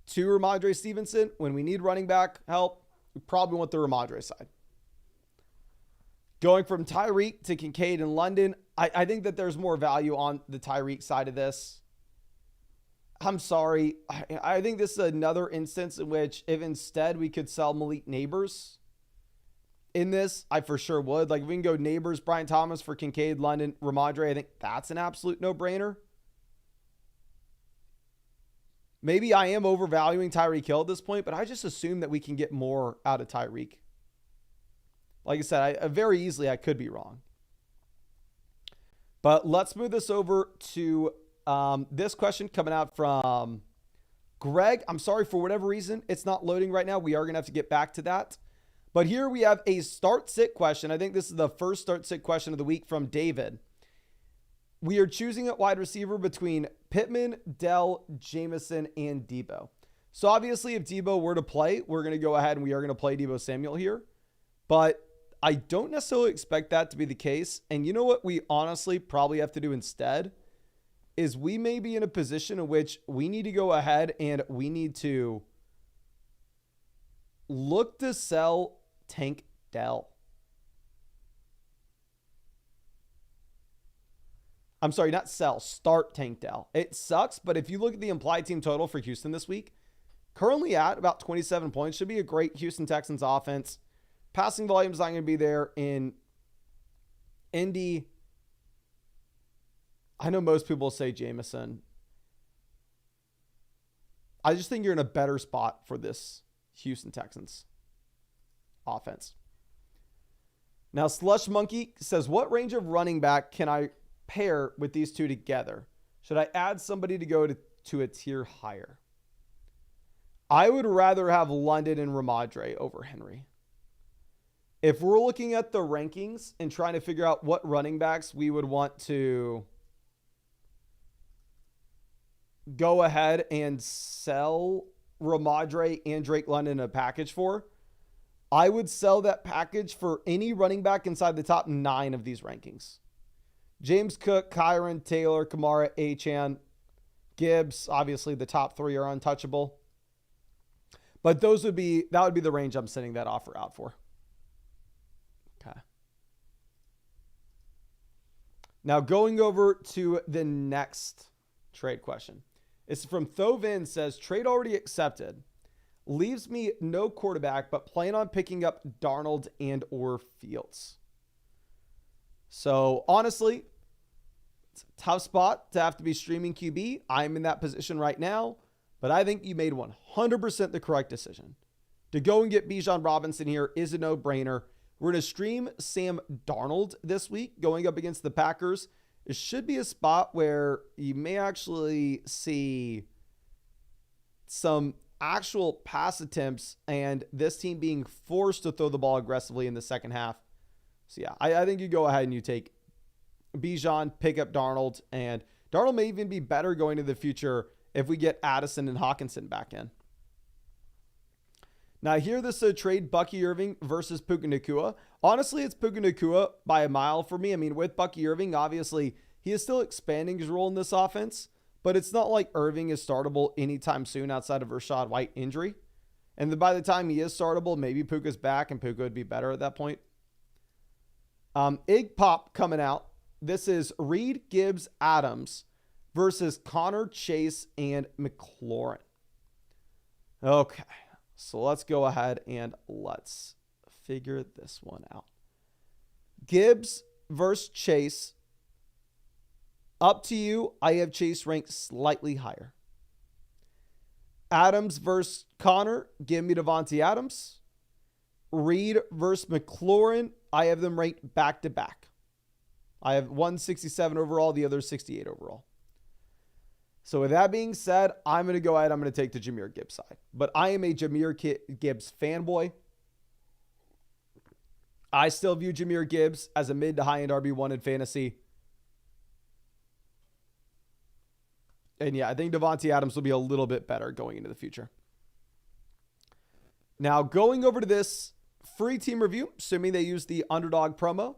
to Ramondre Stevenson, when we need running back help, we probably want the Ramondre side. Going from Tyreek to Kincaid and London, I think that there's more value on the Tyreek side of this. I'm sorry. I think this is another instance in which if instead we could sell Malik Neighbors in this, I for sure would. Like, if we can go Neighbors, Brian Thomas for Kincaid, London, Ramondre, I think that's an absolute no-brainer. Maybe I am overvaluing Tyreek Hill at this point, but I just assume that we can get more out of Tyreek. Like I said, I very easily I could be wrong. But let's move this over to this question coming out from Greg. I'm sorry, for whatever reason, it's not loading right now. We are going to have to get back to that. But here we have a start-sit question. I think this is the first start-sit question of the week from David. We are choosing at wide receiver between Pittman, Dell, Jameson, and Debo. So obviously, if Debo were to play, we're going to go ahead and we are going to play Debo Samuel here. But I don't necessarily expect that to be the case. And you know what we honestly probably have to do instead is we may be in a position in which we need to go ahead and we need to look to sell Tank Dell. I'm sorry, not sell, start Tank Dell. It sucks, but if you look at the implied team total for Houston this week, currently at about 27 points, should be a great Houston Texans offense. Passing volume is not going to be there in Indy. I know most people say Jameson. I just think you're in a better spot for this Houston Texans offense. Now, Slush Monkey says, what range of running back can I pair with these two together? Should I add somebody to go to a tier higher? I would rather have London and Ramadre over Henry. If we're looking at the rankings and trying to figure out what running backs we would want to go ahead and sell Ramadre and Drake London a package for, I would sell that package for any running back inside the top 9 of these rankings. James Cook, Kyron, Taylor, Kamara, Achane, Gibbs. Obviously, the top 3 are untouchable. But that would be the range I'm sending that offer out for. Okay. Now going over to the next trade question. It's from Thovin, says, trade already accepted. Leaves me no quarterback, but plan on picking up Darnold and or Fields. So honestly, it's a tough spot to have to be streaming QB. I'm in that position right now, but I think you made 100% the correct decision. To go and get Bijan Robinson here is a no-brainer. We're going to stream Sam Darnold this week going up against the Packers. It should be a spot where you may actually see some actual pass attempts and this team being forced to throw the ball aggressively in the second half. So yeah, I think you go ahead and you take Bijan, pick up Darnold, and Darnold may even be better going into the future if we get Addison and Hawkinson back in. Now here, this is a trade Bucky Irving versus Puka Nacua. Honestly, it's Puka Nacua by a mile for me. I mean, with Bucky Irving, obviously, he is still expanding his role in this offense, but it's not like Irving is startable anytime soon outside of Rachaad White injury. And then by the time he is startable, maybe Puka's back and Puka would be better at that point. Ig Pop coming out. This is Reed, Gibbs, Adams versus Connor, Chase, and McLaurin. Okay, so let's go ahead and let's figure this one out. Gibbs versus Chase. Up to you. I have Chase ranked slightly higher. Adams versus Connor. Give me Devontae Adams. Reed versus McLaurin. I have them ranked back to back. I have 167 overall, the other 68 overall. So with that being said, I'm going to go ahead. I'm going to take the Jahmyr Gibbs side. But I am a Jahmyr Gibbs fanboy. I still view Jahmyr Gibbs as a mid to high end RB1 in fantasy. And yeah, I think Devontae Adams will be a little bit better going into the future. Now, going over to this free team review, assuming they use the Underdog promo.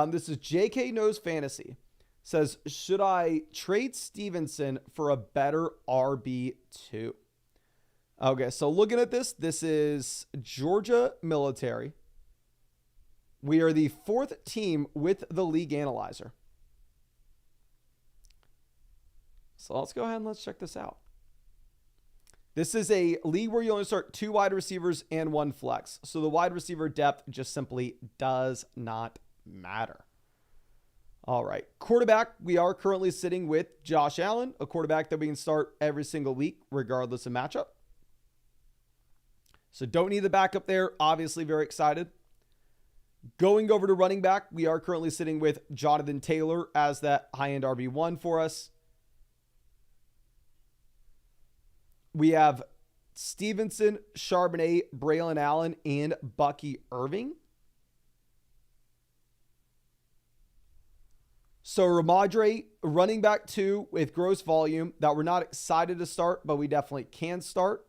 This is JK Knows Fantasy. Says, should I trade Stevenson for a better RB2? Okay, so looking at this, this is Georgia Military. We are the 4th team with the league analyzer. So let's go ahead and let's check this out. This is a league where you only start 2 wide receivers and 1 flex. So the wide receiver depth just simply does not matter. All right. Quarterback, we are currently sitting with Josh Allen, a quarterback that we can start every single week, regardless of matchup. So don't need the backup there. Obviously very excited. Going over to running back, we are currently sitting with Jonathan Taylor as that high-end RB1 for us. We have Stevenson, Charbonnet, Braylon Allen, and Bucky Irving. So Ramadre, running back 2 with gross volume that we're not excited to start, but we definitely can start.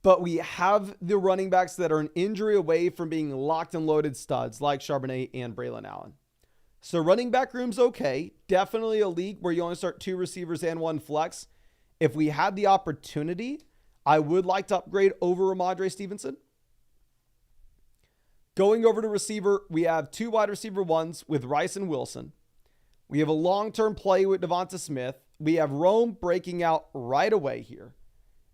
But we have the running backs that are an injury away from being locked and loaded studs like Charbonnet and Braylon Allen. So running back room's okay. Definitely a league where you only start 2 receivers and 1 flex. If we had the opportunity, I would like to upgrade over Ramadre Stevenson. Going over to receiver, we have 2 wide receiver 1s with Rice and Wilson. We have a long-term play with Devonta Smith. We have Rome breaking out right away here.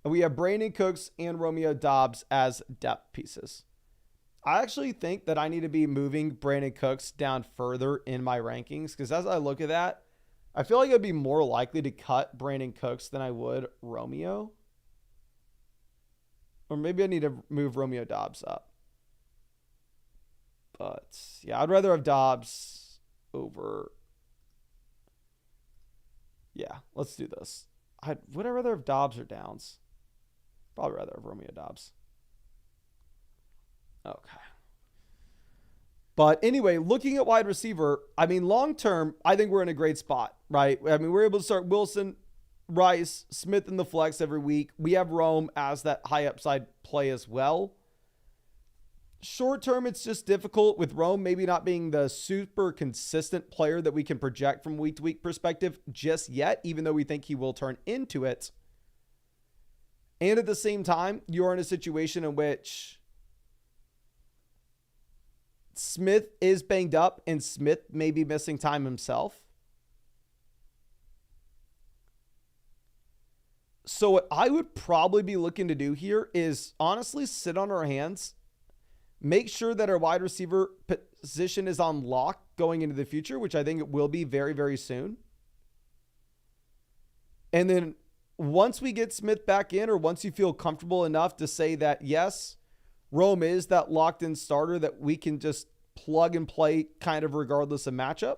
And we have Brandon Cooks and Romeo Doubs as depth pieces. I actually think that I need to be moving Brandon Cooks down further in my rankings because as I look at that, I feel like I'd be more likely to cut Brandon Cooks than I would Romeo. Or maybe I need to move Romeo Doubs up. But yeah, I'd rather have Doubs over. Yeah, let's do this. Would I rather have Doubs or Downs? Probably rather have Romeo Doubs. Okay. But anyway, looking at wide receiver, I mean, long term, I think we're in a great spot, right? I mean, we're able to start Wilson, Rice, Smith in the flex every week. We have Rome as that high upside play as well. Short term, it's just difficult with Rome maybe not being the super consistent player that we can project from week to week perspective just yet, even though we think he will turn into it. And at the same time, you're in a situation in which Smith is banged up and Smith may be missing time himself. So what I would probably be looking to do here is honestly sit on our hands, make sure that our wide receiver position is on lock going into the future, which I think it will be very, very soon. And then once we get Smith back in, or once you feel comfortable enough to say that, yes, Rome is that locked in starter that we can just plug and play kind of regardless of matchup,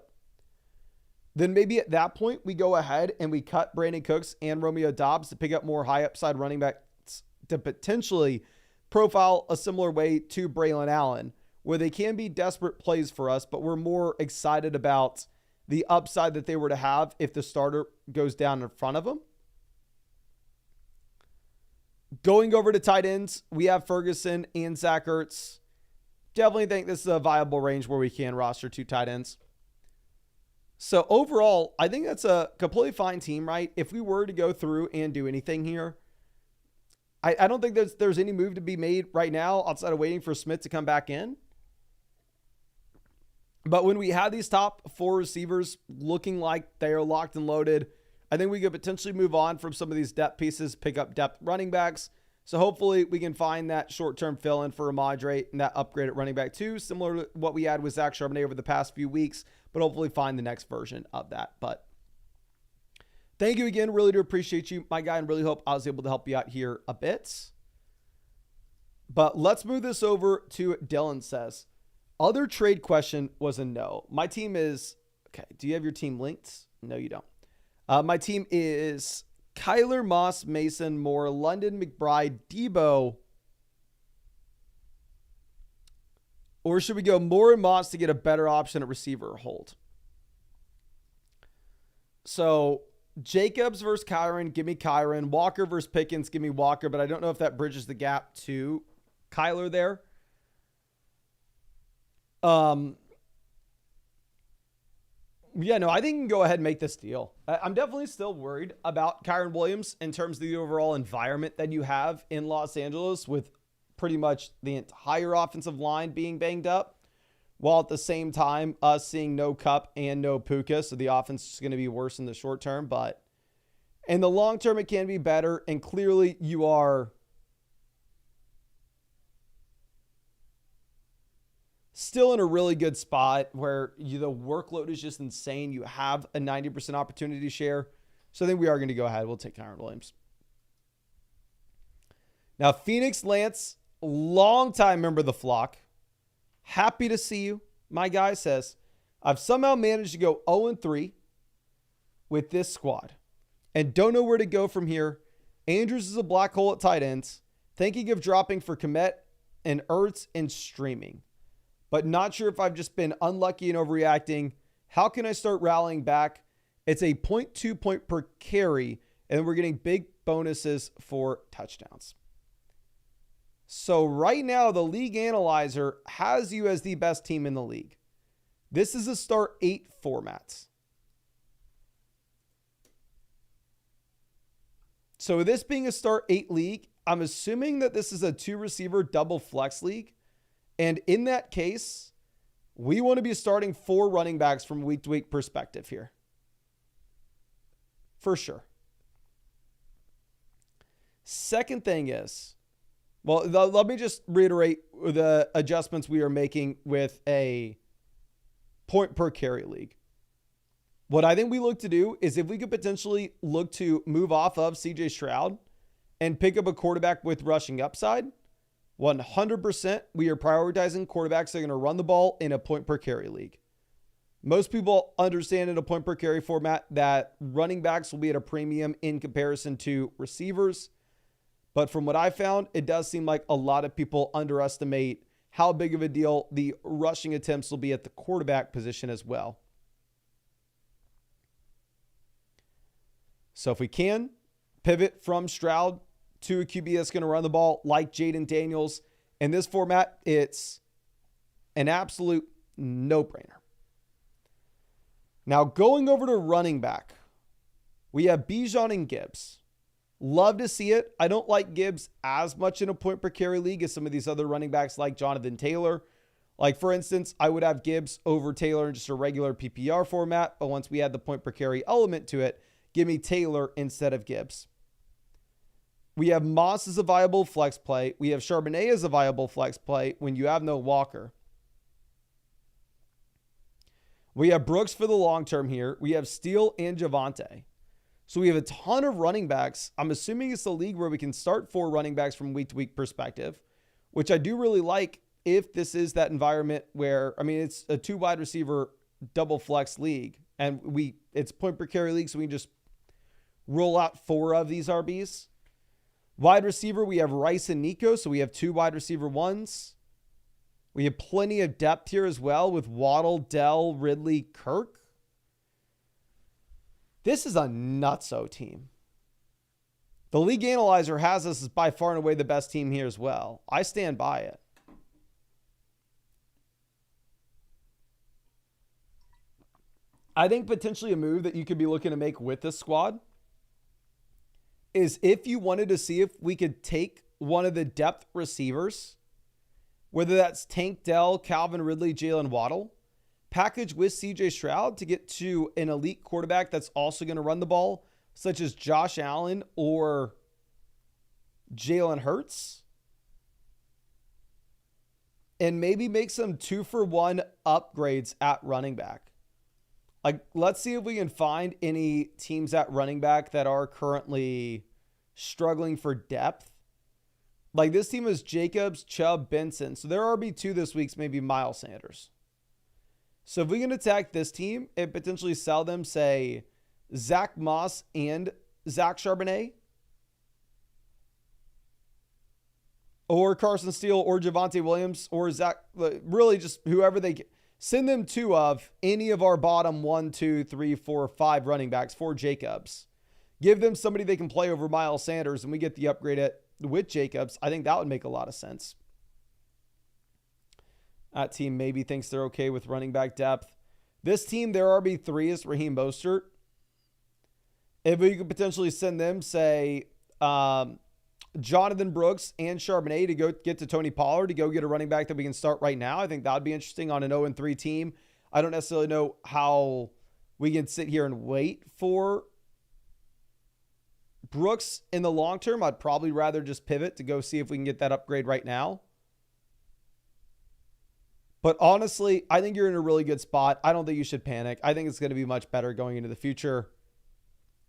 then maybe at that point we go ahead and we cut Brandon Cooks and Romeo Doubs to pick up more high upside running backs to potentially profile a similar way to Braylon Allen, where they can be desperate plays for us, but we're more excited about the upside that they were to have if the starter goes down in front of them. Going over to tight ends, we have Ferguson and Zach Ertz. Definitely think this is a viable range where we can roster 2 tight ends. So overall, I think that's a completely fine team, right? If we were to go through and do anything here, I don't think there's any move to be made right now outside of waiting for Smith to come back in. But when we have these top 4 receivers looking like they are locked and loaded, I think we could potentially move on from some of these depth pieces, pick up depth running backs. So hopefully we can find that short-term fill-in for Ramadre and that upgrade at running back 2, similar to what we had with Zach Charbonnet over the past few weeks, but hopefully find the next version of that. But thank you again. Really do appreciate you, my guy, and really hope I was able to help you out here a bit. But let's move this over to Dylan says, other trade question was a no. My team is, okay, do you have your team linked? No, you don't. My team is Kyler, Moss, Mason, Moore, London, McBride, Debo. Or should we go Moore and Moss to get a better option at receiver or hold? So Jacobs versus Kyron, give me Kyron. Walker versus Pickens, give me Walker. But I don't know if that bridges the gap to Kyler there. Yeah, no, I think you can go ahead and make this deal. I'm definitely still worried about Kyron Williams in terms of the overall environment that you have in Los Angeles with pretty much the entire offensive line being banged up, while at the same time us seeing no Cup and no Puka. So the offense is going to be worse in the short term, but in the long term, it can be better. And clearly you are still in a really good spot where the workload is just insane. You have a 90% opportunity share. So I think we are going to go ahead. We'll take Kyron Williams. Now, Phoenix Lance, longtime member of the flock. Happy to see you. My guy says, I've somehow managed to go 0-3 with this squad and don't know where to go from here. Andrews is a black hole at tight ends. Thinking of dropping for Komet and Ertz and streaming, but not sure if I've just been unlucky and overreacting. How can I start rallying back? It's a 0.2 point per carry, and we're getting big bonuses for touchdowns. So right now, the league analyzer has you as the best team in the league. This is a start 8 format. So with this being a start 8 league, I'm assuming that this is a 2-receiver double flex league. And in that case, we want to be starting 4 running backs from week to week perspective here. For sure. Second thing is, well, let me just reiterate the adjustments we are making with a point per carry league. What I think we look to do is if we could potentially look to move off of CJ Stroud and pick up a quarterback with rushing upside, 100% we are prioritizing quarterbacks that are going to run the ball in a point per carry league. Most people understand in a point per carry format that running backs will be at a premium in comparison to receivers. But from what I found, it does seem like a lot of people underestimate how big of a deal the rushing attempts will be at the quarterback position as well. So if we can pivot from Stroud to a QB that's going to run the ball like Jaden Daniels, in this format, it's an absolute no-brainer. Now going over to running back, we have Bijan and Gibbs. Love to see it. I don't like Gibbs as much in a point per carry league as some of these other running backs like Jonathan Taylor. Like, for instance, I would have Gibbs over Taylor in just a regular PPR format, but once we add the point per carry element to it, give me Taylor instead of Gibbs. We have Moss as a viable flex play. We have Charbonnet as a viable flex play when you have no Walker. We have Brooks for the long term here. We have Steele and Javonte. So we have a ton of running backs. I'm assuming it's a league where we can start 4 running backs from week to week perspective, which I do really like if this is that environment where, I mean, it's a 2 wide receiver double flex league and it's point per carry league. So we can just roll out 4 of these RBs. Wide receiver, we have Rice and Nico. So we have 2 wide receiver ones. We have plenty of depth here as well with Waddle, Dell, Ridley, Kirk. This is a nutso team. The league analyzer has us as by far and away the best team here as well. I stand by it. I think potentially a move that you could be looking to make with this squad is if you wanted to see if we could take one of the depth receivers, whether that's Tank Dell, Calvin Ridley, Jalen Waddle, package with CJ Stroud to get to an elite quarterback that's also going to run the ball, such as Josh Allen or Jalen Hurts, and maybe make some 2-for-1 upgrades at running back. Like, let's see if we can find any teams at running back that are currently struggling for depth. Like, this team is Jacobs, Chubb, Benson. So their RB2 this week's maybe Miles Sanders. So if we can attack this team and potentially sell them, say, Zach Moss and Zach Charbonnet, or Carson Steele, or Javonte Williams, or Zach, really just whoever they get. Send them 2 of any of our bottom 1, 2, 3, 4, 5 running backs for Jacobs. Give them somebody they can play over Miles Sanders, and we get the upgrade with Jacobs. I think that would make a lot of sense. That team maybe thinks they're okay with running back depth. This team, their RB3 is Raheem Mostert. If we could potentially send them, say, Jonathan Brooks and Charbonnet to go get to Tony Pollard to go get a running back that we can start right now. I think that would be interesting on an 0-3 team. I don't necessarily know how we can sit here and wait for Brooks in the long term. I'd probably rather just pivot to go see if we can get that upgrade right now. But honestly, I think you're in a really good spot. I don't think you should panic. I think it's going to be much better going into the future.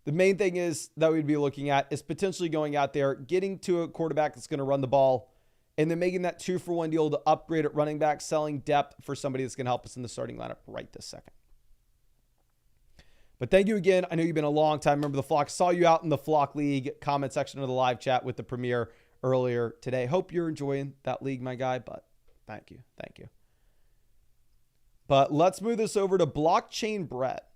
The main thing is that we'd be looking at is potentially going out there, getting to a quarterback that's going to run the ball, and then making that 2-for-1 deal to upgrade at running back, selling depth for somebody that's going to help us in the starting lineup right this second. But thank you again. I know you've been a long time member of the Flock. Saw you out in the Flock League comment section of the live chat with the Premier earlier today. Hope you're enjoying that league, my guy, but thank you. Thank you. But let's move this over to Blockchain Brett.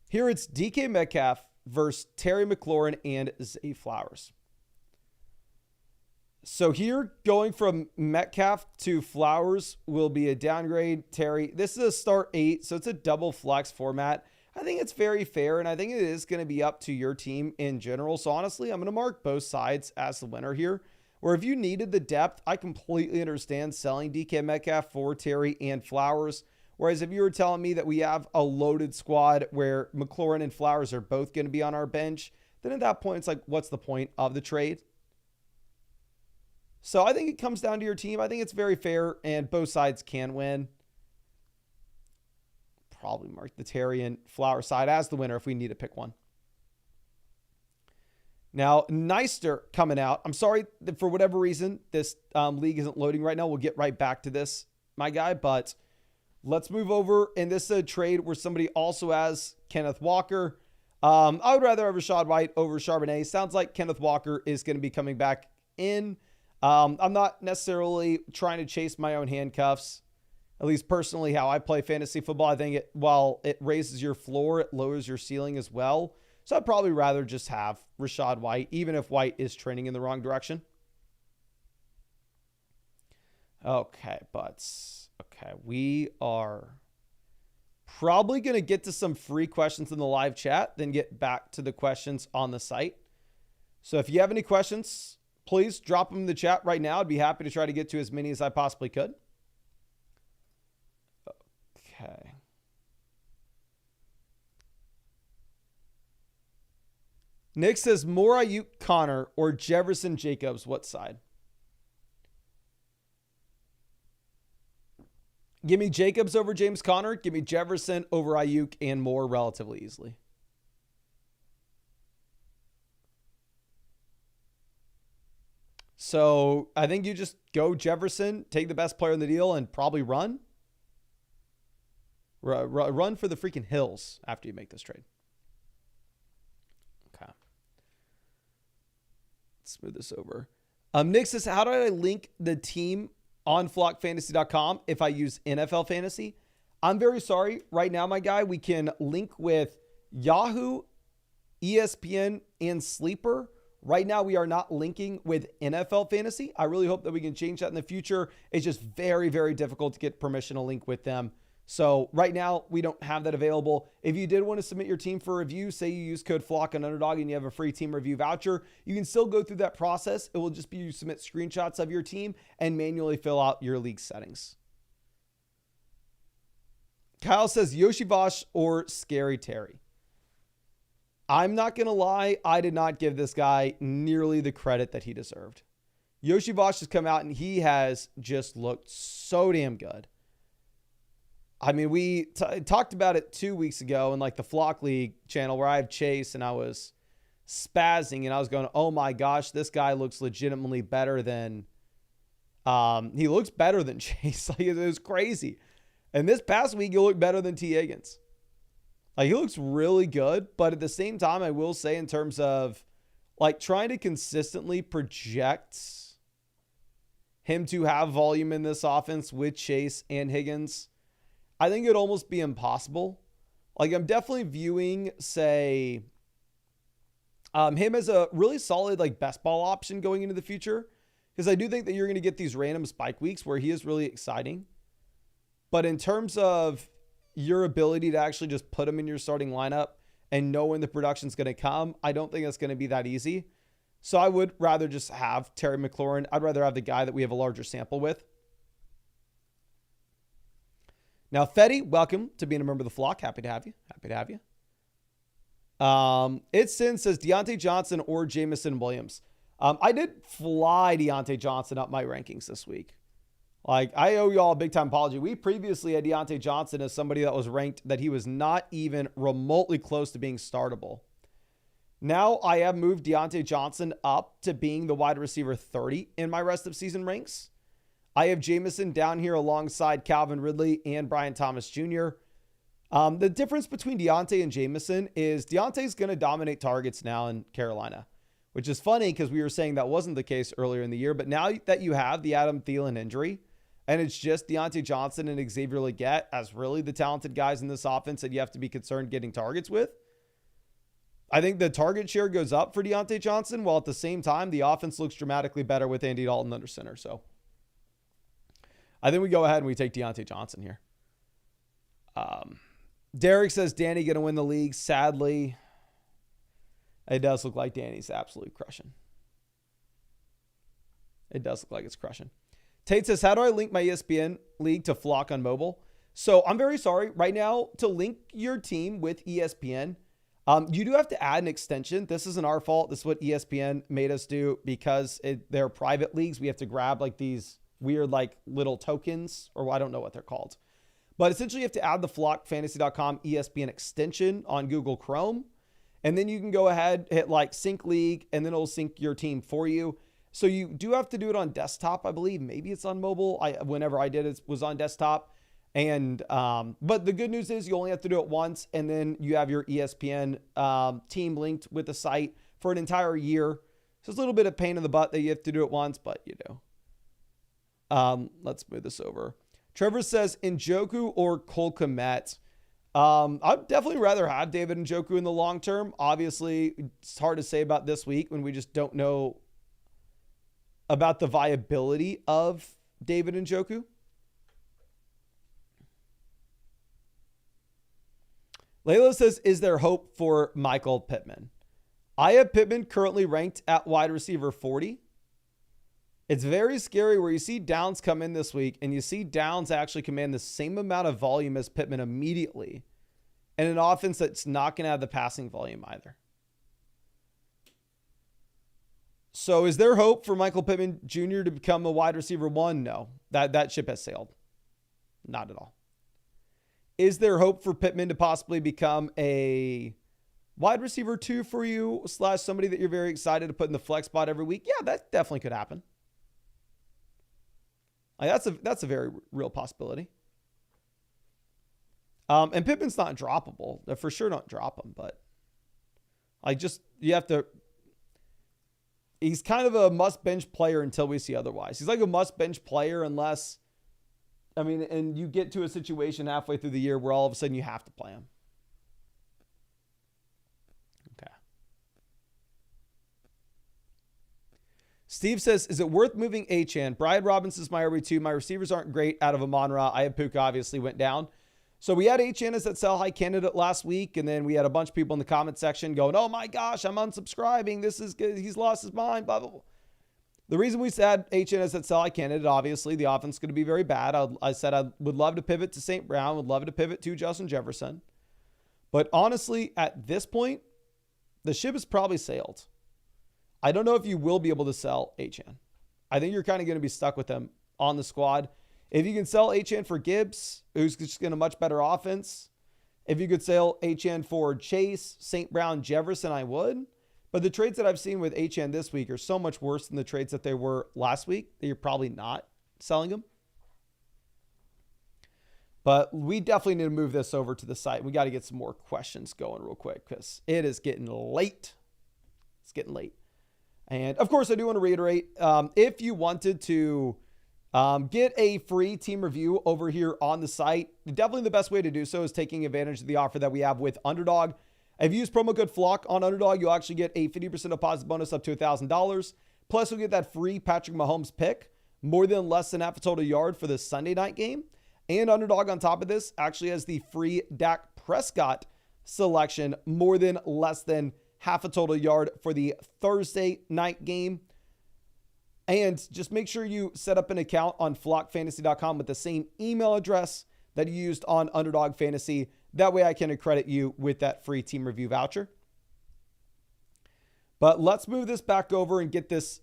Here it's DK Metcalf versus Terry McLaurin and Zay Flowers. So here, going from Metcalf to Flowers will be a downgrade. Terry, this is a start 8, so it's a double flex format. I think it's very fair, and I think it is going to be up to your team in general. So honestly, I'm going to mark both sides as the winner here. Where if you needed the depth, I completely understand selling DK Metcalf for Terry and Flowers. Whereas if you were telling me that we have a loaded squad where McLaurin and Flowers are both going to be on our bench, then at that point, it's like, what's the point of the trade? So I think it comes down to your team. I think it's very fair, and both sides can win. Probably mark the Terry and Flower side as the winner if we need to pick one. Now, Neister coming out. I'm sorry that for whatever reason this league isn't loading right now. We'll get right back to this, my guy. But let's move over. And this is a trade where somebody also has Kenneth Walker. I would rather have Rachaad White over Charbonnet. Sounds like Kenneth Walker is going to be coming back in. I'm not necessarily trying to chase my own handcuffs. At least personally, how I play fantasy football, I think while it raises your floor, it lowers your ceiling as well. So I'd probably rather just have Rachaad White, even if White is trending in the wrong direction. Okay, we are probably going to get to some free questions in the live chat, then get back to the questions on the site. So if you have any questions, please drop them in the chat right now. I'd be happy to try to get to as many as I possibly could. Okay. Nick says, more Ayuk Connor or Jefferson Jacobs, what side? Give me Jacobs over James Conner. Give me Jefferson over Ayuk and more relatively easily. So I think you just go Jefferson, take the best player in the deal, and probably run. Run for the freaking hills after you make this trade. Okay. Let's smooth this over. Nick says, how do I link the team on flockfantasy.com if I use NFL Fantasy? I'm very sorry. Right now, my guy, we can link with Yahoo, ESPN, and Sleeper. Right now, we are not linking with NFL Fantasy. I really hope that we can change that in the future. It's just very, very difficult to get permission to link with them. So right now, we don't have that available. If you did want to submit your team for review, say you use code FLOCK on Underdog and you have a free team review voucher, you can still go through that process. It will just be you submit screenshots of your team and manually fill out your league settings. Kyle says Yoshi Vosh or Scary Terry. I'm not going to lie. I did not give this guy nearly the credit that he deserved. Yoshi Vosh has come out and he has just looked so damn good. I mean, we talked about it 2 weeks ago in like the Flock League channel where I have Chase and I was spazzing and I was going, oh my gosh, this guy looks legitimately better than, he looks better than Chase. Like it was crazy. And this past week, he looked better than T. Higgins. Like he looks really good, but at the same time, I will say in terms of like trying to consistently project him to have volume in this offense with Chase and Higgins, I think it'd almost be impossible. Like I'm definitely viewing, say, him as a really solid like best ball option going into the future. Because I do think that you're going to get these random spike weeks where he is really exciting. But in terms of your ability to actually just put him in your starting lineup and know when the production's going to come, I don't think it's going to be that easy. So I would rather just have Terry McLaurin. I'd rather have the guy that we have a larger sample with. Now, Fetty, welcome to being a member of the flock. Happy to have you. Happy to have you. It's Sin says Deontay Johnson or Jamison Williams. I did fly Deontay Johnson up my rankings this week. Like, I owe y'all a big-time apology. We previously had Deontay Johnson as somebody that was ranked that he was not even remotely close to being startable. Now, I have moved Deontay Johnson up to being the wide receiver 30 in my rest of season ranks. I have Jamison down here alongside Calvin Ridley and Brian Thomas Jr. The difference between Deontay and Jamison is Deontay's going to dominate targets now in Carolina. which is funny because we were saying that wasn't the case earlier in the year. But now that you have the Adam Thielen injury and it's just Deontay Johnson and Xavier Legette as really the talented guys in this offense that you have to be concerned getting targets with, I think the target share goes up for Deontay Johnson, while at the same time, the offense looks dramatically better with Andy Dalton under center. So I think we go ahead and we take Deontay Johnson here. Derek says, Danny going to win the league. Sadly, it does look like Danny's absolutely crushing. It does look like it's crushing. Tate says, how do I link my ESPN league to Flock on mobile? So I'm very sorry. Right now, to link your team with ESPN, you do have to add an extension. This isn't our fault. This is what ESPN made us do because they're private leagues. We have to grab like these weird like little tokens, or I don't know what they're called. But essentially you have to add the flockfantasy.com ESPN extension on Google Chrome. And then you can go ahead, hit like sync league, and then it'll sync your team for you. So you do have to do it on desktop, I believe. Maybe it's on mobile. Whenever I did it was on desktop. And but the good news is you only have to do it once, and then you have your ESPN team linked with the site for an entire year. So it's a little bit of pain in the butt that you have to do it once, but you do. Let's move this over. Trevor says Njoku or Cole Kmet. I'd definitely rather have David Njoku in the long term. Obviously, it's hard to say about this week when we just don't know about the viability of David Njoku. Layla says, is there hope for Michael Pittman? I have Pittman currently ranked at wide receiver 40. It's very scary where you see Downs come in this week and you see Downs actually command the same amount of volume as Pittman immediately, and an offense that's not going to have the passing volume either. So is there hope for Michael Pittman Jr. to become a wide receiver 1? No, that ship has sailed. Not at all. Is there hope for Pittman to possibly become a wide receiver 2 for you / somebody that you're very excited to put in the flex spot every week? Yeah, that definitely could happen. That's a very real possibility. And Pittman's not droppable. They're for sure not drop him, but you have to. He's kind of a must bench player until we see otherwise. He's like a must bench player unless, and you get to a situation halfway through the year where all of a sudden you have to play him. Okay. Steve says, is it worth moving Achane? Brian Robinson's my RB2. My receivers aren't great out of Amon-Ra. I had Puka obviously went down. So we had Achane as that sell high candidate last week, and then we had a bunch of people in the comment section going, oh my gosh, I'm unsubscribing. This is good. He's lost his mind, blah, blah, blah. The reason we said Achane as that sell high candidate, obviously the offense is going to be very bad. I said I would love to pivot to St. Brown, would love to pivot to Justin Jefferson. But honestly, at this point, the ship has probably sailed. I don't know if you will be able to sell Achane. I think you're kind of going to be stuck with him on the squad. If you can sell Achane for Gibbs, who's just getting a much better offense. If you could sell Achane for Chase, St. Brown, Jefferson, I would. But the trades that I've seen with Achane this week are so much worse than the trades that they were last week that you're probably not selling them. But we definitely need to move this over to the site. We got to get some more questions going real quick because it is getting late. It's getting late. And of course, I do want to reiterate, if you wanted to get a free team review over here on the site, definitely the best way to do so is taking advantage of the offer that we have with Underdog. If you use promo code FLOCK on Underdog, you'll actually get a 50% deposit bonus up to $1,000. Plus, you'll get that free Patrick Mahomes pick, more than less than half a total yard for the Sunday night game. And Underdog, on top of this, actually has the free Dak Prescott selection, more than less than half a total yard for the Thursday night game. And just make sure you set up an account on flockfantasy.com with the same email address that you used on Underdog Fantasy. That way I can accredit you with that free team review voucher. But let's move this back over and get this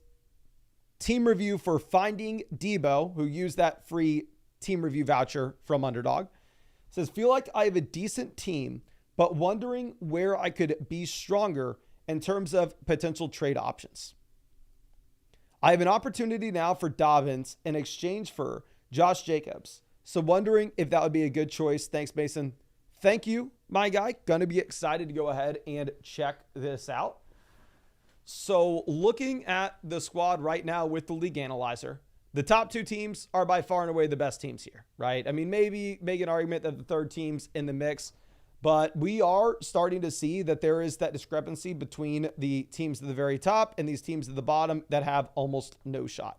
team review for Finding Debo, who used that free team review voucher from Underdog. It says, feel like I have a decent team, but wondering where I could be stronger in terms of potential trade options. I have an opportunity now for Dobbins in exchange for Josh Jacobs. So wondering if that would be a good choice. Thanks, Mason. Thank you, my guy. Going to be excited to go ahead and check this out. So looking at the squad right now with the league analyzer, the top two teams are by far and away the best teams here, right? I mean, maybe make an argument that the third team's in the mix, but we are starting to see that there is that discrepancy between the teams at the very top and these teams at the bottom that have almost no shot.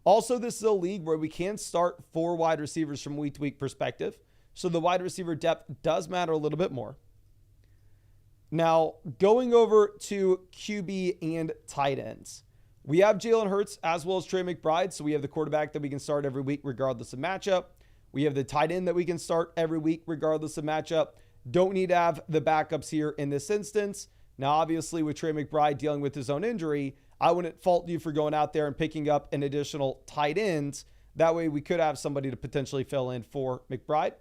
Also, this is a league where we can start 4 wide receivers from week to week perspective. So the wide receiver depth does matter a little bit more. Now, going over to QB and tight ends. We have Jalen Hurts as well as Trey McBride. So we have the quarterback that we can start every week regardless of matchup. We have the tight end that we can start every week regardless of matchup. Don't need to have the backups here in this instance. Now, obviously, with Trey McBride dealing with his own injury, I wouldn't fault you for going out there and picking up an additional tight end. That way we could have somebody to potentially fill in for McBride.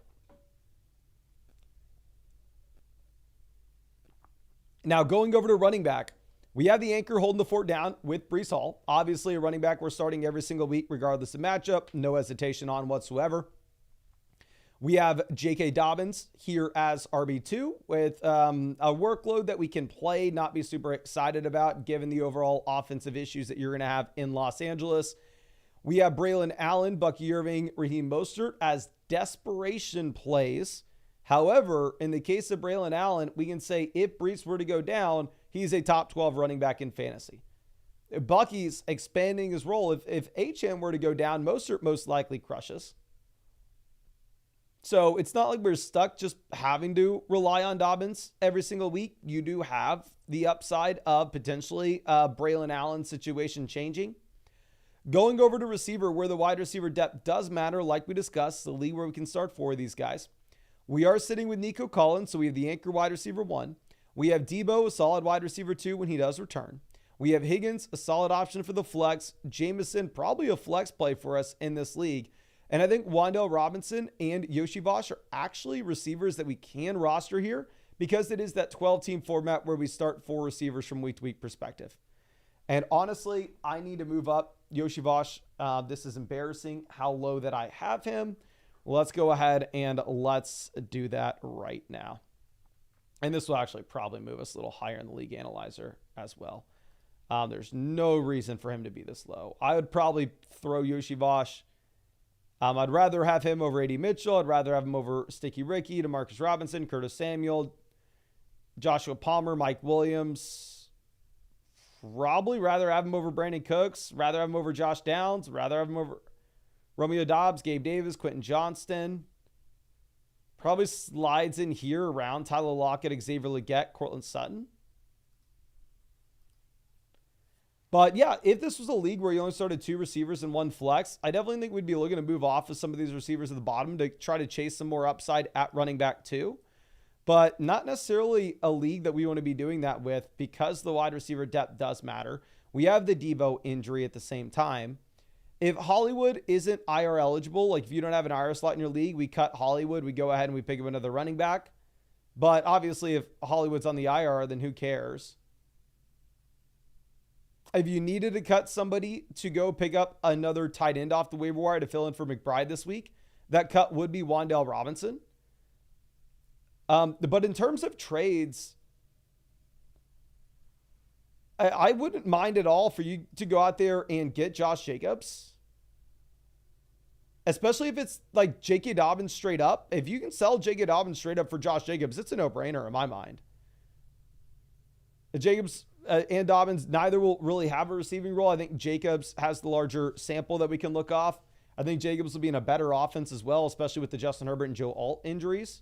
Now, going over to running back, we have the anchor holding the fort down with Breece Hall. Obviously, a running back we're starting every single week, regardless of matchup. No hesitation on whatsoever. We have J.K. Dobbins here as RB2 with a workload that we can play, not be super excited about, given the overall offensive issues that you're going to have in Los Angeles. We have Braylon Allen, Bucky Irving, Raheem Mostert as desperation plays. However, in the case of Braylon Allen, we can say if Breece were to go down, he's a top 12 running back in fantasy. Bucky's expanding his role. If HM were to go down, Mostert most likely crushes. So it's not like we're stuck just having to rely on Dobbins every single week. You do have the upside of potentially Braylon Allen's situation changing. Going over to receiver, where the wide receiver depth does matter, like we discussed, the league where we can start 4 of these guys. We are sitting with Nico Collins, so we have the anchor wide receiver 1. We have Debo, a solid wide receiver 2 when he does return. We have Higgins, a solid option for the flex. Jameson, probably a flex play for us in this league. And I think Wan'Dale Robinson and Yoshi Vosh are actually receivers that we can roster here because it is that 12-team format where we start 4 receivers from week to week perspective. And honestly, I need to move up Yoshi Vosh. This is embarrassing how low that I have him. Let's go ahead and let's do that right now. And this will actually probably move us a little higher in the league analyzer as well. There's no reason for him to be this low. I would probably throw Yoshi Vosh. I'd rather have him over A.D. Mitchell. I'd rather have him over Sticky Ricky, DeMarcus Robinson, Curtis Samuel, Joshua Palmer, Mike Williams. Probably rather have him over Brandon Cooks. Rather have him over Josh Downs. Rather have him over Romeo Doubs, Gabe Davis, Quentin Johnston. Probably slides in here around Tyler Lockett, Xavier Legette, Cortland Sutton. But yeah, if this was a league where you only started 2 receivers and 1 flex, I definitely think we'd be looking to move off of some of these receivers at the bottom to try to chase some more upside at running back too. But not necessarily a league that we want to be doing that with because the wide receiver depth does matter. We have the Debo injury at the same time. If Hollywood isn't IR eligible, like if you don't have an IR slot in your league, we cut Hollywood, we go ahead and we pick up another running back. But obviously if Hollywood's on the IR, then who cares? If you needed to cut somebody to go pick up another tight end off the waiver wire to fill in for McBride this week, that cut would be Wan'Dale Robinson. But in terms of trades, I wouldn't mind at all for you to go out there and get Josh Jacobs. Especially if it's like J.K. Dobbins straight up. If you can sell J.K. Dobbins straight up for Josh Jacobs, it's a no-brainer in my mind. Jacobs and Dobbins, neither will really have a receiving role. I think Jacobs has the larger sample that we can look off. I think Jacobs will be in a better offense as well, especially with the Justin Herbert and Joe Alt injuries.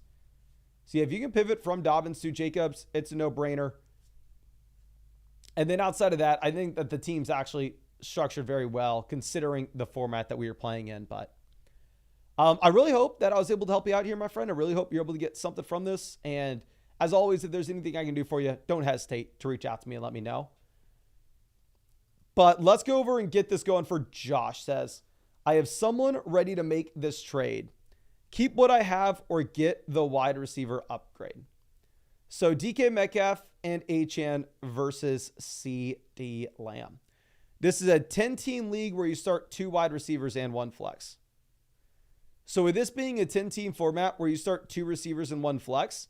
So yeah, if you can pivot from Dobbins to Jacobs, it's a no-brainer. And then outside of that, I think that the team's actually structured very well considering the format that we are playing in. But I really hope that I was able to help you out here, my friend. I really hope you're able to get something from this. And as always, if there's anything I can do for you, don't hesitate to reach out to me and let me know. But let's go over and get this going for Josh. Says, I have someone ready to make this trade. Keep what I have or get the wide receiver upgrade. So DK Metcalf and Achane versus CD Lamb. This is a 10-team league where you start 2 wide receivers and 1 flex. So with this being a 10-team format where you start 2 receivers and 1 flex,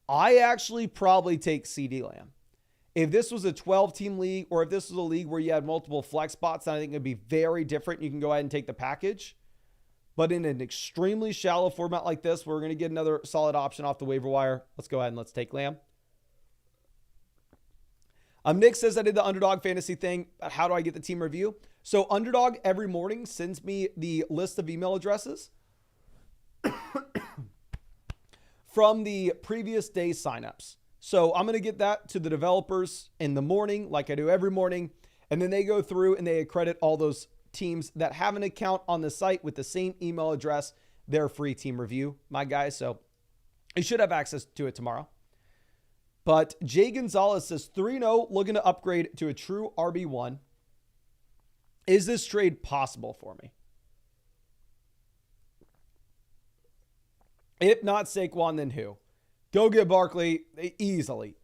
I actually probably take CD Lamb. If this was a 12-team league, or if this was a league where you had multiple flex spots, then I think it'd be very different. You can go ahead and take the package. But in an extremely shallow format like this, we're going to get another solid option off the waiver wire. Let's go ahead and let's take Lamb. Nick says I did the Underdog Fantasy thing. How do I get the team review? So Underdog every morning sends me the list of email addresses from the previous day's signups. So I'm going to get that to the developers in the morning, like I do every morning. And then they go through and they accredit all those teams that have an account on the site with the same email address, their free team review, my guys. So you should have access to it tomorrow. But Jay Gonzalez says 3-0, looking to upgrade to a true RB1. Is this trade possible for me? If not Saquon, then who? Go get Barkley easily.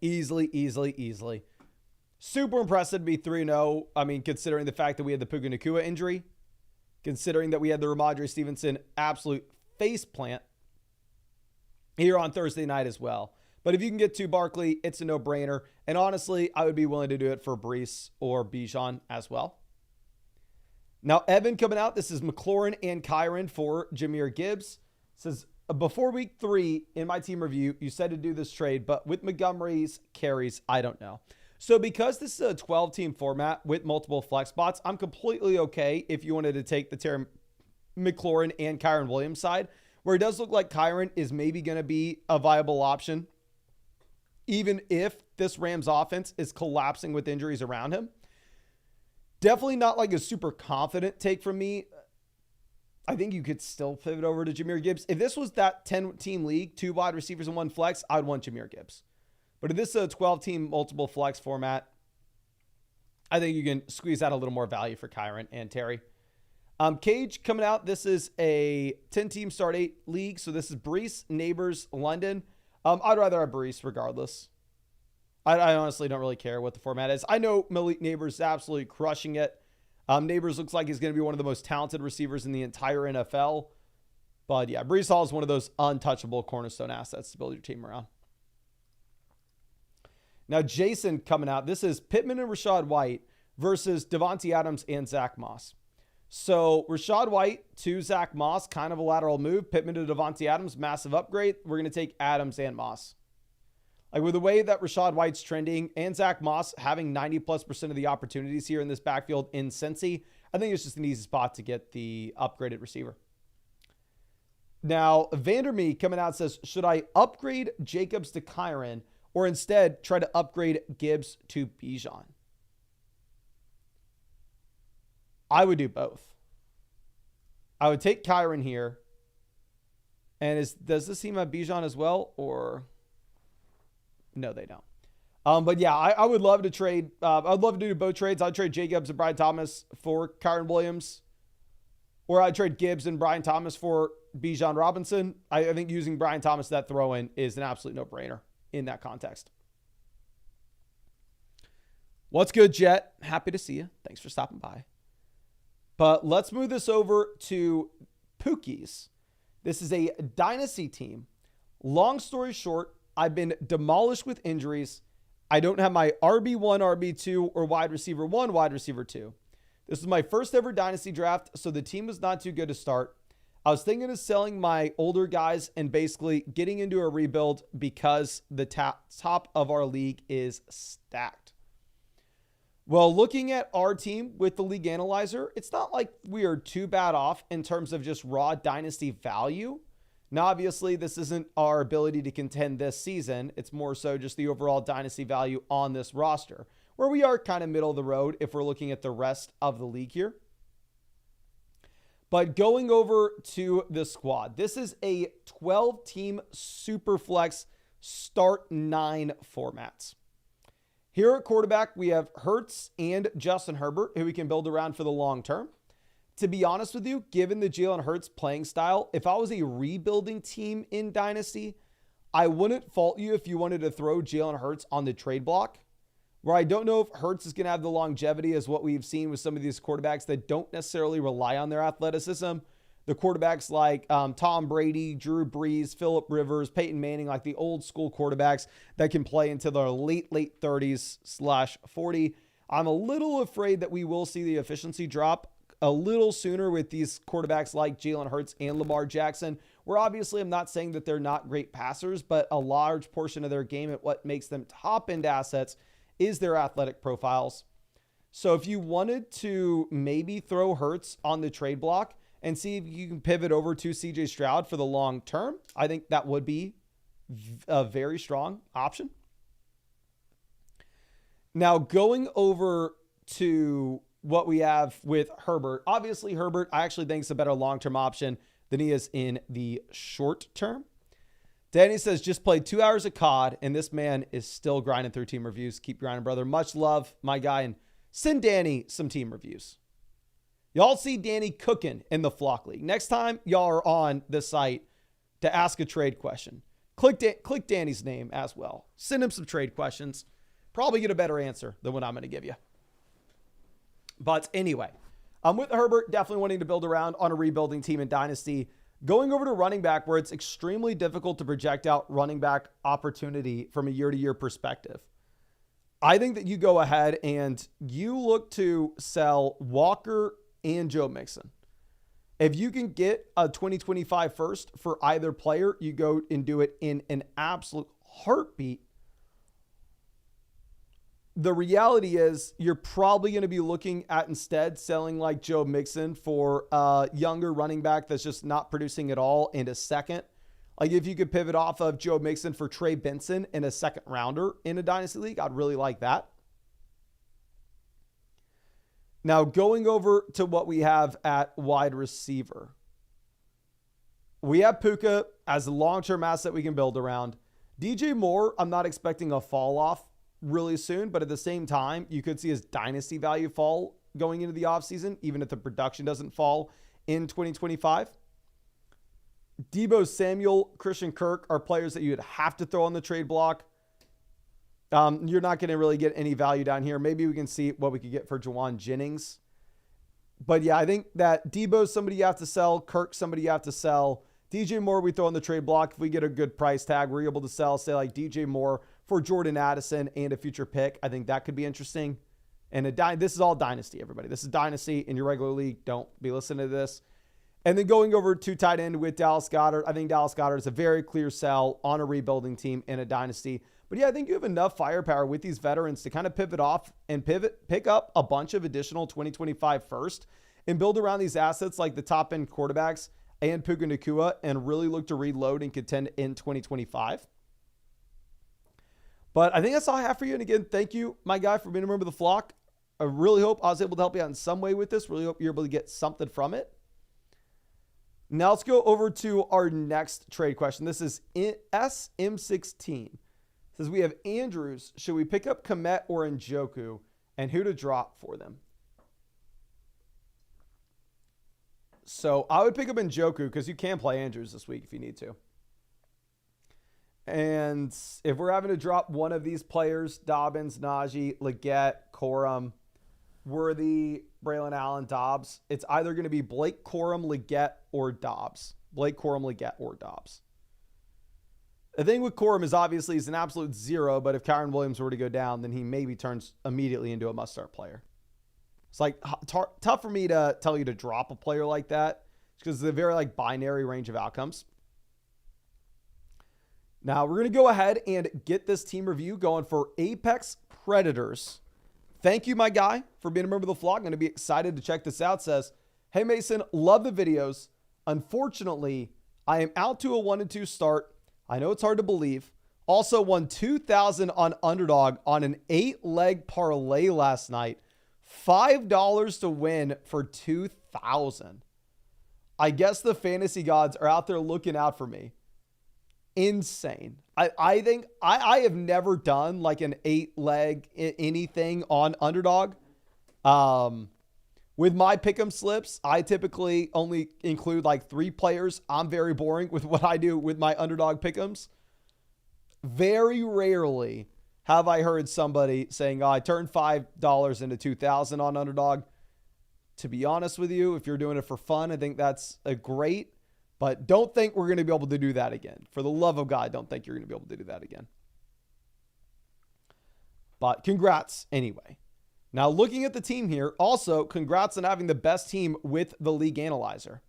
Super impressive to be 3-0. I mean, considering the fact that we had the Puka Nacua injury, considering that we had the Ramondre Stevenson absolute face plant here on Thursday night as well. But if you can get to Barkley, it's a no-brainer. And honestly, I would be willing to do it for Breece or Bijan as well. Now, Evan coming out. This is McLaurin and Kyron for Jahmyr Gibbs. Says, before week 3 in my team review, you said to do this trade, but with Montgomery's carries, I don't know. So because this is a 12-team format with multiple flex spots, I'm completely okay if you wanted to take the Terry McLaurin and Kyron Williams side, where it does look like Kyron is maybe going to be a viable option, even if this Rams offense is collapsing with injuries around him. Definitely not like a super confident take from me. I think you could still pivot over to Jahmyr Gibbs. If this was that 10-team league, 2 wide receivers and 1 flex, I'd want Jahmyr Gibbs. But if this is a 12-team multiple flex format, I think you can squeeze out a little more value for Kyron and Terry. Cage coming out. This is a 10-team start 8 league. So this is Breece, Neighbors, London. I'd rather have Breece regardless. I honestly don't really care what the format is. I know Malik Neighbors is absolutely crushing it. Neighbors looks like he's going to be one of the most talented receivers in the entire NFL. But yeah, Breece Hall is one of those untouchable cornerstone assets to build your team around. Now, Jason coming out. This is Pittman and Rachaad White versus Devontae Adams and Zach Moss. So Rachaad White to Zach Moss, kind of a lateral move. Pittman to Devontae Adams, massive upgrade. We're going to take Adams and Moss. Like with the way that Rachaad White's trending and Zach Moss having 90+% of the opportunities here in this backfield in Cincy, I think it's just an easy spot to get the upgraded receiver. Now, Vandermeer coming out says, should I upgrade Jacobs to Kyron or instead try to upgrade Gibbs to Bijan? I would do both. I would take Kyron here. And does this team have Bijan as well? Or no, they don't. But yeah, I would love to trade. I'd love to do both trades. I'd trade Jacobs and Brian Thomas for Kyron Williams. Or I'd trade Gibbs and Brian Thomas for Bijan Robinson. I think using Brian Thomas, that throw-in, is an absolute no-brainer in that context. What's good, Jet? Happy to see you. Thanks for stopping by. But let's move this over to Pookie's. This is a dynasty team. Long story short, I've been demolished with injuries. I don't have my RB1, RB2, or wide receiver 1, wide receiver 2. This is my first ever dynasty draft, so the team was not too good to start. I was thinking of selling my older guys and basically getting into a rebuild because the top of our league is stacked. Well, looking at our team with the league analyzer, it's not like we are too bad off in terms of just raw dynasty value. Now, obviously, this isn't our ability to contend this season. It's more so just the overall dynasty value on this roster, where we are kind of middle of the road if we're looking at the rest of the league here. But going over to the squad, this is a 12-team Superflex start 9 formats. Here at quarterback, we have Hurts and Justin Herbert, who we can build around for the long term. To be honest with you, given the Jalen Hurts playing style, if I was a rebuilding team in Dynasty, I wouldn't fault you if you wanted to throw Jalen Hurts on the trade block, where I don't know if Hurts is going to have the longevity as what we've seen with some of these quarterbacks that don't necessarily rely on their athleticism. the quarterbacks like Tom Brady, Drew Brees, Phillip Rivers, Peyton Manning, like the old school quarterbacks that can play into their late 30s/40. I'm a little afraid that we will see the efficiency drop a little sooner with these quarterbacks like Jalen Hurts and Lamar Jackson, where obviously I'm not saying that they're not great passers, but a large portion of their game and what makes them top end assets is their athletic profiles. So if you wanted to maybe throw Hurts on the trade block and see if you can pivot over to CJ Stroud for the long term, I think that would be a very strong option. Now going over to what we have with Herbert. Obviously, Herbert, I actually think is a better long-term option than he is in the short term. Danny says, just played 2 hours of COD, and this man is still grinding through team reviews. Keep grinding, brother. Much love, my guy, and send Danny some team reviews. Y'all see Danny cooking in the Flock League. Next time y'all are on the site to ask a trade question, click Danny's name as well. Send him some trade questions. Probably get a better answer than what I'm going to give you. But anyway, I'm with Herbert, definitely wanting to build around on a rebuilding team in Dynasty. Going over to running back, where it's extremely difficult to project out running back opportunity from a year-to-year perspective. I think that you go ahead and you look to sell Walker and Joe Mixon. If you can get a 2025 first for either player, you go and do it in an absolute heartbeat. The reality is you're probably going to be looking at instead selling like Joe Mixon for a younger running back that's just not producing at all in a second. Like if you could pivot off of Joe Mixon for Trey Benson in a second rounder in a Dynasty League, I'd really like that. Now going over to what we have at wide receiver. We have Puka as a long-term asset we can build around. DJ Moore, I'm not expecting a fall off really soon, but at the same time, you could see his dynasty value fall going into the offseason, even if the production doesn't fall in 2025. Deebo Samuel, Christian Kirk are players that you would have to throw on the trade block. You're not going to really get any value down here. Maybe we can see what we could get for Juwan Jennings. But yeah, I think that Deebo's somebody you have to sell. Kirk, somebody you have to sell. DJ Moore, we throw on the trade block. If we get a good price tag, we're able to sell, say like DJ Moore for Jordan Addison and a future pick. I think that could be interesting. And this is all Dynasty, everybody. This is Dynasty in your regular league. Don't be listening to this. And then going over to tight end with Dallas Goedert. I think Dallas Goedert is a very clear sell on a rebuilding team in a Dynasty. But yeah, I think you have enough firepower with these veterans to kind of pivot off and pick up a bunch of additional 2025 first and build around these assets like the top end quarterbacks and Puka Nacua and really look to reload and contend in 2025. But I think that's all I have for you. And again, thank you, my guy, for being a member of the flock. I really hope I was able to help you out in some way with this. Really hope you're able to get something from it. Now let's go over to our next trade question. This is SM16. It says we have Andrews. Should we pick up Komet or Njoku and who to drop for them? So I would pick up Njoku because you can play Andrews this week if you need to. And if we're having to drop one of these players, Dobbins, Najee, Leggett, Corum, Worthy, Braylon Allen, Dobbs, it's either going to be Blake, Corum, Leggett, or Dobbs. Blake, Corum, Leggett, or Dobbs. The thing with Corum is obviously he's an absolute zero, but if Kyron Williams were to go down, then he maybe turns immediately into a must-start player. It's like tough for me to tell you to drop a player like that because it's a very like binary range of outcomes. Now we're going to go ahead and get this team review going for Apex Predators. Thank you, my guy, for being a member of the flock. I'm going to be excited to check this out. Says, hey, Mason, love the videos. Unfortunately, I am out to a 1-2 start. I know it's hard to believe. Also won 2,000 on Underdog on an 8-leg parlay last night. $5 to win for 2,000. I guess the fantasy gods are out there looking out for me. Insane. I think I have never done like an 8-leg anything on Underdog. With my pick'em slips, I typically only include like 3 players. I'm very boring with what I do with my Underdog pick'ems. Very rarely have I heard somebody saying, oh, I turned $5 into 2,000 on Underdog. to be honest with you. If you're doing it for fun, I think that's a great, but don't think we're going to be able to do that again. For the love of God, don't think you're going to be able to do that again. But congrats anyway. Now, looking at the team here, also congrats on having the best team with the league analyzer.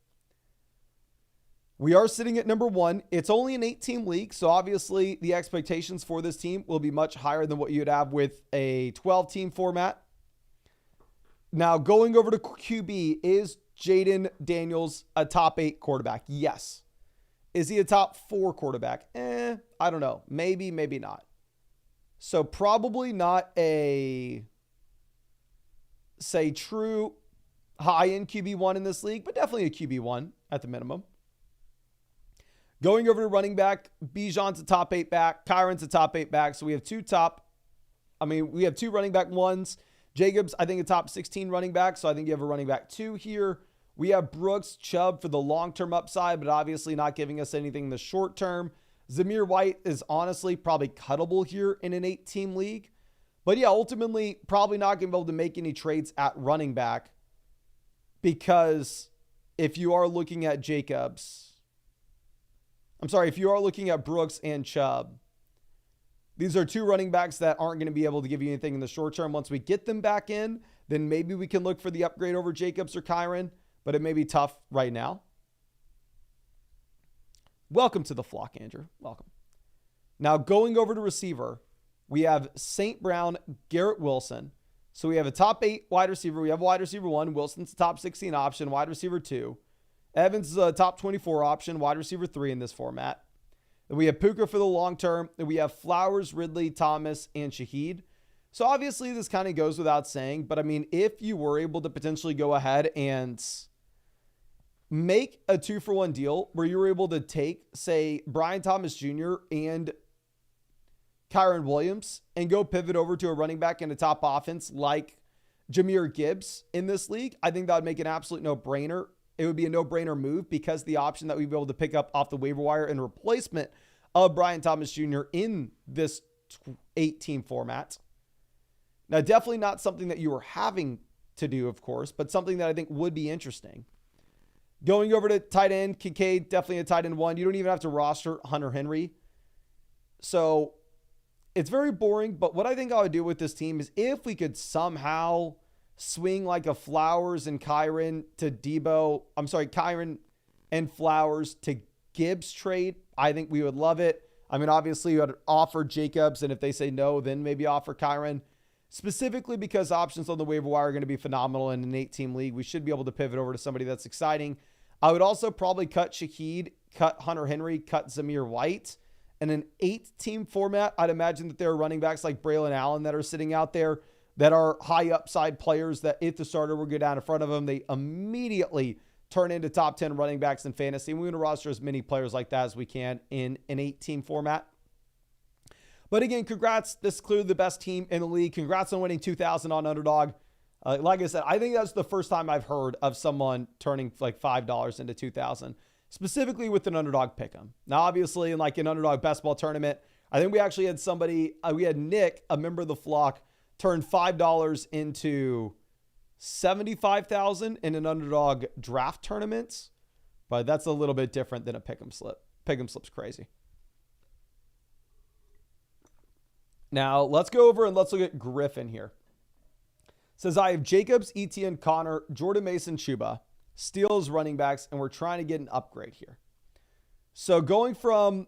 We are sitting at number 1. It's only an 8-team league, so obviously the expectations for this team will be much higher than what you'd have with a 12-team format. Now, going over to QB, is Jaden Daniels a top 8 quarterback? Yes. Is he a top 4 quarterback? I don't know. Maybe, maybe not. So probably not a, say, true high-end QB1 in this league, but definitely a QB1 at the minimum. Going over to running back, Bijan's a top 8 back. Kyron's a top 8 back. So we have two running back ones. Jacobs, I think, a top 16 running back. So I think you have a running back 2 here. We have Brooks, Chubb for the long-term upside, but obviously not giving us anything in the short term. Zamir White is honestly probably cuttable here in an 8-team league. But yeah, ultimately, probably not going to be able to make any trades at running back, because if you are looking at if you are looking at Brooks and Chubb, these are 2 running backs that aren't going to be able to give you anything in the short term. Once we get them back in, then maybe we can look for the upgrade over Jacobs or Kyron, but it may be tough right now. Welcome to the flock, Andrew. Welcome. Now, going over to receiver, we have St. Brown, Garrett Wilson. So we have a top 8 wide receiver. We have wide receiver 1. Wilson's a top 16 option, wide receiver 2. Evans is a top 24 option, wide receiver 3 in this format. Then we have Puka for the long term. Then we have Flowers, Ridley, Thomas, and Shaheed. So obviously this kind of goes without saying, but I mean, if you were able to potentially go ahead and make a 2-for-1 deal where you were able to take, say, Brian Thomas Jr. and Kyron Williams and go pivot over to a running back in a top offense like Jahmyr Gibbs in this league, I think that would make an absolute no-brainer. It would be a no-brainer move, because the option that we'd be able to pick up off the waiver wire in replacement of Brian Thomas Jr. in this 8-team format. Now, definitely not something that you were having to do, of course, but something that I think would be interesting. Going over to tight end, Kincaid, definitely a tight end 1. You don't even have to roster Hunter Henry. So it's very boring, but what I think I would do with this team is if we could somehow swing like a Flowers and Kyron and Flowers to Gibbs trade, I think we would love it. I mean, obviously you would offer Jacobs, and if they say no, then maybe offer Kyron, specifically because options on the waiver wire are going to be phenomenal in an 8-team league. We should be able to pivot over to somebody that's exciting. I would also probably cut Shaheed, cut Hunter Henry, cut Zamir White. In an 8-team format, I'd imagine that there are running backs like Braylon Allen that are sitting out there that are high upside players that if the starter were good down in front of them, they immediately turn into top 10 running backs in fantasy. And we want to roster as many players like that as we can in an 8-team format. But again, congrats. This is clearly the best team in the league. Congrats on winning 2,000 on Underdog. Like I said, I think that's the first time I've heard of someone turning like $5 into 2,000, specifically with an Underdog pick'em. Now, obviously, in like an Underdog best ball tournament, I think we actually had we had Nick, a member of the flock, turn $5 into 75,000 in an Underdog draft tournament, but that's a little bit different than a pick'em slip. Pick'em slip's crazy. Now let's go over and let's look at Griffin here. Says I have Jacobs, Etienne, Connor, Jordan Mason, Chuba, Steele's running backs, and we're trying to get an upgrade here. So going from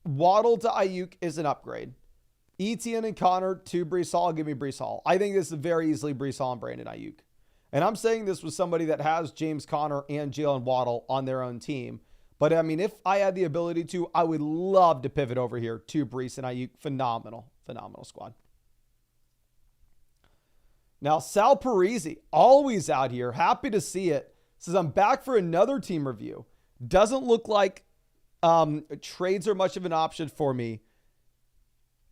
Waddle to Ayuk is an upgrade. Etienne and Connor to Breece Hall. Give me Breece Hall. I think this is very easily Breece Hall and Brandon Ayuk. And I'm saying this was somebody that has James Conner and Jalen Waddle on their own team. But I mean, if I had the ability to, I would love to pivot over here to Breece and Ayuk. Phenomenal squad. Now, Sal Parisi, always out here. Happy to see it. Says, I'm back for another team review. Doesn't look like trades are much of an option for me.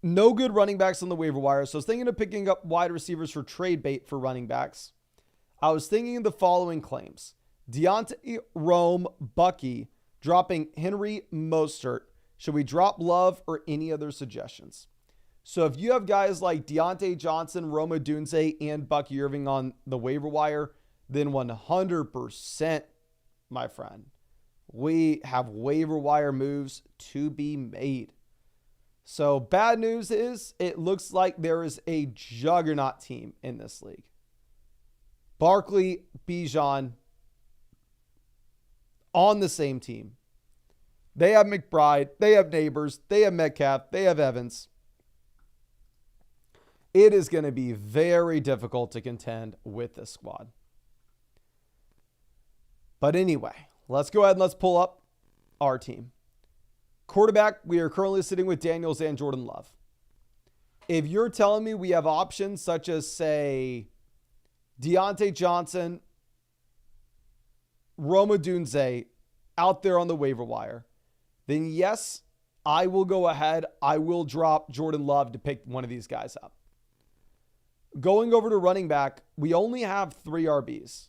No good running backs on the waiver wire. So I was thinking of picking up wide receivers for trade bait for running backs. I was thinking of the following claims. Deontay, Rome, Bucky, dropping Henry, Mostert. Should we drop Love or any other suggestions? So if you have guys like Deontay Johnson, Rome Odunze, and Bucky Irving on the waiver wire, then 100%, my friend, we have waiver wire moves to be made. So bad news is it looks like there is a juggernaut team in this league. Barkley, Bijan on the same team. They have McBride, they have Neighbors, they have Metcalf, they have Evans. It is going to be very difficult to contend with this squad. But anyway, let's go ahead and let's pull up our team. Quarterback, we are currently sitting with Daniels and Jordan Love. If you're telling me we have options such as, say, Deontay Johnson, Rome Odunze out there on the waiver wire, then yes, I will go ahead. I will drop Jordan Love to pick one of these guys up. Going over to running back, we only have 3 RBs.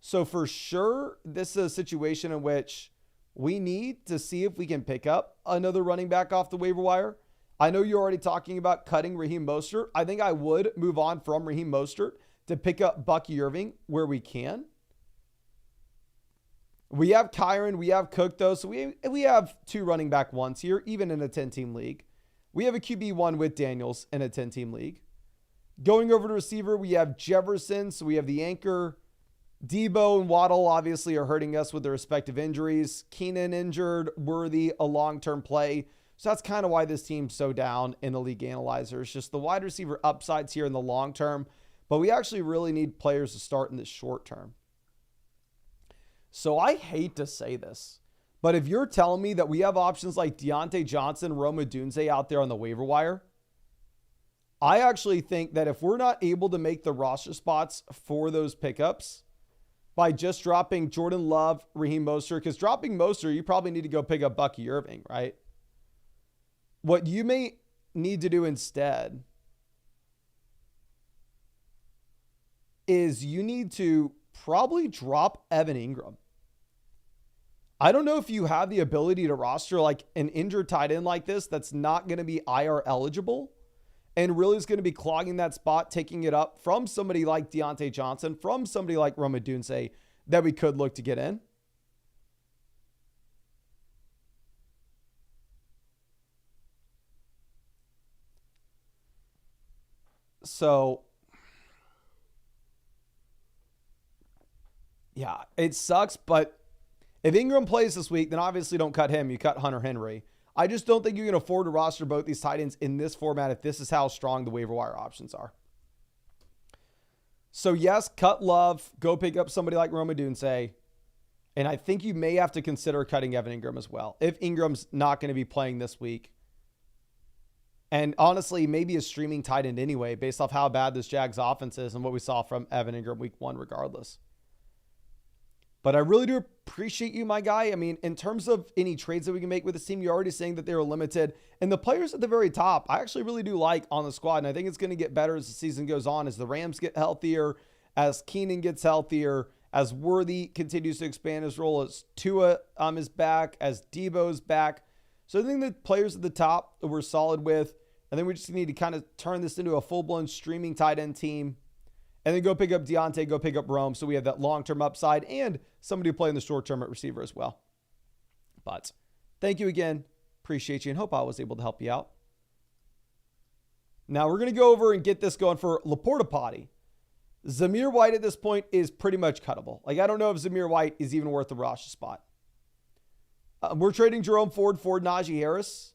So for sure, this is a situation in which we need to see if we can pick up another running back off the waiver wire. I know you're already talking about cutting Raheem Mostert. I think I would move on from Raheem Mostert to pick up Bucky Irving where we can. We have Kyron, we have Cook though, so we have 2 running back ones here, even in a 10-team league. We have a QB1 with Daniels in a 10-team league. Going over to receiver, we have Jefferson, so we have the anchor. Debo and Waddle obviously are hurting us with their respective injuries. Keenan injured, Worthy a long-term play. So that's kind of why this team's so down in the league analyzers. Just the wide receiver upsides here in the long term, but we actually really need players to start in the short term. So I hate to say this, but if you're telling me that we have options like Deontay Johnson, Rome Odunze out there on the waiver wire, I actually think that if we're not able to make the roster spots for those pickups by just dropping Jordan Love, Raheem Mostert, because dropping Mostert, you probably need to go pick up Bucky Irving, right? What you may need to do instead is you need to probably drop Evan Ingram. I don't know if you have the ability to roster like an injured tight end like this that's not going to be IR eligible and really is going to be clogging that spot, taking it up from somebody like Deontay Johnson, from somebody like Rome Odunze that we could look to get in. So, yeah, it sucks, but if Ingram plays this week, then obviously don't cut him. You cut Hunter Henry. I just don't think you can afford to roster both these tight ends in this format if this is how strong the waiver wire options are. So yes, cut Love, go pick up somebody like Rome Odunze, and I think you may have to consider cutting Evan Ingram as well if Ingram's not going to be playing this week. And honestly, maybe a streaming tight end anyway, based off how bad this Jags offense is and what we saw from Evan Ingram week 1 regardless. But I really do appreciate you, my guy. I mean, in terms of any trades that we can make with this team, you're already saying that they were limited. And the players at the very top, I actually really do like on the squad. And I think it's going to get better as the season goes on, as the Rams get healthier, as Keenan gets healthier, as Worthy continues to expand his role, as Tua is back, as Debo's back. So I think the players at the top that we're solid with. And then we just need to kind of turn this into a full-blown streaming tight end team. And then go pick up Deontay, go pick up Rome. So we have that long-term upside and somebody to play in the short-term at receiver as well. But thank you again. Appreciate you and hope I was able to help you out. Now we're going to go over and get this going for Laporta Potty. Zamir White at this point is pretty much cuttable. Like, I don't know if Zamir White is even worth the roster spot. We're trading Jerome Ford for Najee Harris.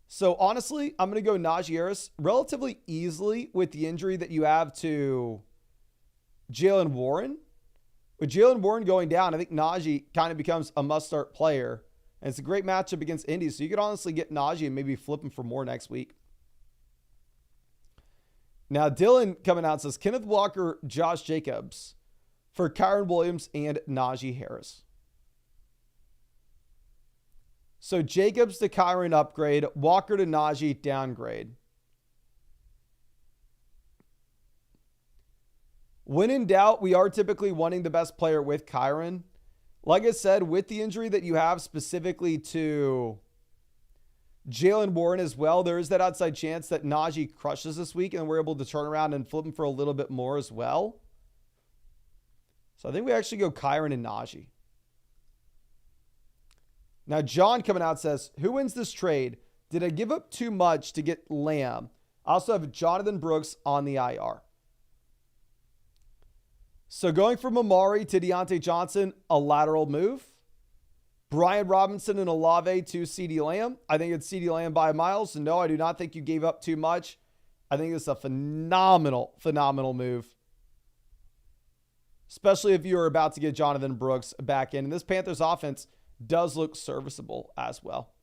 So honestly, I'm going to go Najee Harris relatively easily with the injury that you have to Jaylen Warren. With Jaylen Warren going down, I think Najee kind of becomes a must-start player. And it's a great matchup against Indy. So you could honestly get Najee and maybe flip him for more next week. Now, Dylan coming out says, Kenneth Walker, Josh Jacobs for Kyron Williams and Najee Harris. So Jacobs to Kyron upgrade, Walker to Najee downgrade. When in doubt, we are typically wanting the best player with Kyron. Like I said, with the injury that you have specifically to Jaylen Warren as well, there is that outside chance that Najee crushes this week and we're able to turn around and flip him for a little bit more as well. So I think we actually go Kyron and Najee. Now, John coming out says, who wins this trade? Did I give up too much to get Lamb? I also have Jonathan Brooks on the IR. So going from Amari to Deontay Johnson, a lateral move. Brian Robinson and Olave to CeeDee Lamb. I think it's CeeDee Lamb by miles. So no, I do not think you gave up too much. I think it's a phenomenal move. Especially if you're about to get Jonathan Brooks back in. And this Panthers offense does look serviceable as well.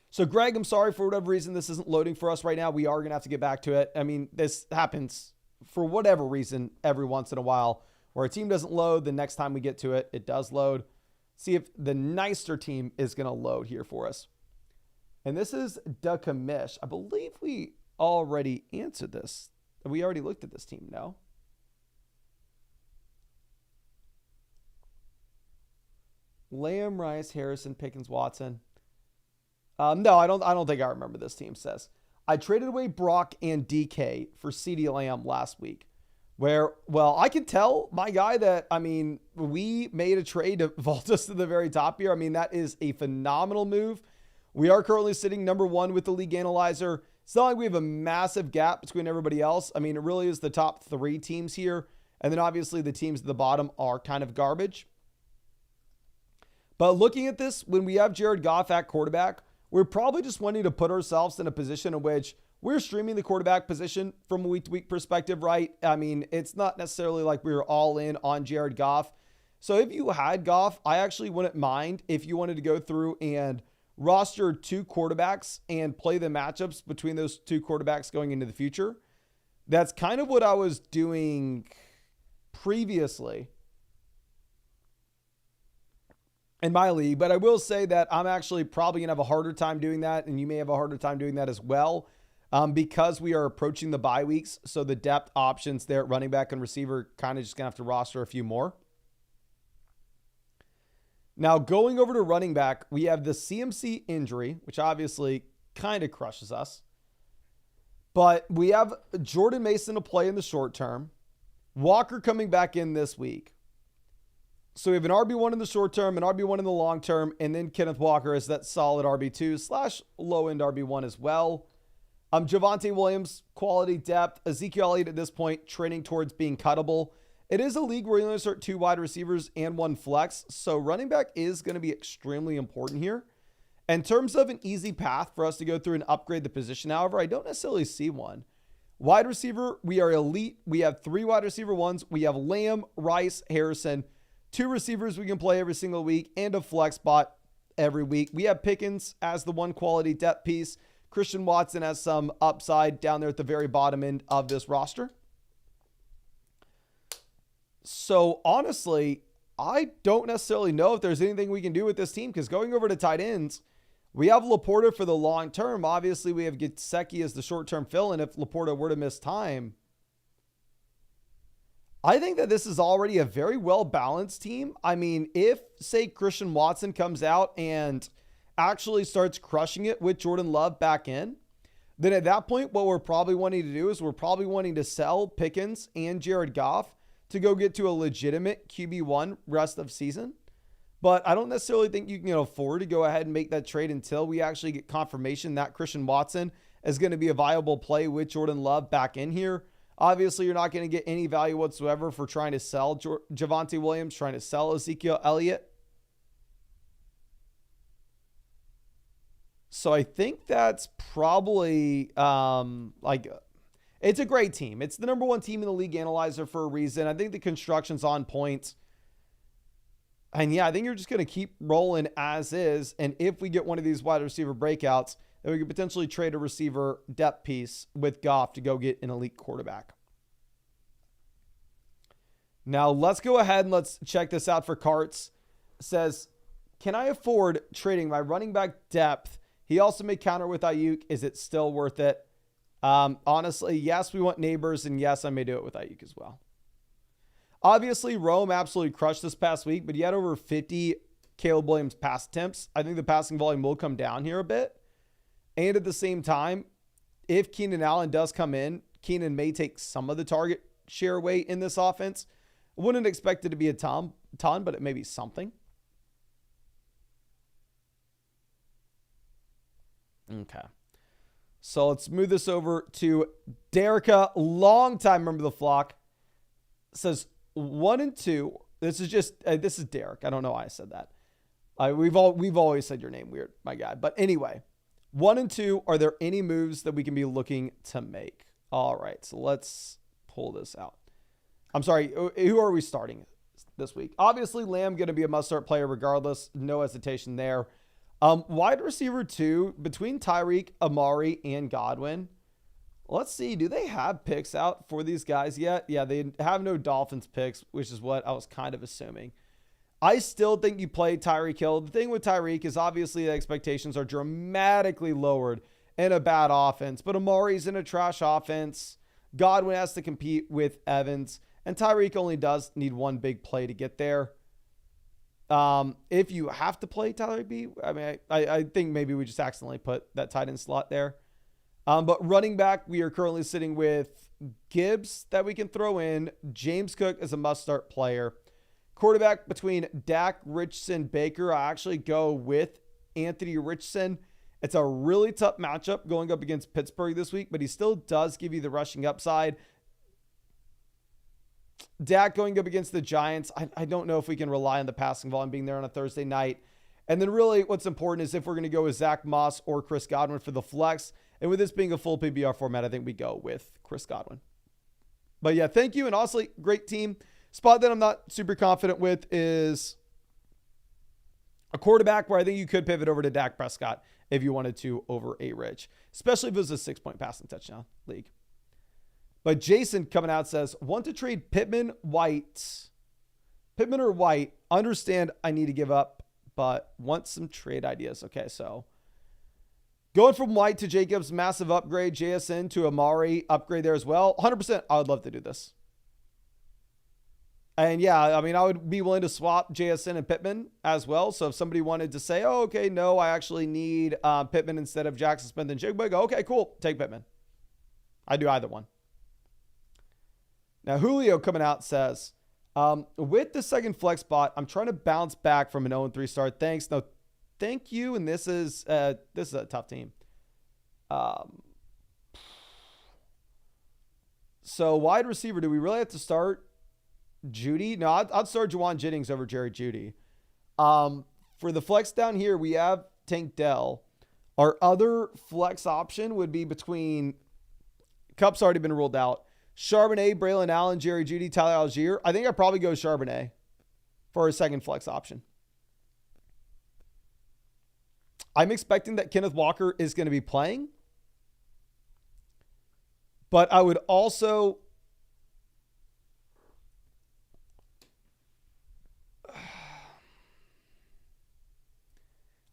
So Greg, I'm sorry for whatever reason this isn't loading for us right now. We are going to have to get back to it. I mean, this happens for whatever reason every once in a while where a team doesn't load. The next time we get to it, it does load. See if the nicer team is going to load here for us. And this is the commish. I believe we already answered this. We already looked at this team, no? Lamb, Rice, Harrison, Pickens, Watson. No, I don't think I remember this team says. I traded away Brock and DK for CeeDee Lamb last week. Where, well, I can tell my guy that, I mean, we made a trade to vault us to the very top here. I mean, that is a phenomenal move. We are currently sitting number 1 with the league analyzer. It's not like we have a massive gap between everybody else. I mean, it really is the top 3 teams here. And then obviously the teams at the bottom are kind of garbage. But looking at this, when we have Jared Goff at quarterback, we're probably just wanting to put ourselves in a position in which we're streaming the quarterback position from a week-to-week perspective, right? I mean, it's not necessarily like we were all in on Jared Goff. So if you had Goff, I actually wouldn't mind if you wanted to go through and roster 2 quarterbacks and play the matchups between those 2 quarterbacks going into the future. That's kind of what I was doing previously in my league. But I will say that I'm actually probably going to have a harder time doing that, and you may have a harder time doing that as well. Because we are approaching the bye weeks, so the depth options there at running back and receiver kind of just going to have to roster a few more. Now, going over to running back, we have the CMC injury, which obviously kind of crushes us. But we have Jordan Mason to play in the short term. Walker coming back in this week. So we have an RB1 in the short term, an RB1 in the long term, and then Kenneth Walker is that solid RB2 / low-end RB1 as well. Javonte Williams, quality depth. Ezekiel Elliott at this point trending towards being cuttable. It is a league where you only start 2 wide receivers and 1 flex, so running back is going to be extremely important here. In terms of an easy path for us to go through and upgrade the position, however, I don't necessarily see one. Wide receiver, we are elite. We have 3 wide receiver ones. We have Lamb, Rice, Harrison. 2 receivers we can play every single week and a flex spot every week. We have Pickens as the 1 quality depth piece. Christian Watson has some upside down there at the very bottom end of this roster. So honestly, I don't necessarily know if there's anything we can do with this team, because going over to tight ends, we have Laporta for the long term. Obviously, we have Gesicki as the short-term fill-in if Laporta were to miss time. I think that this is already a very well-balanced team. I mean, if, say, Christian Watson comes out and actually starts crushing it with Jordan Love back in, then at that point, what we're probably wanting to do is we're probably wanting to sell Pickens and Jared Goff to go get to a legitimate QB1 rest of season. But I don't necessarily think you can afford to go ahead and make that trade until we actually get confirmation that Christian Watson is going to be a viable play with Jordan Love back in here. Obviously, you're not going to get any value whatsoever for trying to sell Javonte Williams, trying to sell Ezekiel Elliott. So I think that's probably it's a great team. It's the number 1 team in the league analyzer for a reason. I think the construction's on point. And yeah, I think you're just going to keep rolling as is. And if we get one of these wide receiver breakouts, then we could potentially trade a receiver depth piece with Goff to go get an elite quarterback. Now let's go ahead and let's check this out for Carts. It says, can I afford trading my running back depth? He also may counter with Ayuk. Is it still worth it? Honestly, yes, we want neighbors, and yes, I may do it with Ayuk as well. Obviously, Rome absolutely crushed this past week, but he had over 50 Caleb Williams pass attempts. I think the passing volume will come down here a bit. And at the same time, if Keenan Allen does come in, Keenan may take some of the target share away in this offense. I wouldn't expect it to be a ton, but it may be something. Okay. So let's move this over to Derica, longtime member of the flock. Says 1 and 2. This is Derek. I don't know why I said that. We've always said your name weird, my guy. But anyway, 1 and 2. Are there any moves that we can be looking to make? All right, so let's pull this out. I'm sorry. Who are we starting this week? Obviously, Lamb going to be a must-start player regardless. No hesitation there. Wide receiver 2 between Tyreek, Amari, and Godwin. Let's see. Do they have picks out for these guys yet? Yeah, they have no Dolphins picks, which is what I was kind of assuming. I still think you play Tyreek Hill. The thing with Tyreek is obviously the expectations are dramatically lowered in a bad offense, but Amari's in a trash offense. Godwin has to compete with Evans, and Tyreek only does need one big play to get there. If you have to play Tyler B, I mean, I think maybe we just accidentally put that tight end slot there. But running back, we are currently sitting with Gibbs that we can throw in. James Cook is a must-start player. Quarterback between Dak, Richardson, Baker. I actually go with Anthony Richardson. It's a really tough matchup going up against Pittsburgh this week, but he still does give you the rushing upside. Dak going up against the Giants. I don't know if we can rely on the passing volume being there on a Thursday night. And then really what's important is if we're going to go with Zach Moss or Chris Godwin for the flex. And with this being a full PPR format, I think we go with Chris Godwin. But yeah, thank you. And honestly, great team. Spot that I'm not super confident with is a quarterback where I think you could pivot over to Dak Prescott if you wanted to over a Rich, especially if it was a 6-point passing touchdown league. But Jason coming out says, want to trade Pittman or White. Understand I need to give up, but want some trade ideas. Okay, so going from White to Jacobs, massive upgrade. JSN to Amari, upgrade there as well. 100%, I would love to do this. And yeah, I mean, I would be willing to swap JSN and Pittman as well. So if somebody wanted to say, oh, okay, no, I actually need Pittman instead of Jackson Smith and Jigba, go, okay, cool, take Pittman. I do either one. Now, Julio coming out says, with the second flex spot, I'm trying to bounce back from an 0-3 start. Thanks. No, thank you. And this is a tough team. So wide receiver, do we really have to start Judy? No, I'd start Juwan Jennings over Jerry Judy. For the flex down here, we have Tank Dell. Our other flex option would be between Cup's already been ruled out. Charbonnet, Braylon Allen, Jerry Judy, Tyler Algier. I think I'd probably go Charbonnet for a second flex option. I'm expecting that Kenneth Walker is going to be playing. But I would also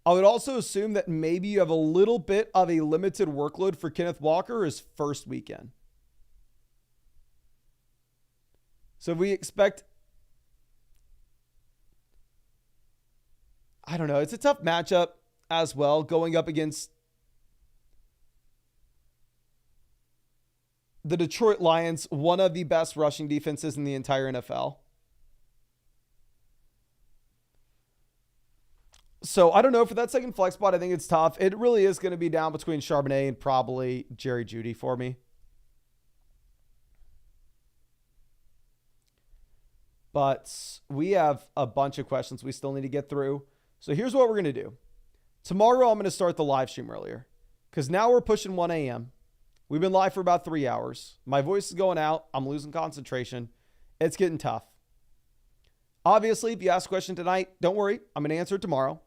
assume that maybe you have a little bit of a limited workload for Kenneth Walker his first weekend. So we expect, I don't know, it's a tough matchup as well going up against the Detroit Lions, one of the best rushing defenses in the entire NFL. So I don't know, for that second flex spot, I think it's tough. It really is going to be down between Charbonnet and probably Jerry Judy for me. But we have a bunch of questions we still need to get through. So here's what we're going to do. Tomorrow, I'm going to start the live stream earlier because now we're pushing 1 a.m. We've been live for about 3 hours. My voice is going out. I'm losing concentration. It's getting tough. Obviously, if you ask a question tonight, don't worry. I'm going to answer it tomorrow.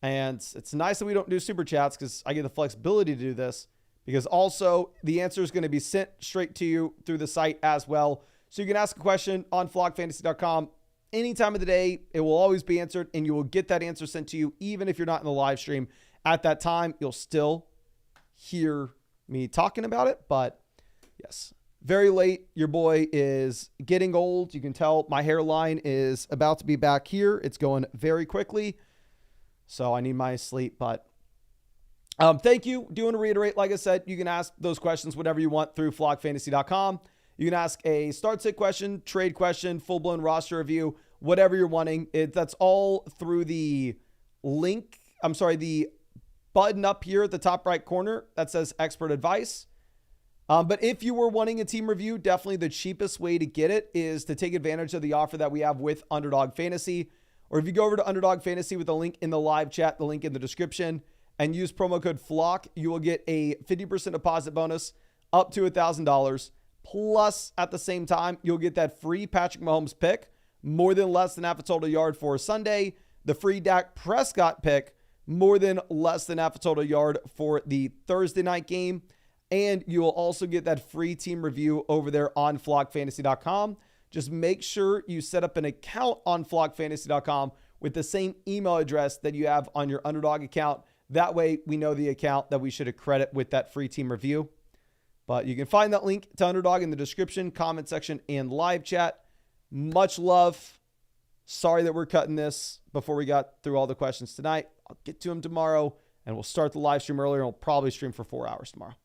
And it's nice that we don't do super chats because I get the flexibility to do this because also the answer is going to be sent straight to you through the site as well. So you can ask a question on flockfantasy.com any time of the day. It will always be answered, and you will get that answer sent to you even if you're not in the live stream at that time. You'll still hear me talking about it, but yes, very late. Your boy is getting old. You can tell my hairline is about to be back here. It's going very quickly, so I need my sleep, but thank you. Do want to reiterate, like I said, you can ask those questions whenever you want through flockfantasy.com. You can ask a start sit question, trade question, full-blown roster review, whatever you're wanting. That's all through the link. The button up here at the top right corner that says expert advice. But if you were wanting a team review, definitely the cheapest way to get it is to take advantage of the offer that we have with Underdog Fantasy. Or if you go over to Underdog Fantasy with the link in the live chat, the link in the description, and use promo code FLOCK, you will get a 50% deposit bonus up to $1,000. Plus, at the same time, you'll get that free Patrick Mahomes pick, more than less than half a total yard for Sunday. The free Dak Prescott pick, more than less than half a total yard for the Thursday night game. And you will also get that free team review over there on flockfantasy.com. Just make sure you set up an account on flockfantasy.com with the same email address that you have on your Underdog account. That way we know the account that we should accredit with that free team review. But you can find that link to Underdog in the description, comment section, and live chat. Much love. Sorry that we're cutting this before we got through all the questions tonight. I'll get to them tomorrow, and we'll start the live stream earlier, and we'll probably stream for 4 hours tomorrow.